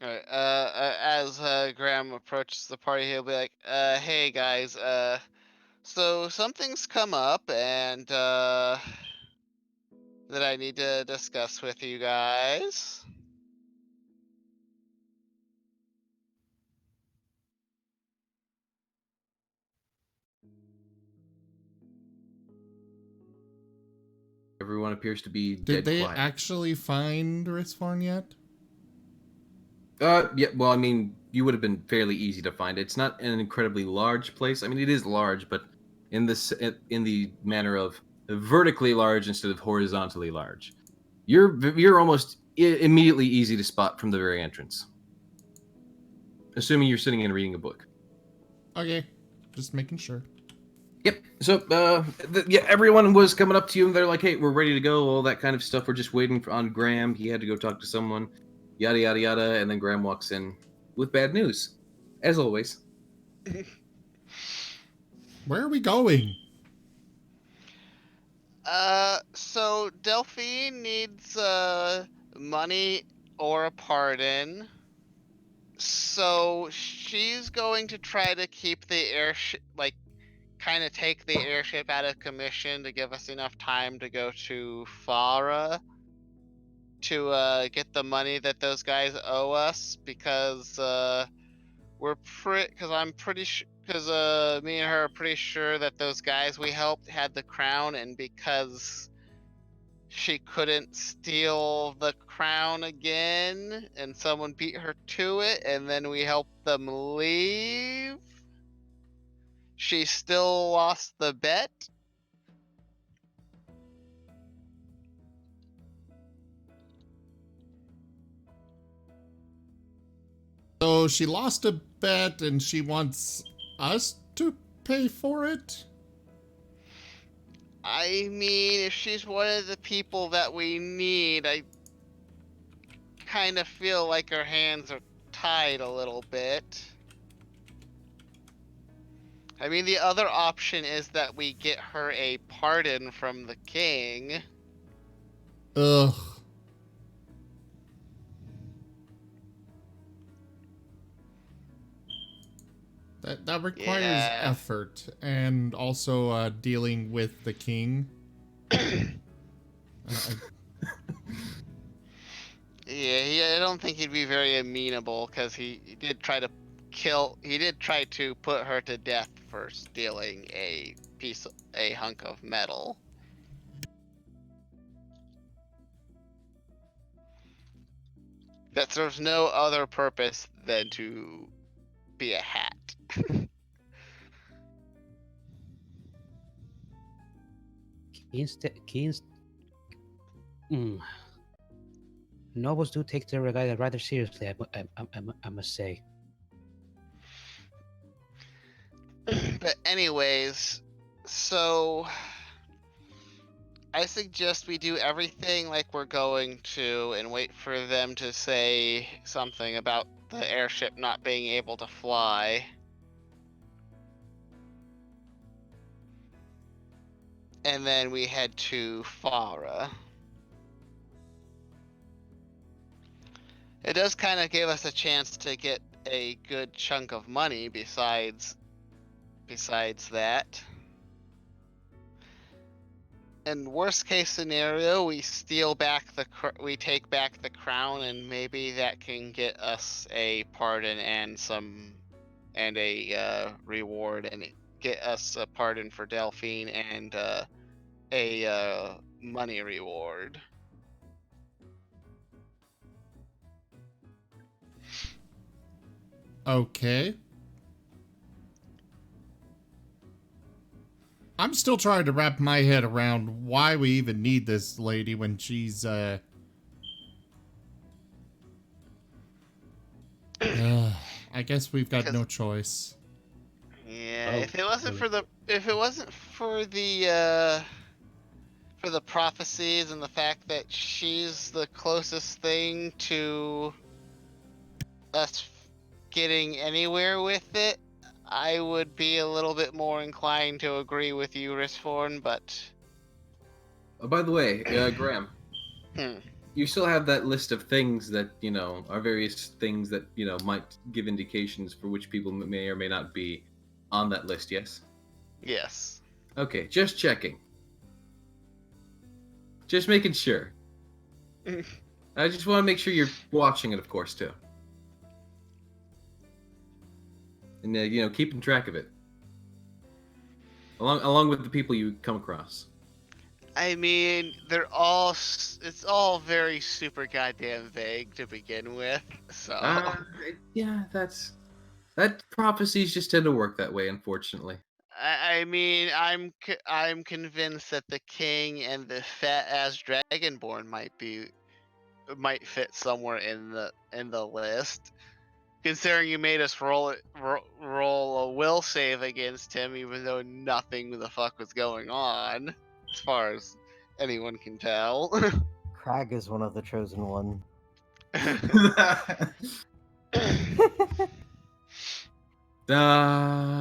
All right. As Graham approaches the party, he'll be like, "Hey guys, so something's come up, and that I need to discuss with you guys." Everyone appears to be Did dead they quiet. actually find Risforn yet? Yeah, well, I mean, you would have been fairly easy to find. It's not an incredibly large place. I mean, it is large, but in the manner of vertically large instead of horizontally large. You're almost immediately easy to spot from the very entrance, assuming you're sitting and reading a book. Okay, just making sure. Yep. So, yeah, everyone was coming up to you, and they're like, "Hey, we're ready to go." All that kind of stuff. We're just waiting on Graham. He had to go talk to someone. Yada yada yada. And then Graham walks in with bad news, as always. Where are we going? So Delphine needs money or a pardon. So she's going to try to keep the airship, like, kind of take the airship out of commission to give us enough time to go to Farah to get the money that those guys owe us, because I'm pretty sure, because me and her are pretty sure that those guys we helped had the crown, and because she couldn't steal the crown again and someone beat her to it and then we helped them leave, she still lost the bet. So she lost a bet and she wants us to pay for it? I mean, if she's one of the people that we need, I kind of feel like her hands are tied a little bit. I mean, the other option is that we get her a pardon from the king. Ugh. That requires Yeah. effort and also dealing with the king. Yeah, I don't think he'd be very amenable, because he did try to put her to death for stealing a hunk of metal. That serves no other purpose than to be a hat. Keen's nobles do take their regard rather seriously, I must say. But anyways, so I suggest we do everything like we're going to and wait for them to say something about the airship not being able to fly. And then we head to Farah. It does kind of give us a chance to get a good chunk of money besides that. In worst case scenario, we take back the crown, and maybe that can get us a pardon and a reward, and get us a pardon for Delphine and a money reward. Okay. I'm still trying to wrap my head around why we even need this lady when she's, I guess we've got no choice. Yeah, Oh, if it wasn't for the prophecies and the fact that she's the closest thing to us getting anywhere with it, I would be a little bit more inclined to agree with you, Risforn, but Oh, by the way, Graham, hmm. you still have that list of things that are various things that might give indications for which people may or may not be on that list. Yes. Yes. Okay, just checking. Just making sure. I just want to make sure you're watching it, of course, too. And keeping track of it. Along with the people you come across. I mean, it's all very super goddamn vague to begin with, so. Yeah, that prophecies just tend to work that way, unfortunately. I mean, I'm convinced that the king and the fat ass dragonborn might fit somewhere in the list. Considering you made us roll a will save against him, even though nothing the fuck was going on, as far as anyone can tell. Crag is one of the chosen one.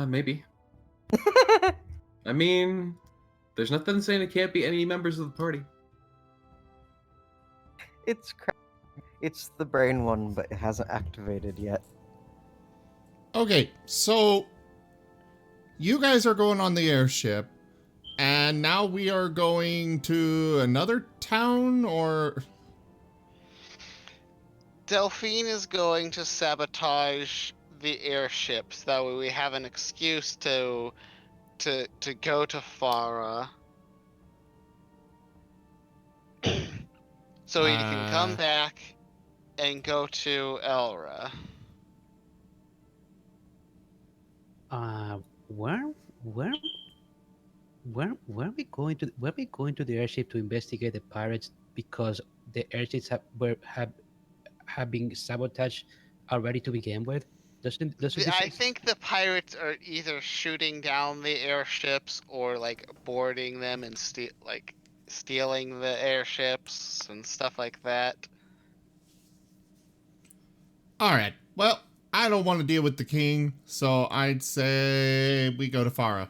Maybe. I mean, there's nothing saying it can't be any members of the party. It's Crag. It's the brain one, but it hasn't activated yet. Okay, so you guys are going on the airship, and now we are going to another town, or Delphine is going to sabotage the airships. That way we have an excuse to go to Farah. So we can come back and go to Elra. Where where are we going to? Where are we going to the airship to investigate the pirates because the airships have been sabotaged already to begin with? Doesn't this? I think the pirates are either shooting down the airships or like boarding them and stealing the airships and stuff like that. alright, well, I don't want to deal with the king, so I'd say we go to Farah.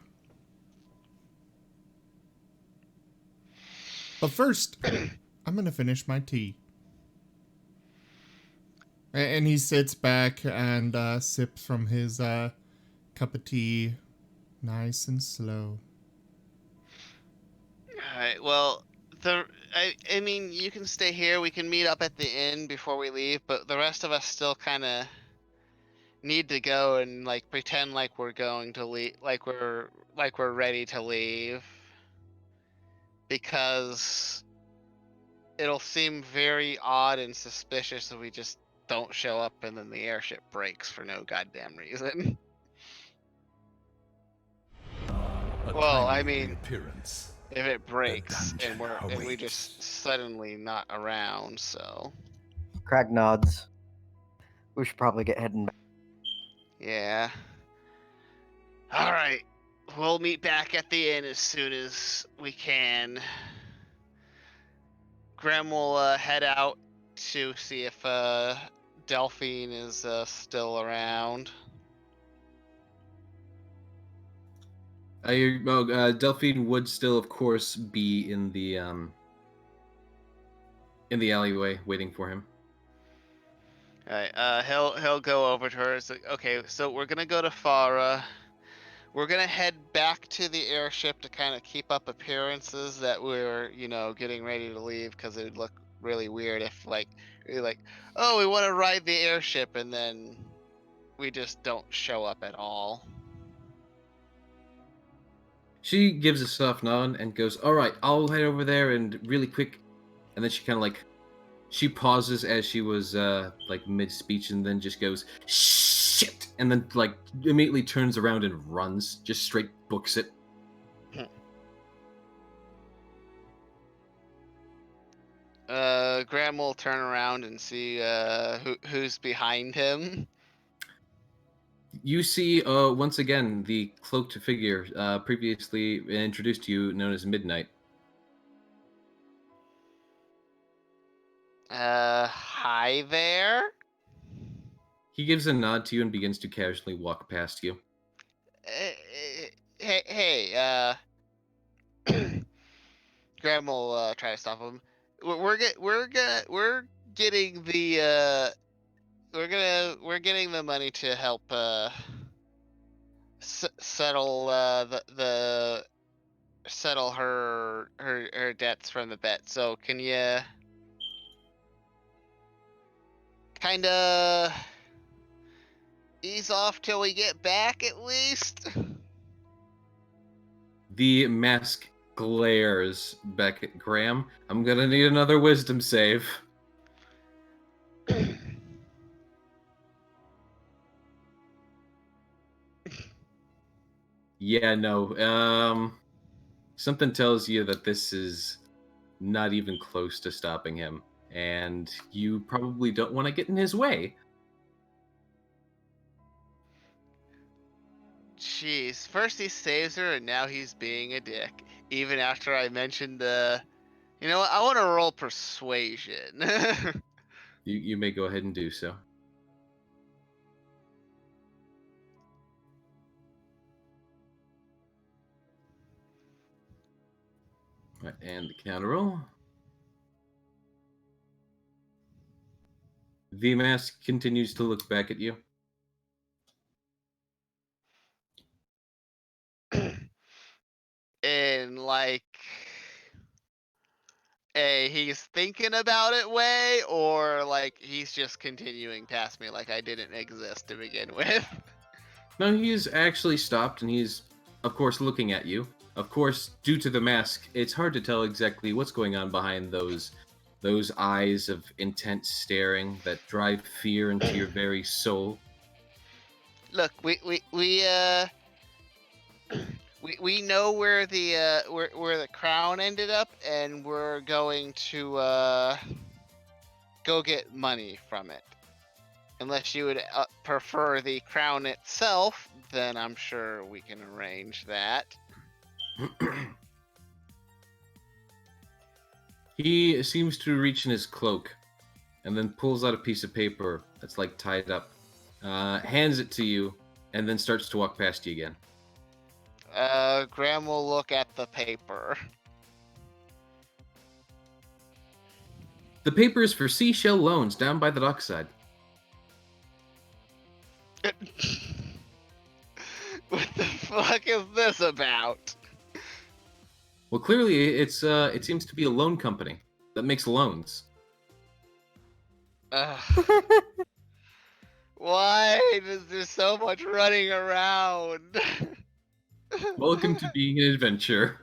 But first, I'm gonna finish my tea. And he sits back and sips from his cup of tea, nice and slow. Alright, well, I mean, you can stay here. We can meet up at the inn before we leave, but the rest of us still kind of need to go and like pretend like we're going to leave, like we're ready to leave, because it'll seem very odd and suspicious if we just don't show up and then the airship breaks for no goddamn reason. Well, I mean, appearance. if it breaks and dungeon we awaits. just suddenly not around, so Crag nods. We should probably get heading back. yeah. All right, we'll meet back at the inn as soon as we can. Graham will head out to see if Delphine is still around. Delphine would still, of course, be in the alleyway waiting for him. All right, he'll go over to her. It's like, okay, so we're gonna go to Farah. We're gonna head back to the airship to kind of keep up appearances that we're, getting ready to leave, because it would look really weird if we're like, oh, we want to ride the airship, and then we just don't show up at all. She gives a soft nod and goes, "All right, I'll head over there and really quick." And then she kind of she pauses as she was mid speech, and then just goes, "Shit!" And then immediately turns around and runs, just straight books it. Graham will turn around and see who's behind him. You see, once again, the cloaked figure previously introduced to you, known as Midnight. Hi there. He gives a nod to you and begins to casually walk past you. Hey, Graham will try to stop him. we're getting the we're getting the money to help settle the settle her debts from the bet. So can you kind of ease off till we get back at least? The mask glares back at Graham. I'm gonna need another wisdom save. Yeah, no. Something tells you that this is not even close to stopping him, and you probably don't want to get in his way. Jeez, first he saves her and now he's being a dick. Even after I mentioned the, you know what? I want to roll persuasion. You may go ahead and do so. Right, and the counter roll. The mask continues to look back at you. In like a he's thinking about it way, or like he's just continuing past me like I didn't exist to begin with. No, he's actually stopped, and he's, of course, looking at you. Of course, due to the mask, it's hard to tell exactly what's going on behind those eyes of intense staring that drive fear into your very soul. Look, we know where the crown ended up, and we're going to go get money from it. Unless you would prefer the crown itself, then I'm sure we can arrange that. He seems to reach in his cloak and then pulls out a piece of paper that's like tied up, hands it to you, and then starts to walk past you again. Graham will look at the paper. The paper is for seashell loans down by the dockside. What the fuck is this about? Well, clearly it seems to be a loan company that makes loans. Why is there so much running around? Welcome to being an adventurer.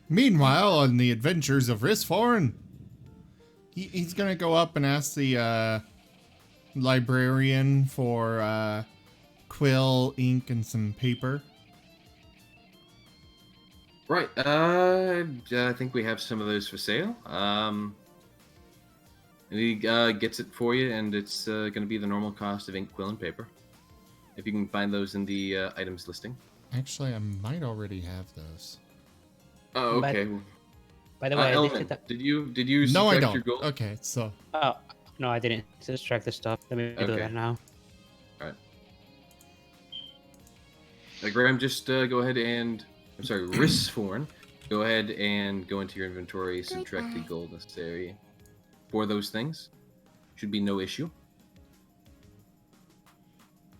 Meanwhile, on the adventures of Risforn, he's gonna go up and ask the librarian for quill, ink, and some paper. Right. I think we have some of those for sale. And he gets it for you, and it's going to be the normal cost of ink, quill, and paper. If you can find those in the items listing. Actually, I might already have those. Oh, But- okay. By the way, this Element, is the- did you No, I subtract don't. your gold? Okay, so oh no, I didn't. Just track the stuff. Let me do Okay. that now. Graham, just go ahead and I'm sorry, Risforn. Go ahead and go into your inventory, subtract the gold necessary for those things. Should be no issue.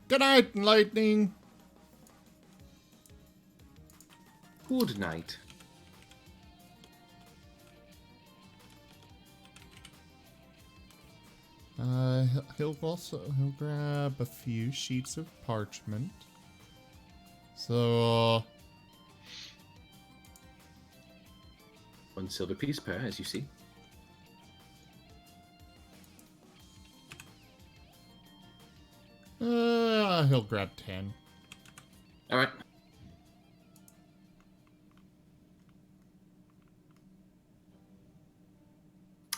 good night, Lightning. Good night. He'll grab a few sheets of parchment. So One silver piece per, as you see. he'll grab 10. All right.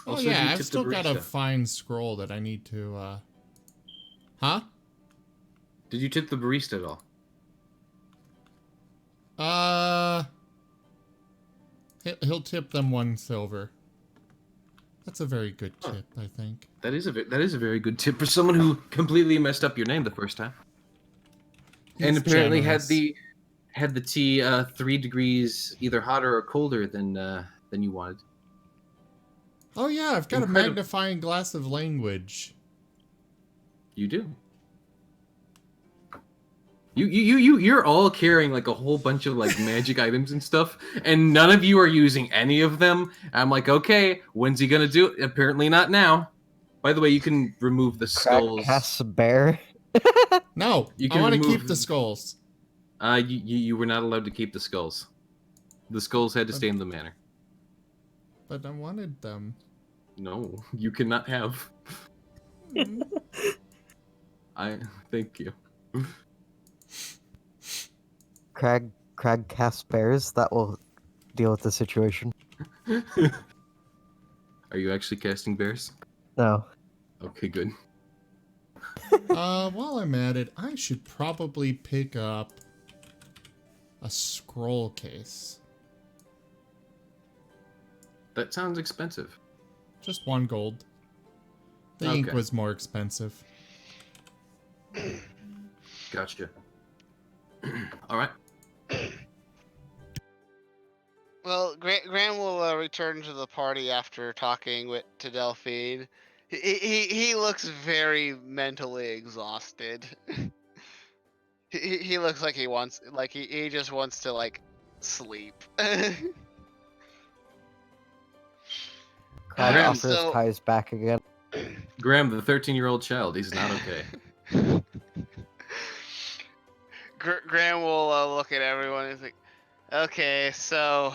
Oh Also, do yeah, you I've tip the still got a barista? fine scroll that I need to. Huh? Did you tip the barista at all? He'll tip them 1 silver. That's a very good Huh. tip, I think. That is a very good tip for someone who completely messed up your name the first time. And He's apparently generous. had the tea 3 degrees either hotter or colder than you wanted. Oh yeah, I've got a Incredible. magnifying glass of language. You do. You're all carrying like a whole bunch of like magic items and stuff, and none of you are using any of them. I'm like, okay, when's he gonna do it? Apparently not now. By the way, you can remove the Craig skulls. casts a bear. No, You I can want to remove. keep the skulls. You were not allowed to keep the skulls. The skulls had to stay in the manor. But I wanted them. No, you cannot have. I thank you. Craig casts bears. That will deal with the situation. Are you actually casting bears? No. Okay, good. While I'm at it, I should probably pick up a scroll case. That sounds expensive. Just 1 gold. The ink Okay. was more expensive. Gotcha. All right. Well, Graham will return to the party after talking to Delphine. He looks very mentally exhausted. he looks like he just wants to like sleep. Craig Graham, offers Kai's back again. Graham, the 13-year-old child, he's not okay. Graham will look at everyone and he's like, okay, so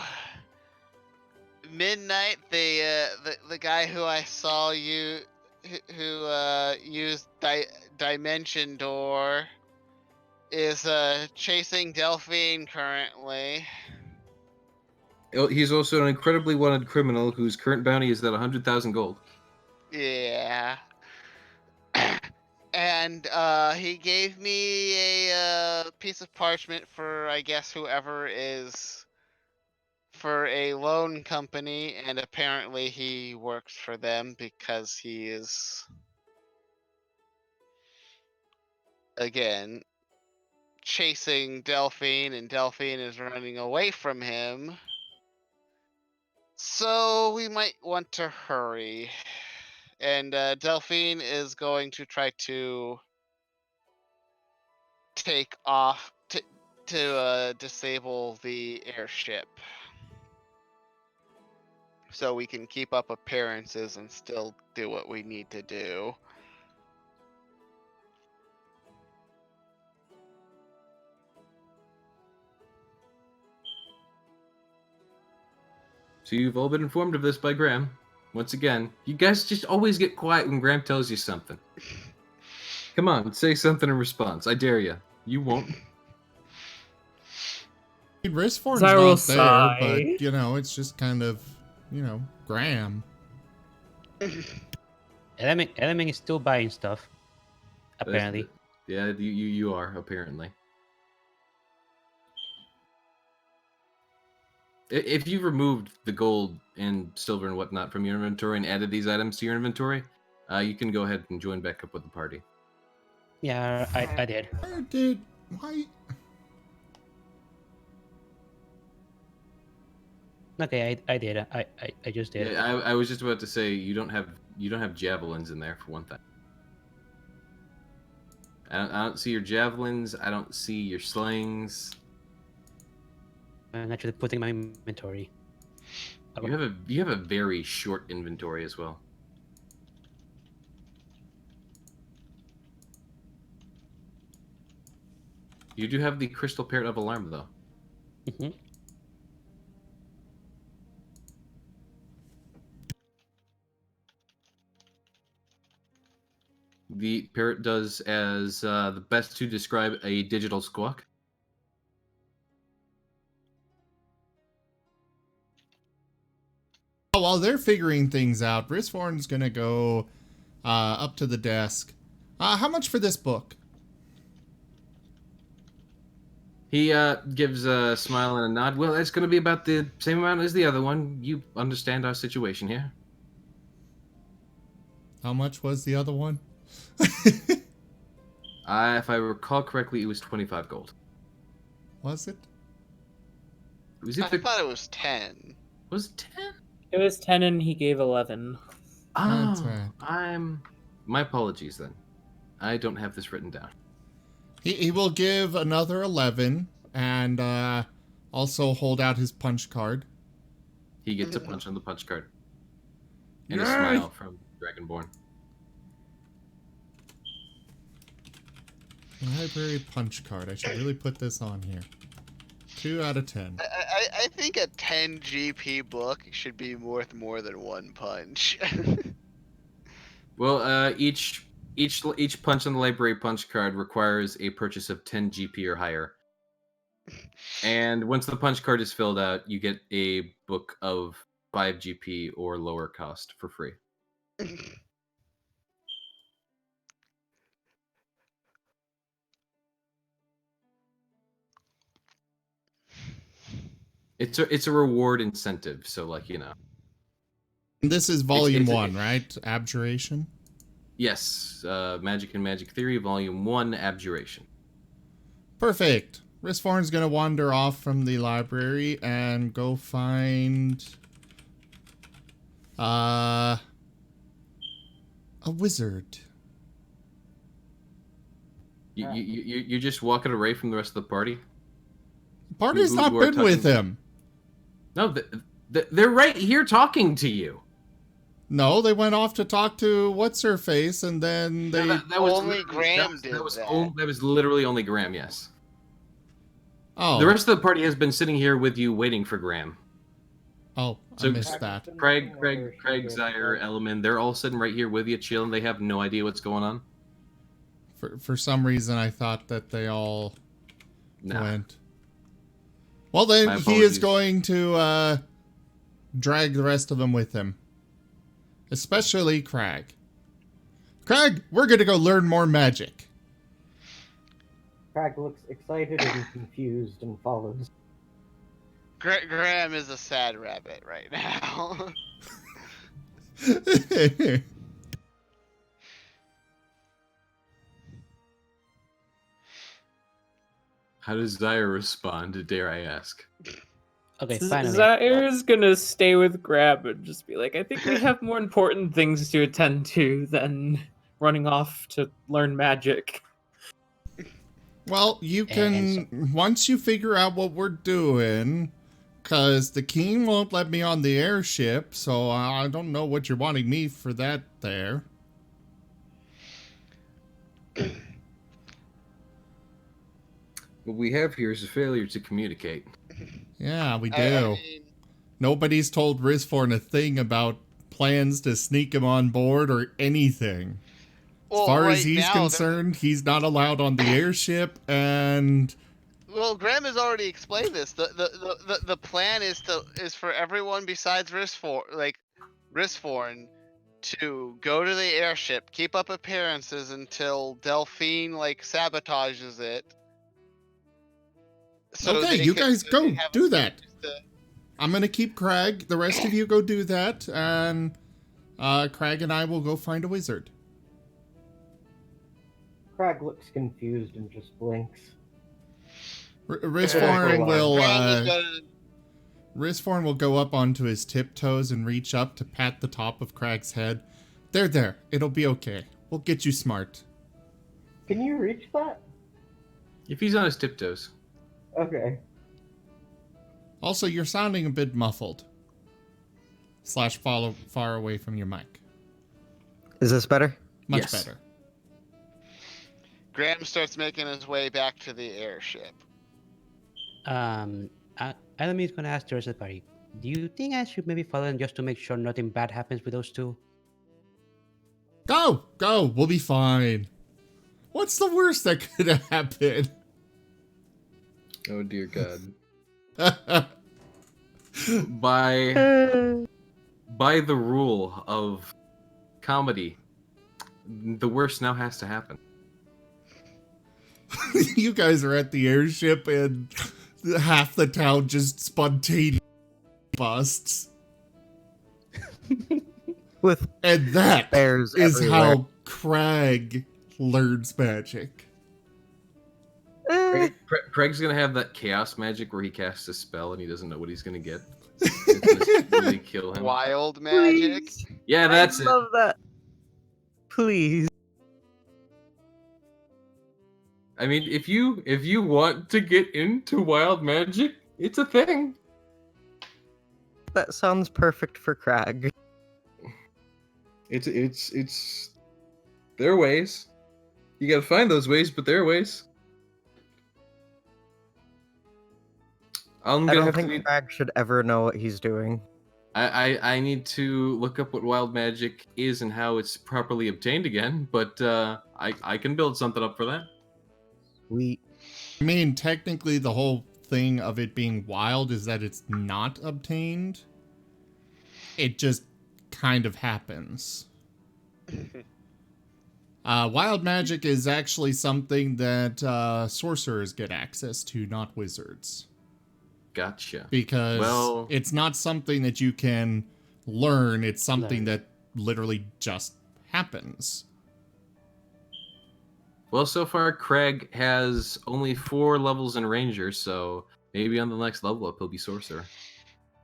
midnight, the guy who I saw who used dimension door is chasing Delphine currently. He's also an incredibly wanted criminal whose current bounty is at 100,000 gold. Yeah. And he gave me a piece of parchment for, I guess, whoever is for a loan company, and apparently he works for them because he is, again, chasing Delphine, and Delphine is running away from him. So we might want to hurry. And Delphine is going to try to take off to disable the airship, so we can keep up appearances and still do what we need to do. So you've all been informed of this by Graham. Once again, you guys just always get quiet when Graham tells you something. Come on, say something in response. I dare you. You won't. Riskforn's Zyra will not there, sigh. but, you know, it's just kind of, you know, Graham. Element is still buying stuff. Apparently. Yeah, you are, apparently. If you removed the gold and silver and whatnot from your inventory and added these items to your inventory, you can go ahead and join back up with the party. Yeah, I did. Why? Okay, I did. I just did. Yeah, I was just about to say you don't have javelins in there for one thing. I don't see your javelins. I don't see your slings. I'm actually putting my inventory. You have a very short inventory as well. You do have the crystal parrot of alarm though. Mm-hmm. The parrot does as the best to describe a digital squawk. While they're figuring things out, Riskforn's gonna go up to the desk. How much for this book? He gives a smile and a nod. Well, it's going to be about the same amount as the other one. You understand our situation here. How much was the other one? If I recall correctly, it was 25 gold. Was it? Was I it the... thought it was 10. Was it 10? It was 10 and he gave 11. That's Oh, right. my apologies then. I don't have this written down. He will give another 11 and also hold out his punch card. He gets a punch on the punch card. And Yay! a smile from Dragonborn. Library punch card. I should really put this on here. 2 out of 10. I think a 10 GP book should be worth more than one punch. Well, each punch on the library punch card requires a purchase of 10 GP or higher. And once the punch card is filled out, you get a book of 5 GP or lower cost for free. It's a reward incentive, so like, you know. This is volume it's- 1, right? Abjuration? Yes, Magic and Magic Theory, Volume 1, Abjuration. Perfect. Risforn's gonna wander off from the library and go find a wizard. You're just walking away from the rest of the party? Party's not who are been with talking- him. No, they're right here talking to you. No, they went off to talk to what's her face, and then they. No, that was Only literally- Graham that did was that. that was literally only Graham. Yes. Oh, The rest of the party has been sitting here with you, waiting for Graham. I So- missed that. Craig, Zaire, Elliman, they're all sitting right here with you, chilling. They have no idea what's going on. For some reason, I thought that they all No. went. Well, then My he is apologies. going to drag the rest of them with him, especially Crag. Crag, we're gonna go learn more magic. Crag looks excited and confused and follows. Graham is a sad rabbit right now. How does Zaire respond, dare I ask? Okay, finally. Zaire's gonna stay with Grab and just be like, I think we have more important things to attend to than running off to learn magic. Well, you can, once you figure out what we're doing, because the king won't let me on the airship, so I don't know what you're wanting me for that there. What we have here is a failure to communicate. Yeah, we I do. mean, Nobody's told Rizforn a thing about plans to sneak him on board or anything. well, As far right as he's now, concerned, he's not allowed on the airship, and well, Graham has already explained this. The plan is for everyone besides Risforn to go to the airship, keep up appearances until Delphine sabotages it. Okay, they you can- guys so go, they have do a that. chance to- I'm gonna keep Crag. The rest of you go do that, and Crag and I will go find a wizard. Crag looks confused and just blinks. Rizforn will Graham is gonna- Rizforn will go up onto his tiptoes and reach up to pat the top of Crag's head. There. It'll be okay. We'll get you smart. Can you reach that? If he's on his tiptoes. Okay. Also, you're sounding a bit muffled. / far away from your mic. Is this better? Much Yes. better. Graham starts making his way back to the airship. Elamy's gonna ask the rest of the party, do you think I should maybe follow them just to make sure nothing bad happens with those two? Go! We'll be fine. What's the worst that could happen? Oh dear God. By the rule of comedy, the worst now has to happen. You guys are at the airship and half the town just spontaneously busts. With And that bears is everywhere. how Crag learns magic. Craig's gonna have that chaos magic where he casts a spell and he doesn't know what he's gonna get. Really kill him. Wild magic. Please. Yeah, that's I it. love that. Please. I mean, if you want to get into wild magic, it's a thing. That sounds perfect for Crag. It's there are ways. You gotta find those ways, but there are ways. I'm I gonna don't have to think Crag should ever know what he's doing. I need to look up what wild magic is and how it's properly obtained again, but I can build something up for that. We I mean, technically, the whole thing of it being wild is that it's not obtained. It just kind of happens. Wild magic is actually something that sorcerers get access to, not wizards. Gotcha. Because Well- it's not something that you can learn, it's something Learn. that literally just happens. Well, so far Craig has only 4 levels in Ranger, so maybe on the next level up he'll be Sorcerer.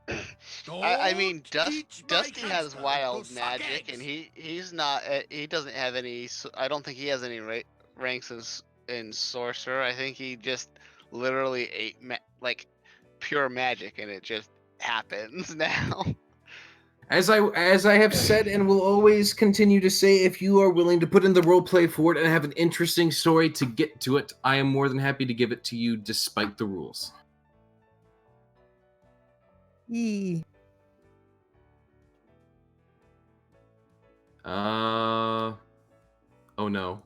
I mean, Don't teach my Dusty has hamster wild to suck magic, eggs. and he's not. He doesn't have any. I don't think he has any ranks in sorcerer. I think he just literally ate like pure magic, and it just happens now. As I have said and will always continue to say, if you are willing to put in the roleplay for it and have an interesting story to get to it, I am more than happy to give it to you despite the rules. Yee. Oh no.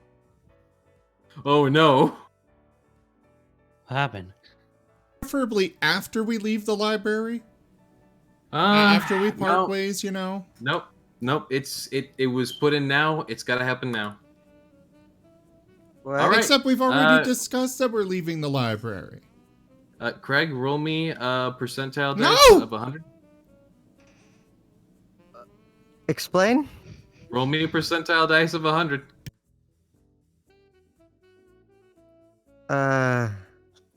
Oh no. What happened? Preferably after we leave the library. After we part no. ways, you know. Nope. It was put in now. It's got to happen now. What? All right. Except we've already Uh, discussed that we're leaving the library. Craig, roll me a percentile No! dice of 100. Explain? Roll me a percentile dice of 100.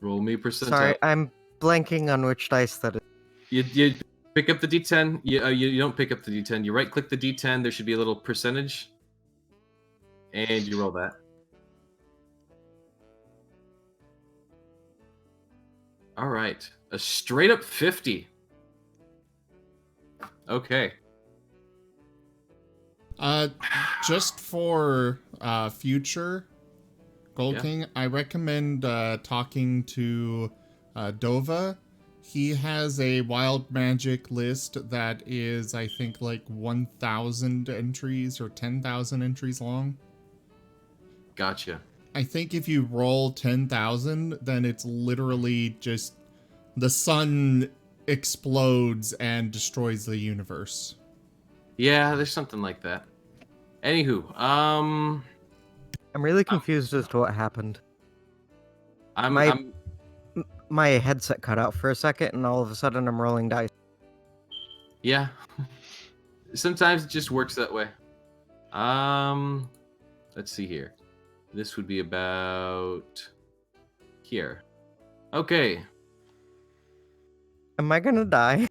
Roll me a percentile. Sorry, I'm blanking on which dice that is. You pick up the D10. You don't pick up the D10. You right click the D10. There should be a little percentage, and you roll that. All right, a straight up 50. Okay. Just for future Gold Yeah. King, I recommend talking to Dova. He has a wild magic list that is, I think, like 1,000 entries or 10,000 entries long. Gotcha. I think if you roll 10,000, then it's literally just the sun explodes and destroys the universe. Yeah, there's something like that. Anywho, I'm really confused as to what happened. My headset cut out for a second, and all of a sudden I'm rolling dice. Yeah. Sometimes it just works that way. Let's see here. This would be about here. Okay. Am I gonna die?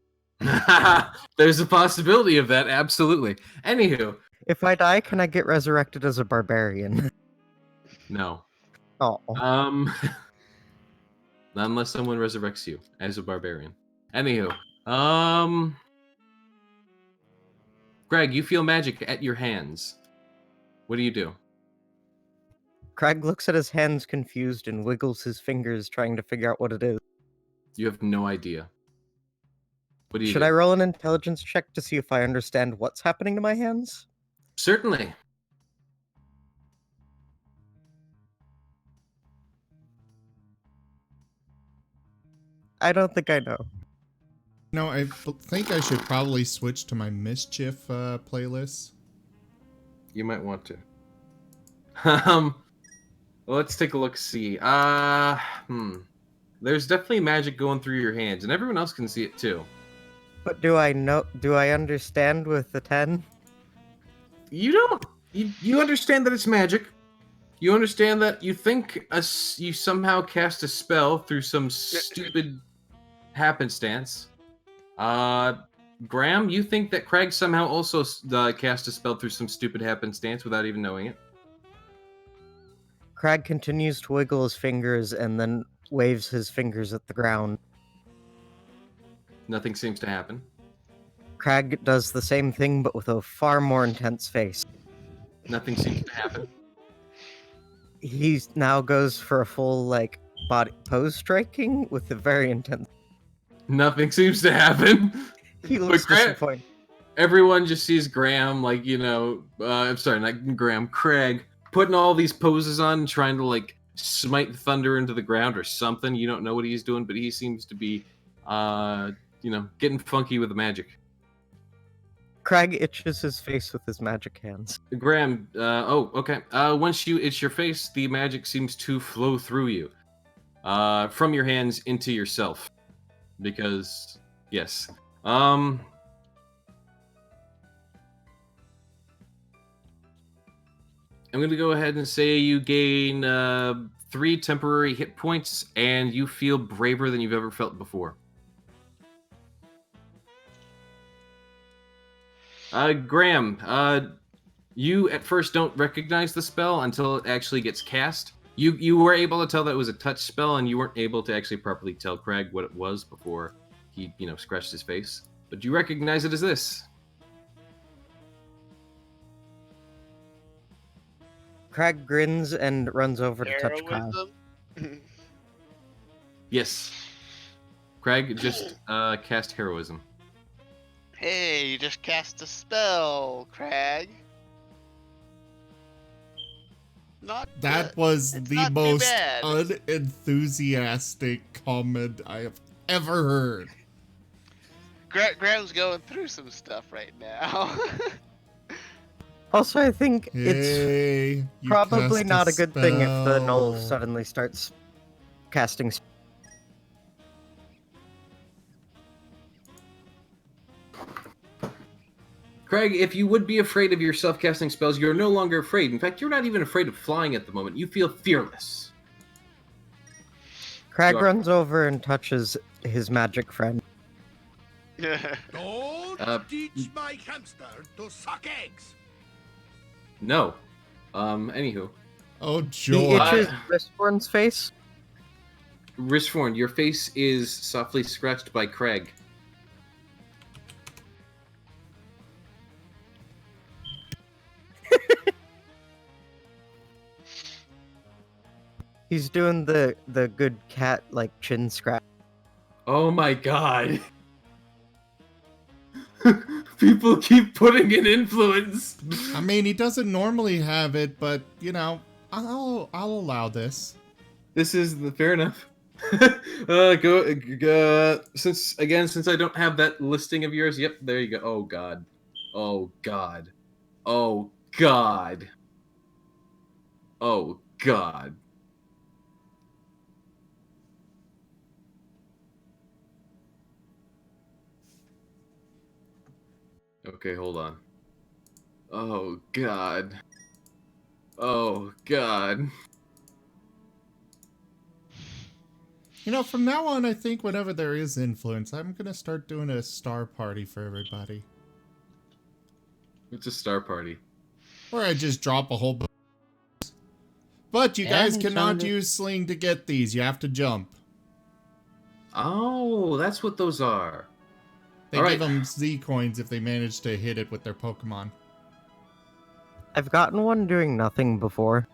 There's a possibility of that, absolutely. Anywho, If I die, can I get resurrected as a barbarian? no. Oh. Not unless someone resurrects you as a barbarian. Anywho, Greg, you feel magic at your hands. What do you do? Craig looks at his hands confused and wiggles his fingers trying to figure out what it is. You have no idea. What do you Should do? I roll an intelligence check to see if I understand what's happening to my hands? Certainly. I don't think I know. No, I think I should probably switch to my mischief playlist. You might want to. Let's take a look. See. There's definitely magic going through your hands, and everyone else can see it too. But do I know? Do I understand with the 10? You don't. You understand that it's magic. You understand that you think you somehow cast a spell through some stupid happenstance, Graham, you think that Craig somehow also cast a spell through some stupid happenstance without even knowing it? Crag continues to wiggle his fingers and then waves his fingers at the ground. Nothing seems to happen. Crag does the same thing but with a far more intense face. Nothing seems to happen. He now goes for a full, like, body pose striking with a very intense... Nothing seems to happen. He looks disappointed. Everyone just sees Graham, like, you know, I'm sorry, not Graham, Craig, putting all these poses on, trying to, like, smite thunder into the ground or something. You don't know what he's doing, but he seems to be, you know, getting funky with the magic. Crag itches his face with his magic hands. Graham, oh, okay. Once you itch your face, the magic seems to flow through you, from your hands into yourself. Because, yes. I'm going to go ahead and say you gain 3 temporary hit points, and you feel braver than you've ever felt before. Graham, you at first don't recognize the spell until it actually gets cast. You were able to tell that it was a touch spell, and you weren't able to actually properly tell Craig what it was before he, you know, scratched his face. But you recognize it as this. Crag grins and runs over to touch Kyle. Heroism? Yes. Craig just cast heroism. Hey, you just cast a spell, Crag. Not That was it's the not too most bad. unenthusiastic comment I have ever heard. Graham's going through some stuff right now. Also, I think it's Hey, you probably cast not a good thing if the Knoll spell. suddenly starts casting. Craig, if you would be afraid of yourself casting spells, you're no longer afraid. In fact, you're not even afraid of flying at the moment. You feel fearless. Crag You are- runs over and touches his magic friend. Don't teach my hamster to suck eggs. No. Anywho. Oh, He joy. itches Wristborn's face. Rishforn, your face is softly scratched by Craig. He's doing the good cat like chin scratch. Oh my god. People keep putting in influence. I mean, he doesn't normally have it, but, you know, I'll allow this. This is fair enough. Since I don't have that listing of yours. Yep, there you go. Oh god. Oh god. Oh god. Oh god. Okay, hold on. Oh god. Oh god. You know, from now on, I think whenever there is influence, I'm gonna start doing a star party for everybody. It's a star party. Or I just drop a whole bunch. But you guys And cannot some- use sling to get these. You have to jump. Oh, that's what those are. They All give right. them Z coins if they manage to hit it with their Pokemon. I've gotten one doing nothing before.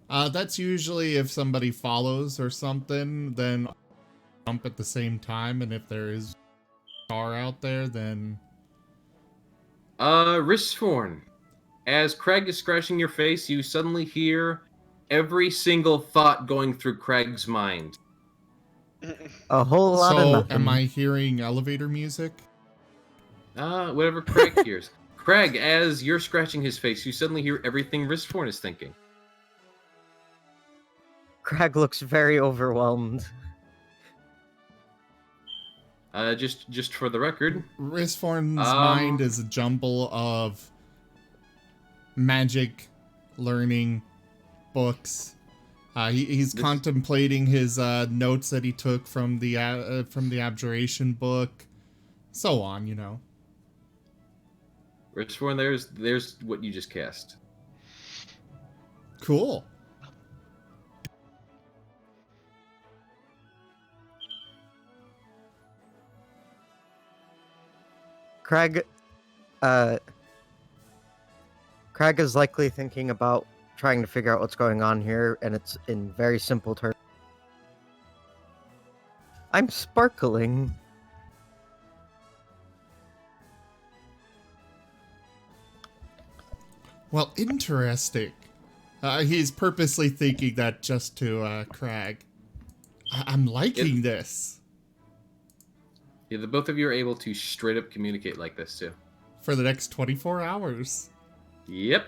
That's usually if somebody follows or something, then jump at the same time, and if there is a car out there, then... Rishforn. As Craig is scratching your face, you suddenly hear every single thought going through Craig's mind. A whole lot of So, nothing. am I hearing elevator music? Whatever Craig hears. Craig, as you're scratching his face, you suddenly hear everything Rishforn is thinking. Crag looks very overwhelmed. Just for the record. Risforn's mind is a jumble of magic learning books. He's This- contemplating his notes that he took from the abjuration book. so on, Richborn, there's what you just cast. Cool. Craig is likely thinking about trying to figure out what's going on here, and it's in very simple terms. I'm sparkling. Well, interesting. He's purposely thinking that just to Crag. I'm liking this. Yeah, the both of you are able to straight up communicate like this too. For the next 24 hours. Yep.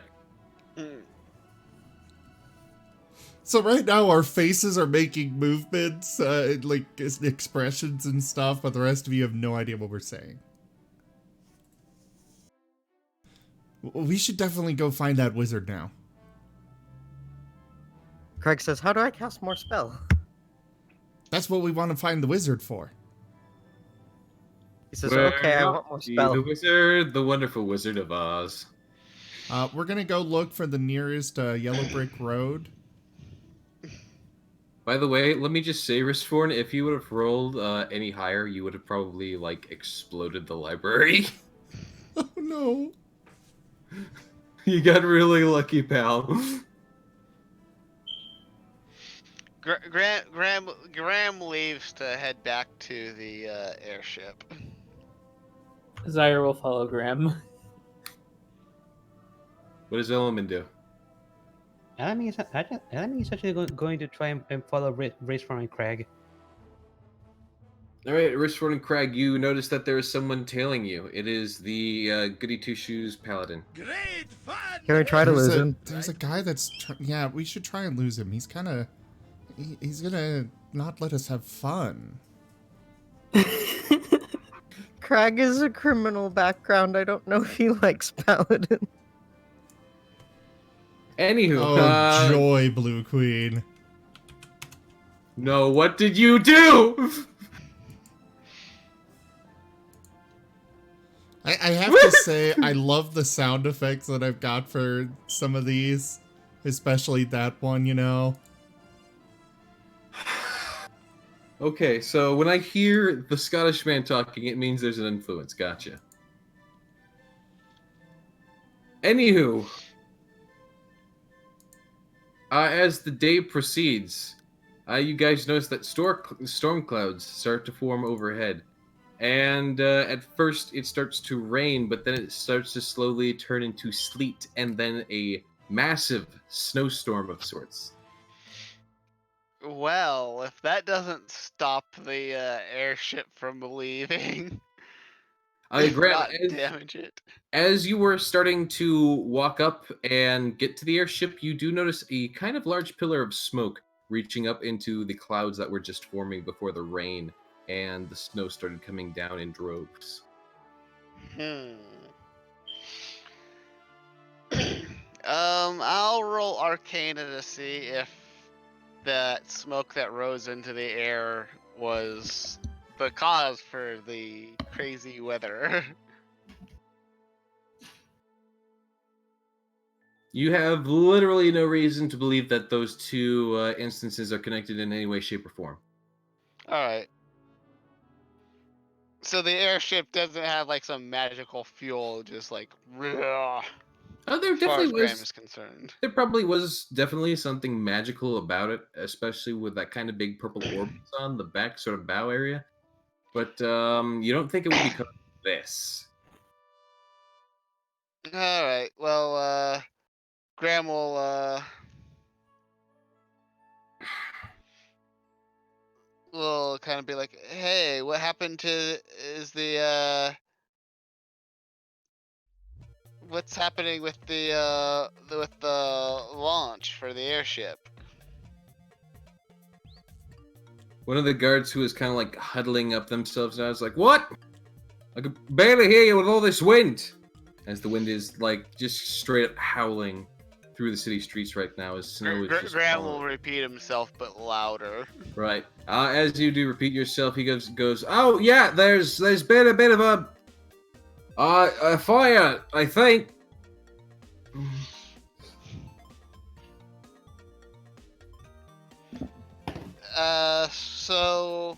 So right now our faces are making movements, like expressions and stuff, but the rest of you have no idea what we're saying. We should definitely go find that wizard now. Craig says, how do I cast more spell? That's what we want to find the wizard for. He says, okay, I want more spell. The wizard, the wonderful Wizard of Oz. We're gonna go look for the nearest yellow brick road. By the way, let me just say, Ristforn, if you would have rolled any higher, you would have probably, like, exploded the library. Oh no. You got really lucky, pal. Graham leaves to head back to the airship. Zyre will follow Graham. What does Element do? Element is actually going to try and follow Raceform and Crag. Alright, Ristforn and Crag, you notice that there is someone tailing you. It is the Goody Two-Shoes Paladin. Great fun! Can we try to lose him? There's a guy that's... yeah, we should try and lose him. He's kind of... He's gonna not let us have fun. Crag is a criminal background. I don't know if he likes Paladin. Anywho, Oh, joy, Blue Queen. No, what did you do? I have to say, I love the sound effects that I've got for some of these. Especially that one, Okay, so when I hear the Scottish man talking, it means there's an influence. Gotcha. Anywho, as the day proceeds, you guys notice that storm clouds start to form overhead. And at first it starts to rain, but then it starts to slowly turn into sleet and then a massive snowstorm of sorts. Well, if that doesn't stop the airship from leaving, Grant, not damage it. as you were starting to walk up and get to the airship, you do notice a kind of large pillar of smoke reaching up into the clouds that were just forming before the rain and the snow started coming down in droves. I'll roll Arcana to see if that smoke that rose into the air was the cause for the crazy weather. You have literally no reason to believe that those two instances are connected in any way, shape, or form. Alright. So the airship doesn't have like some magical fuel, just like Oh, there as far definitely as Graham was. is concerned. There probably was definitely something magical about it, especially with that kind of big purple orb on the back sort of bow area. But you don't think it would become this. Alright, well, Graham will kind of be like, hey, what happened to what's happening with the launch for the airship? One of the guards who was kind of like huddling up themselves now is like, "What? I could barely hear you with all this wind." As the wind is like just straight up howling through the city streets right now as snow is just Graham falling. will repeat himself, but louder. Right. As you do repeat yourself, he goes. Oh yeah, there's been a bit of a fire, I think. So.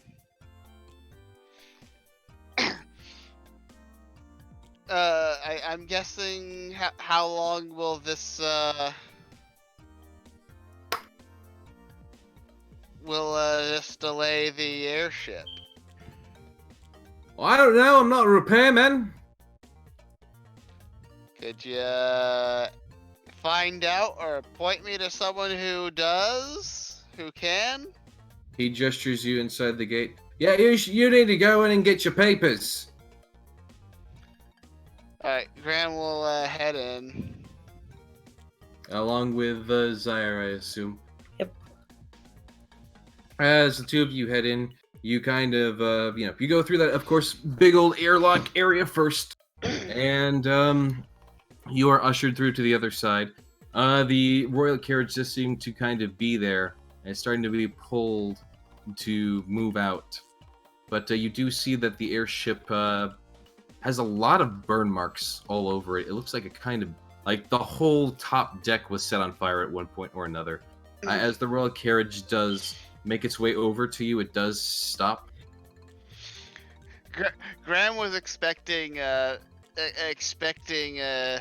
I'm guessing how long will this just delay the airship? Well, I don't know. I'm not a repairman. Could you find out or point me to someone who can? He gestures you inside the gate. Yeah, you need to go in and get your papers. Alright, Graham will head in. Along with Zaire, I assume. Yep. As the two of you head in, you kind of, you go through that, of course, big old airlock area first, and you are ushered through to the other side. The royal carriage just seemed to kind of be there, and it's starting to be pulled to move out. But you do see that the airship has a lot of burn marks all over it. It looks like like the whole top deck was set on fire at one point or another. As the royal carriage does make its way over to you, it does stop. Graham was expecting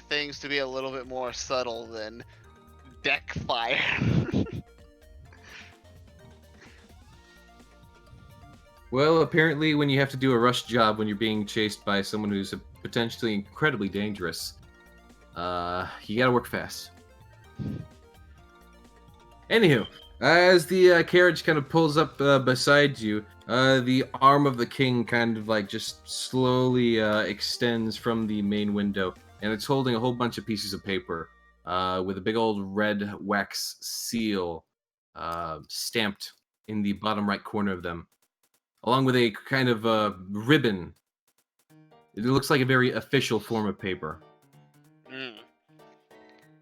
things to be a little bit more subtle than deck fire. Well, apparently when you have to do a rush job when you're being chased by someone who's potentially incredibly dangerous, you gotta work fast. Anywho, as the carriage kind of pulls up beside you, the arm of the king kind of like just slowly extends from the main window, and it's holding a whole bunch of pieces of paper with a big old red wax seal stamped in the bottom right corner of them, along with a kind of ribbon. It looks like a very official form of paper.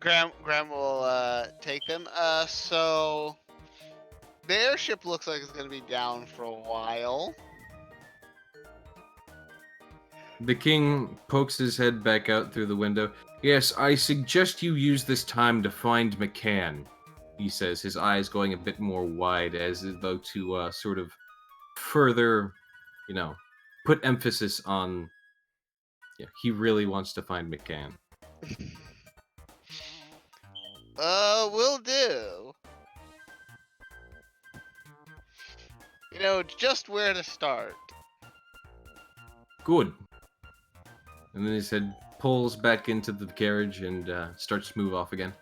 Graham will take them. So the airship looks like it's gonna be down for a while. The king pokes his head back out through the window. Yes, I suggest you use this time to find McCann, he says, his eyes going a bit more wide as though to sort of further, put emphasis on, he really wants to find McCann. Will do. Just where to start. Good. And then his head pulls back into the carriage and starts to move off again.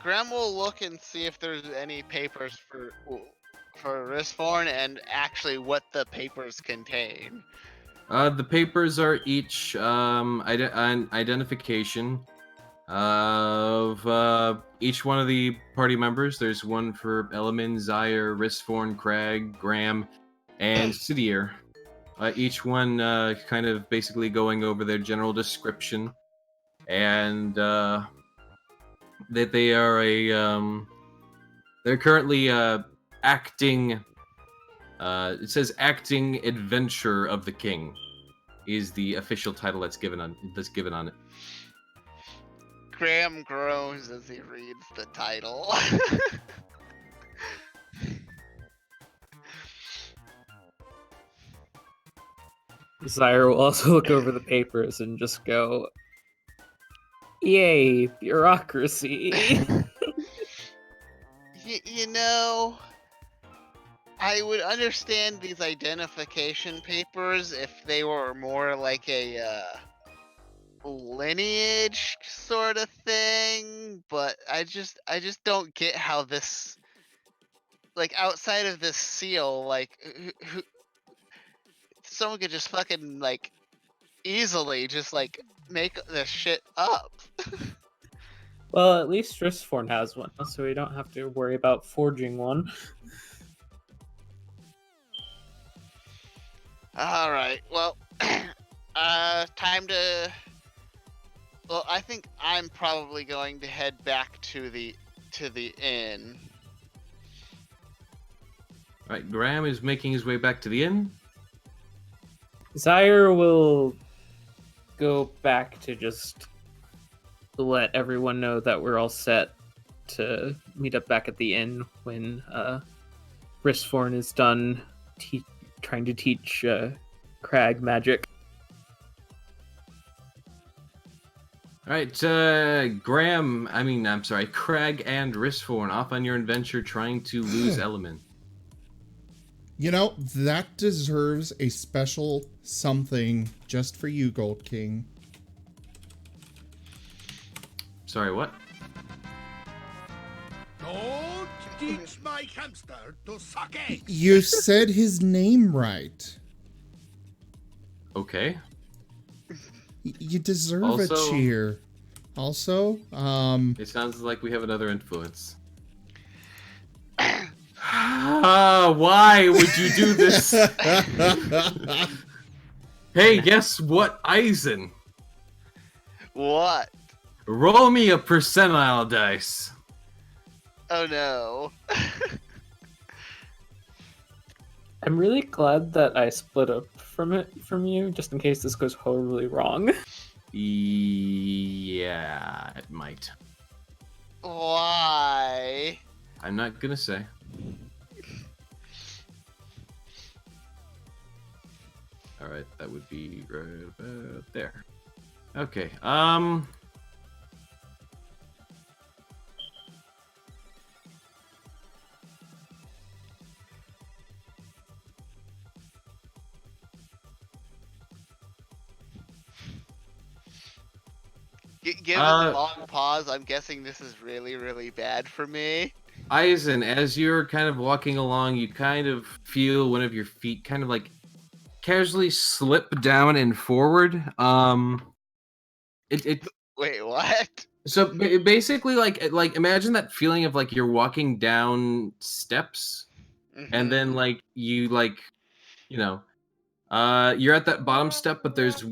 Graham will look and see if there's any papers for Risforn and actually what the papers contain. The papers are each an identification of each one of the party members. There's one for Elemen, Zaire, Risforn, Crag, Graham, and Sidier. Each one kind of basically going over their general description, and that they are they're currently acting. It says acting adventure of the king is the official title that's given on it. Graham groans as he reads the title. Zaire will also look over the papers and just go, "Yay, bureaucracy." I would understand these identification papers if they were more like a lineage sort of thing, but I just don't get how this, like, outside of this seal, like, who someone could just fucking, like, easily just, like, make this shit up. Well, at least Risforn has one, so we don't have to worry about forging one. All right. Well, time to Well, I think I'm probably going to head back to the inn. All right, Graham is making his way back to the inn. Zaire will go back to just let everyone know that we're all set to meet up back at the inn when Ristforn is done trying to teach Crag magic. All right, Crag and Ristforn off on your adventure trying to lose element. You know, that deserves a special something just for you, Gold King. Sorry, what? Don't teach my hamster to suck eggs. You said his name right. Okay. You deserve Also- a cheer. Also, It sounds like we have another influence. Why would you do this? Hey, guess what, Eisen? What? Roll me a percentile dice. Oh no. I'm really glad that I split up from you, just in case this goes horribly wrong. Yeah, it might. Why? I'm not gonna say. All right, that would be right about there. Okay. Given the long pause, I'm guessing this is really, really bad for me. Eisen, as you're kind of walking along, you kind of feel one of your feet kind of like casually slip down and forward. It Wait, what? so basically like imagine that feeling of like you're walking down steps and then like you like you know you're at that bottom step, but there's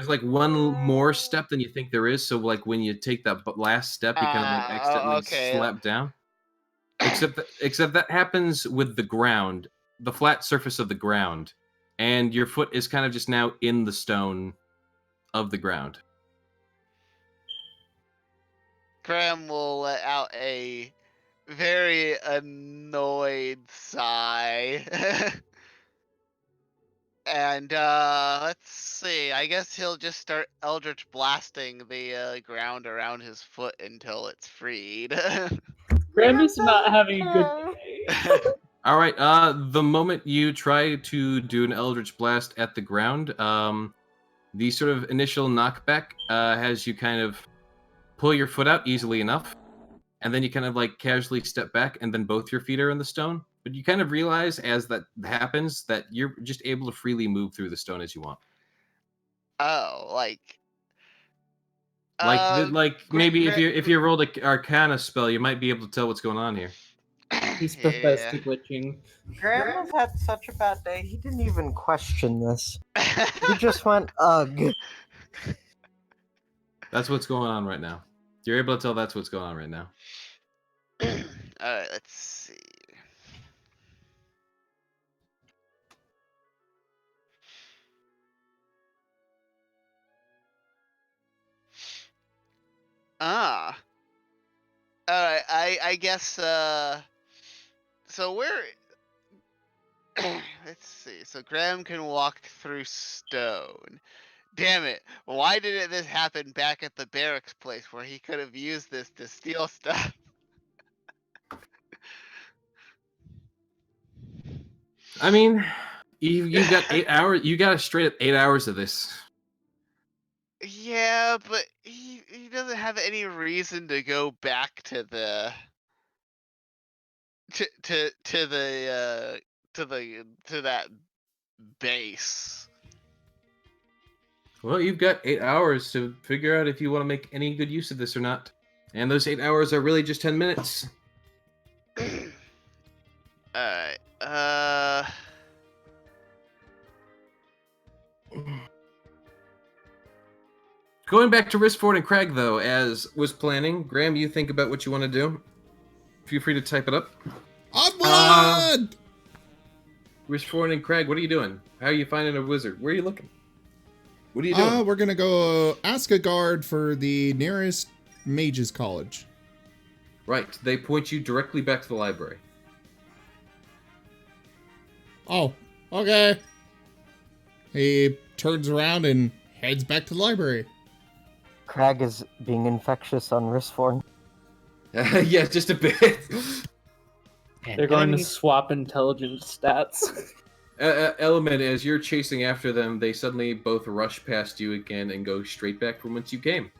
like one more step than you think there is. So like when you take that last step, you kind of like accidentally Okay. slap down. Except that happens with the ground, the flat surface of the ground, and your foot is kind of just now in the stone of the ground. Graham will let out a very annoyed sigh. And let's see. I guess he'll just start Eldritch blasting the ground around his foot until it's freed. Graham is not having a good day. All right. The moment you try to do an Eldritch Blast at the ground, the sort of initial knockback has you kind of pull your foot out easily enough, and then you kind of like casually step back, and then both your feet are in the stone. But you kind of realize as that happens that you're just able to freely move through the stone as you want. Oh, like Like Gra- maybe Gra- if you rolled a Arcana spell, you might be able to tell what's going on here. He's yeah. Bethesda glitching. Grandma's had such a bad day, he didn't even question this. He just went, ugh. That's what's going on right now. You're able to tell that's what's going on right now. Alright, let's see. Ah. Alright, I guess so where let's see. So Graham can walk through stone. Damn it. Why didn't this happen back at the barracks place where he could have used this to steal stuff? I mean, you got 8 hours. You got a straight up 8 hours of this. Yeah, but he doesn't have any reason to go back to the to the to that base. Well, you've got 8 hours to figure out if you want to make any good use of this or not. And those 8 hours are really just 10 minutes. Alright. Going back to Riskford and Craig, though, as was planning, Graham, you think about what you want to do. Feel free to type it up. Onward! Riskford and Craig, what are you doing? How are you finding a wizard? Where are you looking? What are you doing? We're gonna go ask a guard for the nearest mages college. Right, they point you directly back to the library. Oh, okay. He turns around and heads back to the library. Crag is being infectious on Risforn. Yeah, just a bit. And They're going to enemy- swap intelligence stats. Element, as you're chasing after them, they suddenly both rush past you again and go straight back from whence you came.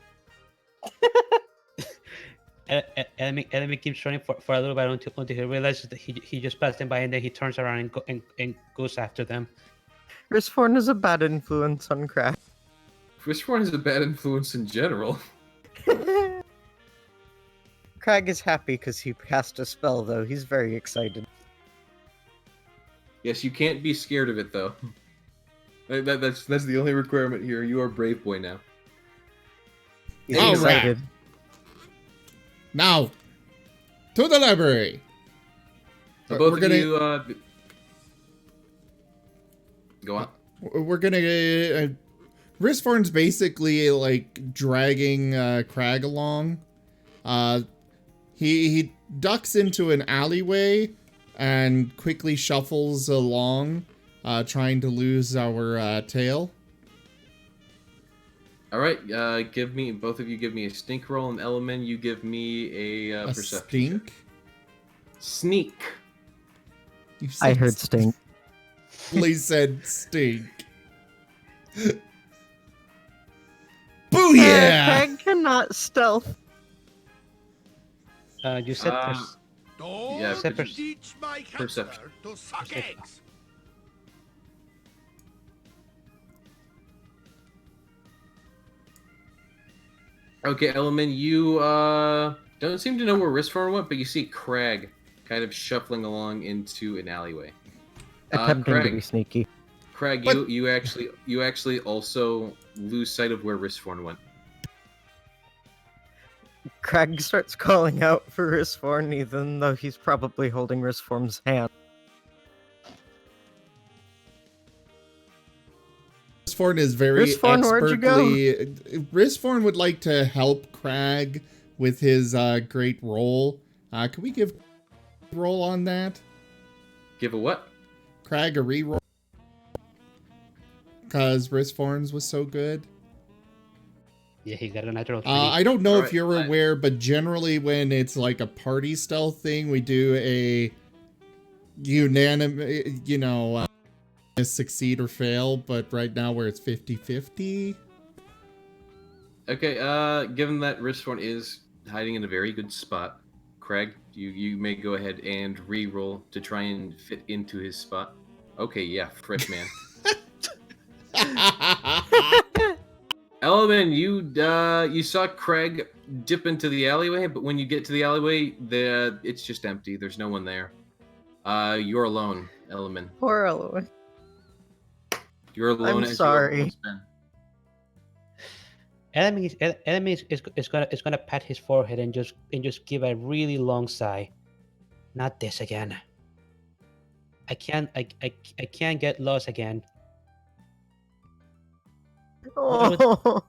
enemy keeps running for a little bit until he realizes that he just passed them by, and then he turns around and goes after them. Risforn is a bad influence on Crag. Riskford is a bad influence in general. Crag is happy because he cast a spell, though. He's very excited. Yes, you can't be scared of it, though. That's the only requirement here. You are brave boy now. He's All right. excited. Now, to the library. So We're both gonna- of you, go on. We're gonna. Risforn's basically like dragging Crag along. He ducks into an alleyway and quickly shuffles along, trying to lose our tail. All right, both of you give me a stink roll, and Element, you give me a A perception stink. check. Sneak. You I heard stink. Please said stink. Booyah! Crag cannot stealth. You said Don't Yeah, teach my perception. counselor to suck eggs. Okay, Element, you don't seem to know where Riskford went, but you see Crag kind of shuffling along into an alleyway. Attempting to Crag. be sneaky. Craig, But- you actually also lose sight of where Riskford went. Crag starts calling out for Risforn, even though he's probably holding Risforn's hand. Risforn is very Risforn, where'd you go? expertly. Risforn would like to help Crag with his great roll. Can we give a roll on that? Give a what? Crag a reroll? Because Risforn's was so good. yeah, he got a natural 20. I don't know if Alright, you're fine. aware, but generally when it's like a party stealth thing, we do a unanimous, succeed or fail, but right now where it's 50-50. Okay, given that Riskford is hiding in a very good spot, Craig, you may go ahead and re-roll to try and fit into his spot. Okay, yeah, frick, man. Element, you saw Craig dip into the alleyway, but when you get to the alleyway, it's just empty. There's no one there. You're alone, Element. Poor Eloy. You're alone. I'm as sorry. You always been. Enemy is gonna pat his forehead and just give a really long sigh. Not this again. I can't get lost again. Oh,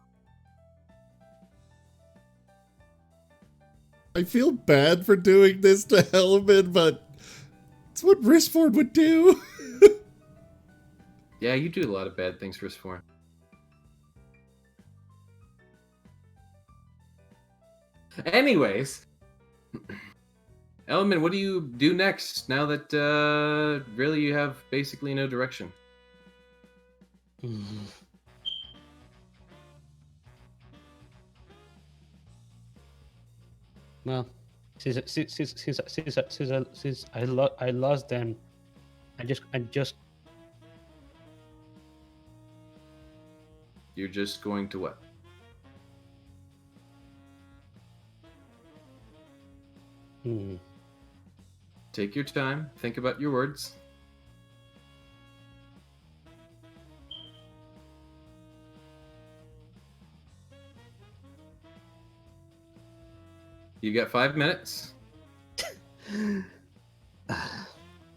I feel bad for doing this to Hellman, but it's what Risford would do. Yeah, you do a lot of bad things, Riskford. Anyways, Element, what do you do next now that really you have basically no direction? Hmm. Well, since I lost them, I just You're just going to what? Take your time. Think about your words. You got 5 minutes.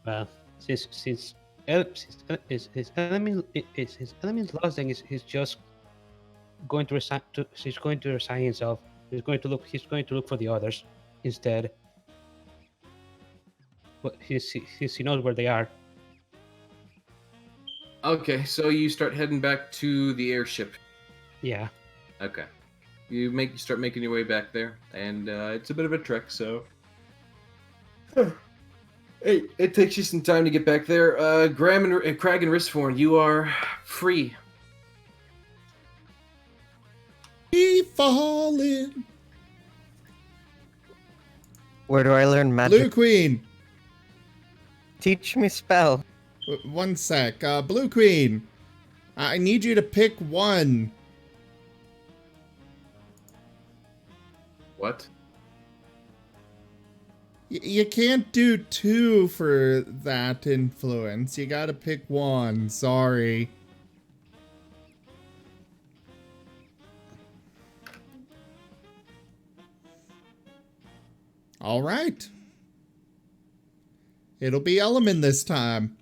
Well, since his element lost, then he's just going to resign. He's going to resign himself. He's going to look. He's going to look for the others instead. But he knows where they are. Okay, so you start heading back to the airship. Yeah. Okay. You start making your way back there, and it's a bit of a trek, so. Hey, it takes you some time to get back there. Graham and Crag and Ristforn, you are free. We falling. Where do I learn Blue magic? Queen. Teach me spell. One sec. Blue Queen. I need you to pick one. What? You can't do two for that influence. You gotta pick one. Sorry. All right. It'll be Element this time.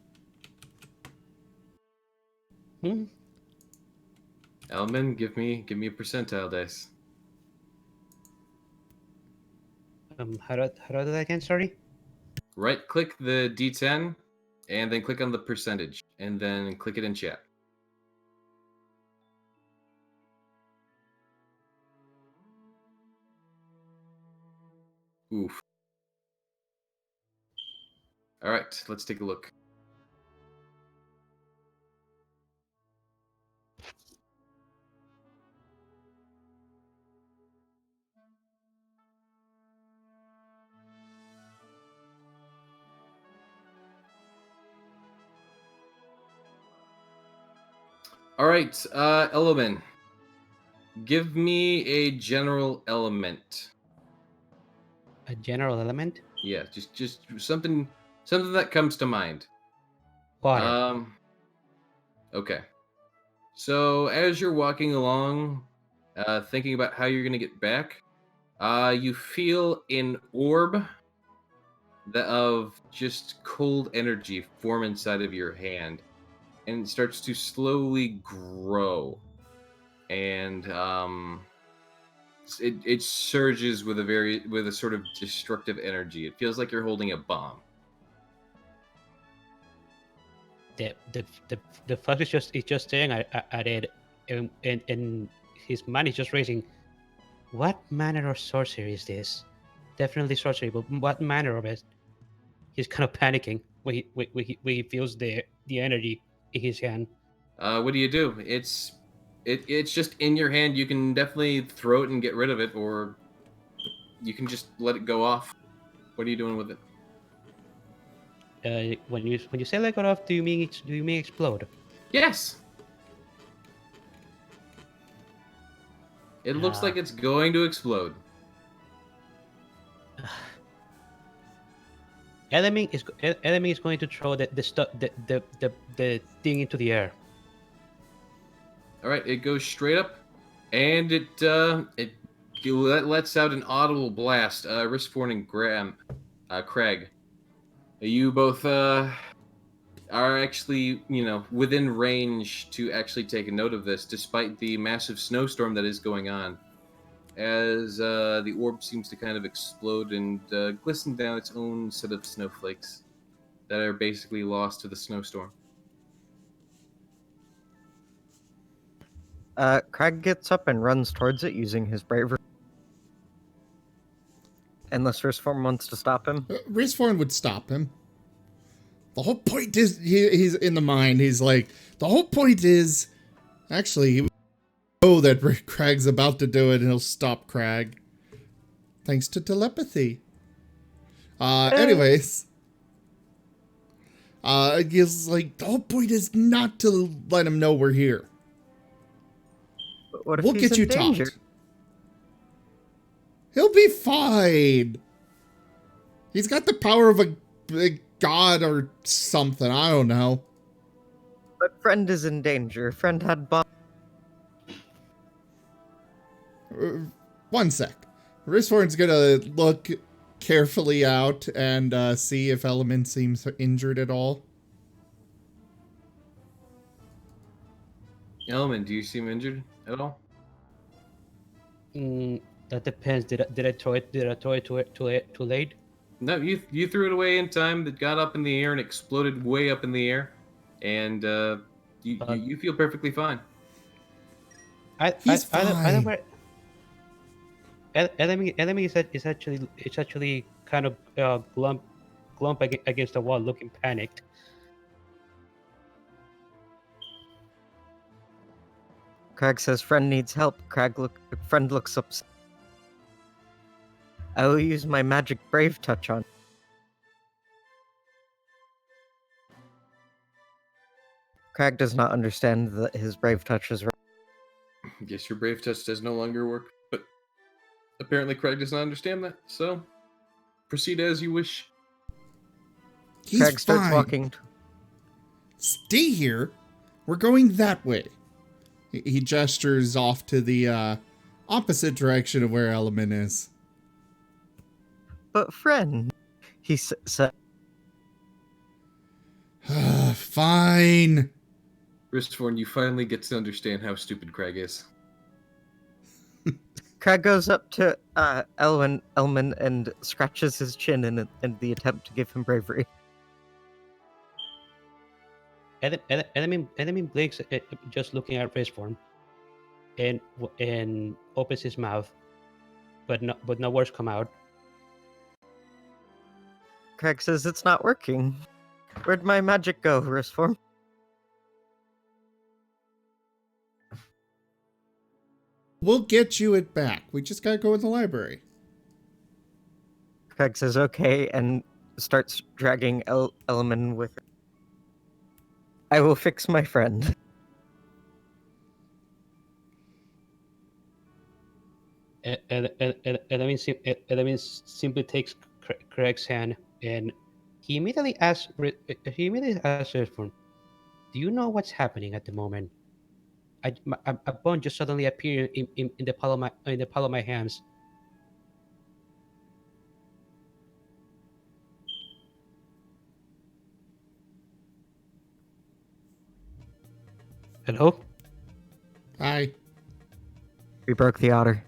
Elman, give me a percentile dice. How do I do that again? Sorry. Right click the D10, and then click on the percentage, and then click it in chat. Oof. All right, let's take a look. All right, Element. Give me a general element. A general element. Yeah, just something that comes to mind. Water. Okay. So as you're walking along, thinking about how you're gonna get back, you feel an orb of just cold energy form inside of your hand, and it starts to slowly grow, and it surges with a sort of destructive energy. It feels like you're holding a bomb. The fox is just staring at it, and his mind is just racing. What manner of sorcery is this? Definitely sorcery, but what manner of it? He's kind of panicking when he feels the energy in his hand. What do you do? It's just in your hand. You can definitely throw it and get rid of it, or you can just let it go off. What are you doing with it? When you say let go off, do you mean explode? Yes. It looks like it's going to explode. Element is going to throw the thing into the air. All right, it goes straight up, and it lets out an audible blast. Rispforn and Craig, you both are actually within range to actually take a note of this, despite the massive snowstorm that is going on. As the orb seems to kind of explode and glisten down its own set of snowflakes that are basically lost to the snowstorm. Craig gets up and runs towards it using his bravery. Unless Ristform wants to stop him. Ristforn would stop him. The whole point is he's in the mind. He's like, the whole point is actually he know that Crag's about to do it, and he'll stop Crag thanks to telepathy. Anyways, he's like, the whole point is not to let him know we're here. But what if We'll he's get in you danger? taught. He'll be fine. He's got the power of a god or something. I don't know. But friend is in danger. Friend had bomb. One sec. Risthorn's gonna look carefully out and see if Element seems injured at all. Element, do you seem injured at all? That depends. Did I throw it? Did I throw it too late? No, you threw it away in time. That got up in the air and exploded way up in the air, and you feel perfectly fine. He's fine. Enemy is actually kind of glump against the wall, looking panicked. Crag says friend needs help. Friend looks up. I will use my magic brave touch on. Crag does not understand that his brave touch is right. Guess your brave touch does no longer work, but apparently Craig does not understand that. So proceed as you wish. He's Crag starts fine. walking. Stay here. We're going that way. He gestures off to the opposite direction of where Element is. But friend, he said. Fine. Ristforn, you finally get to understand how stupid Craig is. Crag goes up to Elman and scratches his chin in the attempt to give him bravery. Enemy blinks, just looking at Risform, and opens his mouth, but no words come out. Crag says it's not working. Where'd my magic go, Risform? We'll get you it back. We just gotta go in the library. Crag says okay and starts dragging Elman with her. I will fix my friend. Enemy simply takes Craig's hand, and he immediately asks Risform, "Do you know what's happening at the moment? A bone just suddenly appeared in the palm of my hands." Hello? Hi. We broke the otter.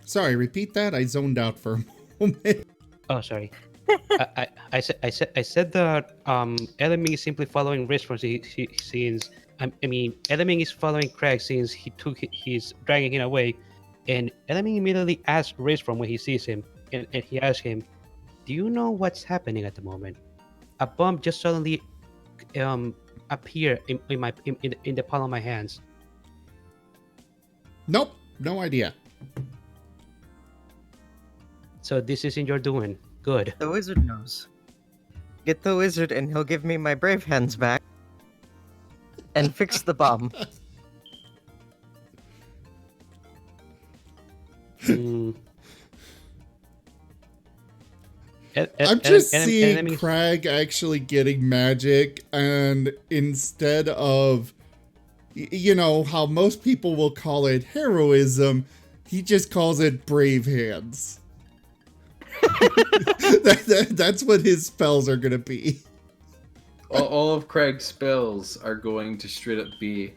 Sorry, repeat that? I zoned out for a moment. Oh, sorry. I said that Enemy is simply following Risform since Enemy is following Craig since he's dragging him away, and Enemy immediately asks Risform when he sees him, and he asks him, "Do you know what's happening at the moment? A bomb just suddenly appeared in the palm of my hands." Nope, no idea. So this isn't your doing. Good. The wizard knows. Get the wizard and he'll give me my brave hands back. And fix the bomb. I'm just seeing Craig actually getting magic, and instead of, you know, how most people will call it heroism, he just calls it brave hands. That's what his spells are gonna be. All of Craig's spells are going to straight up be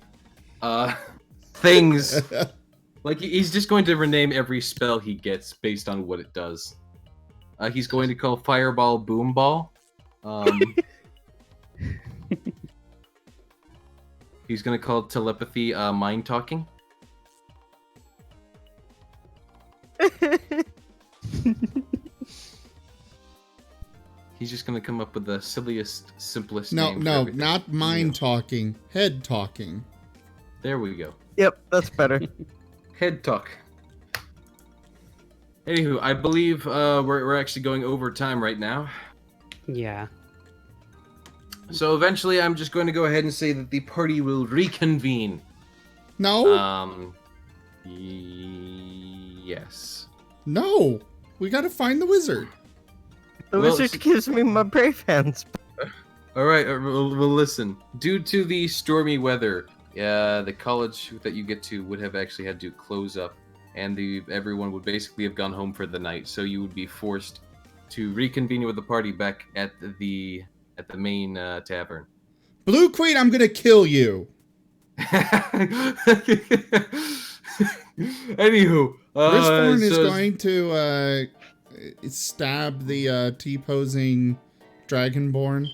things. Like, he's just going to rename every spell he gets based on what it does. He's going to call Fireball Boomball. He's going to call Telepathy Mind Talking. He's just going to come up with the silliest, simplest name. No, not mind talking. Head talking. There we go. Yep, that's better. Head talk. Anywho, I believe we're actually going over time right now. Yeah. So eventually, I'm just going to go ahead and say that the party will reconvene. No. Yes. No. We gotta find the wizard. The wizard gives me my brave hands. All right. Well, listen. Due to the stormy weather, the college that you get to would have actually had to close up, and everyone would basically have gone home for the night. So you would be forced to reconvene with the party back at the main tavern. Blue Queen, I'm gonna kill you. Anywho, Risthorn is so going to stab the T-posing Dragonborn.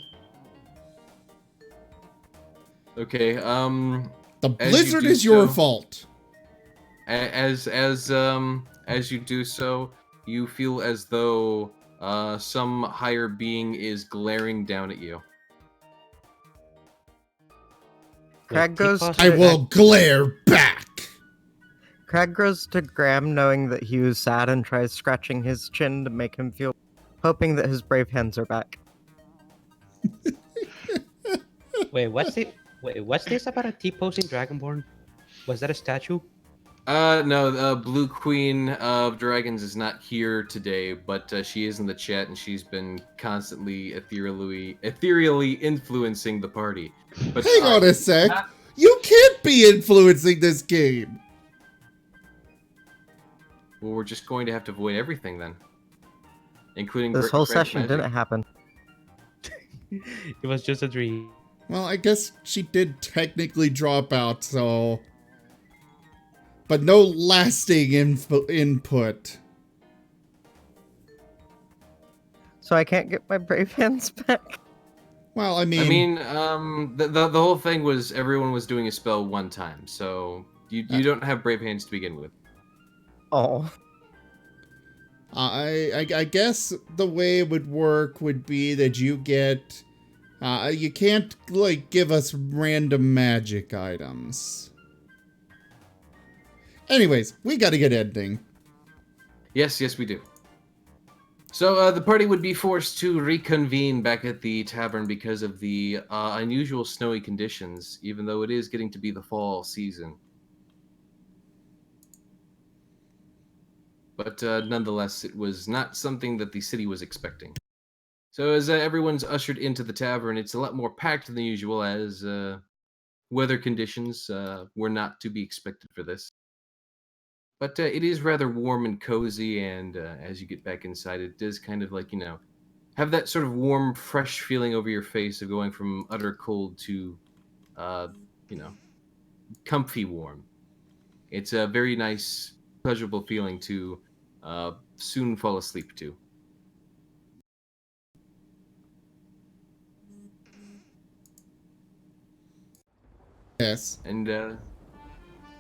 okay. The As you blizzard do is your so- fault. As you do so, you feel as though some higher being is glaring down at you. Crag goes T-pose- I will glare back. Crag goes to Graham knowing that he was sad and tries scratching his chin to make him feel, hoping that his brave hands are back. Wait, what's this about a T-posing Dragonborn? Was that a statue? No, Blue Queen of Dragons is not here today, but she is in the chat, and she's been constantly ethereally influencing the party. But Hang on a sec. not- You can't be influencing this game. well, we're just going to have to avoid everything then, including This whole Craig's session magic. didn't happen. It was just a dream. Well, I guess she did technically drop out, so... But no lasting input. So I can't get my brave hands back. Well, I I mean... mean, the whole thing was everyone was doing a spell one time, so you don't have brave hands to begin with. Oh. I guess the way it would work would be that you get... you can't, like, give us random magic items. Anyways, we gotta get ending. Yes, we do. So the party would be forced to reconvene back at the tavern because of the unusual snowy conditions, even though it is getting to be the fall season. But nonetheless, it was not something that the city was expecting. So as everyone's ushered into the tavern, it's a lot more packed than usual, as weather conditions were not to be expected for this. But it is rather warm and cozy, and as you get back inside, it does kind of like, have that sort of warm, fresh feeling over your face of going from utter cold to, comfy warm. It's a very nice, pleasurable feeling to soon fall asleep to. Yes. And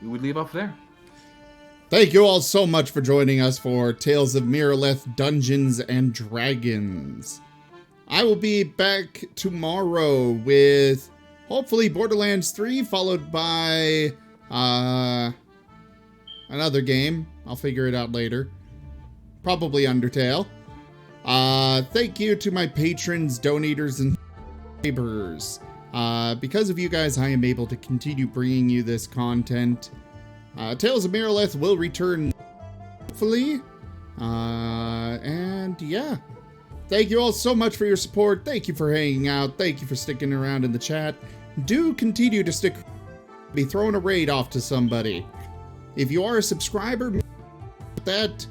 we would leave off there. Thank you all so much for joining us for Tales of Miraleth Dungeons and Dragons. I will be back tomorrow with hopefully Borderlands 3, followed by another game. I'll figure it out later. Probably Undertale. Thank you to my patrons, donators, and subscribers. Because of you guys, I am able to continue bringing you this content. Tales of Miraleth will return, hopefully. And yeah. Thank you all so much for your support. Thank you for hanging out. Thank you for sticking around in the chat. Do continue to stick. Be throwing a raid off to somebody. If you are a subscriber, that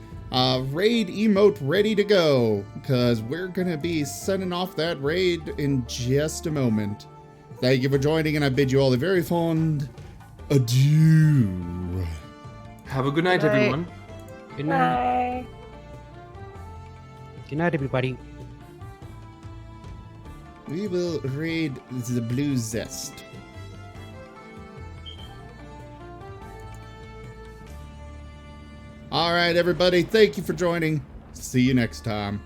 raid emote ready to go, because we're gonna be sending off that raid in just a moment. Thank you for joining, and I bid you all a very fond adieu. Have a good night, Good night. everyone. Good night. Bye. Good night, everybody. We will raid the Blue Zest. All right, everybody. Thank you for joining. See you next time.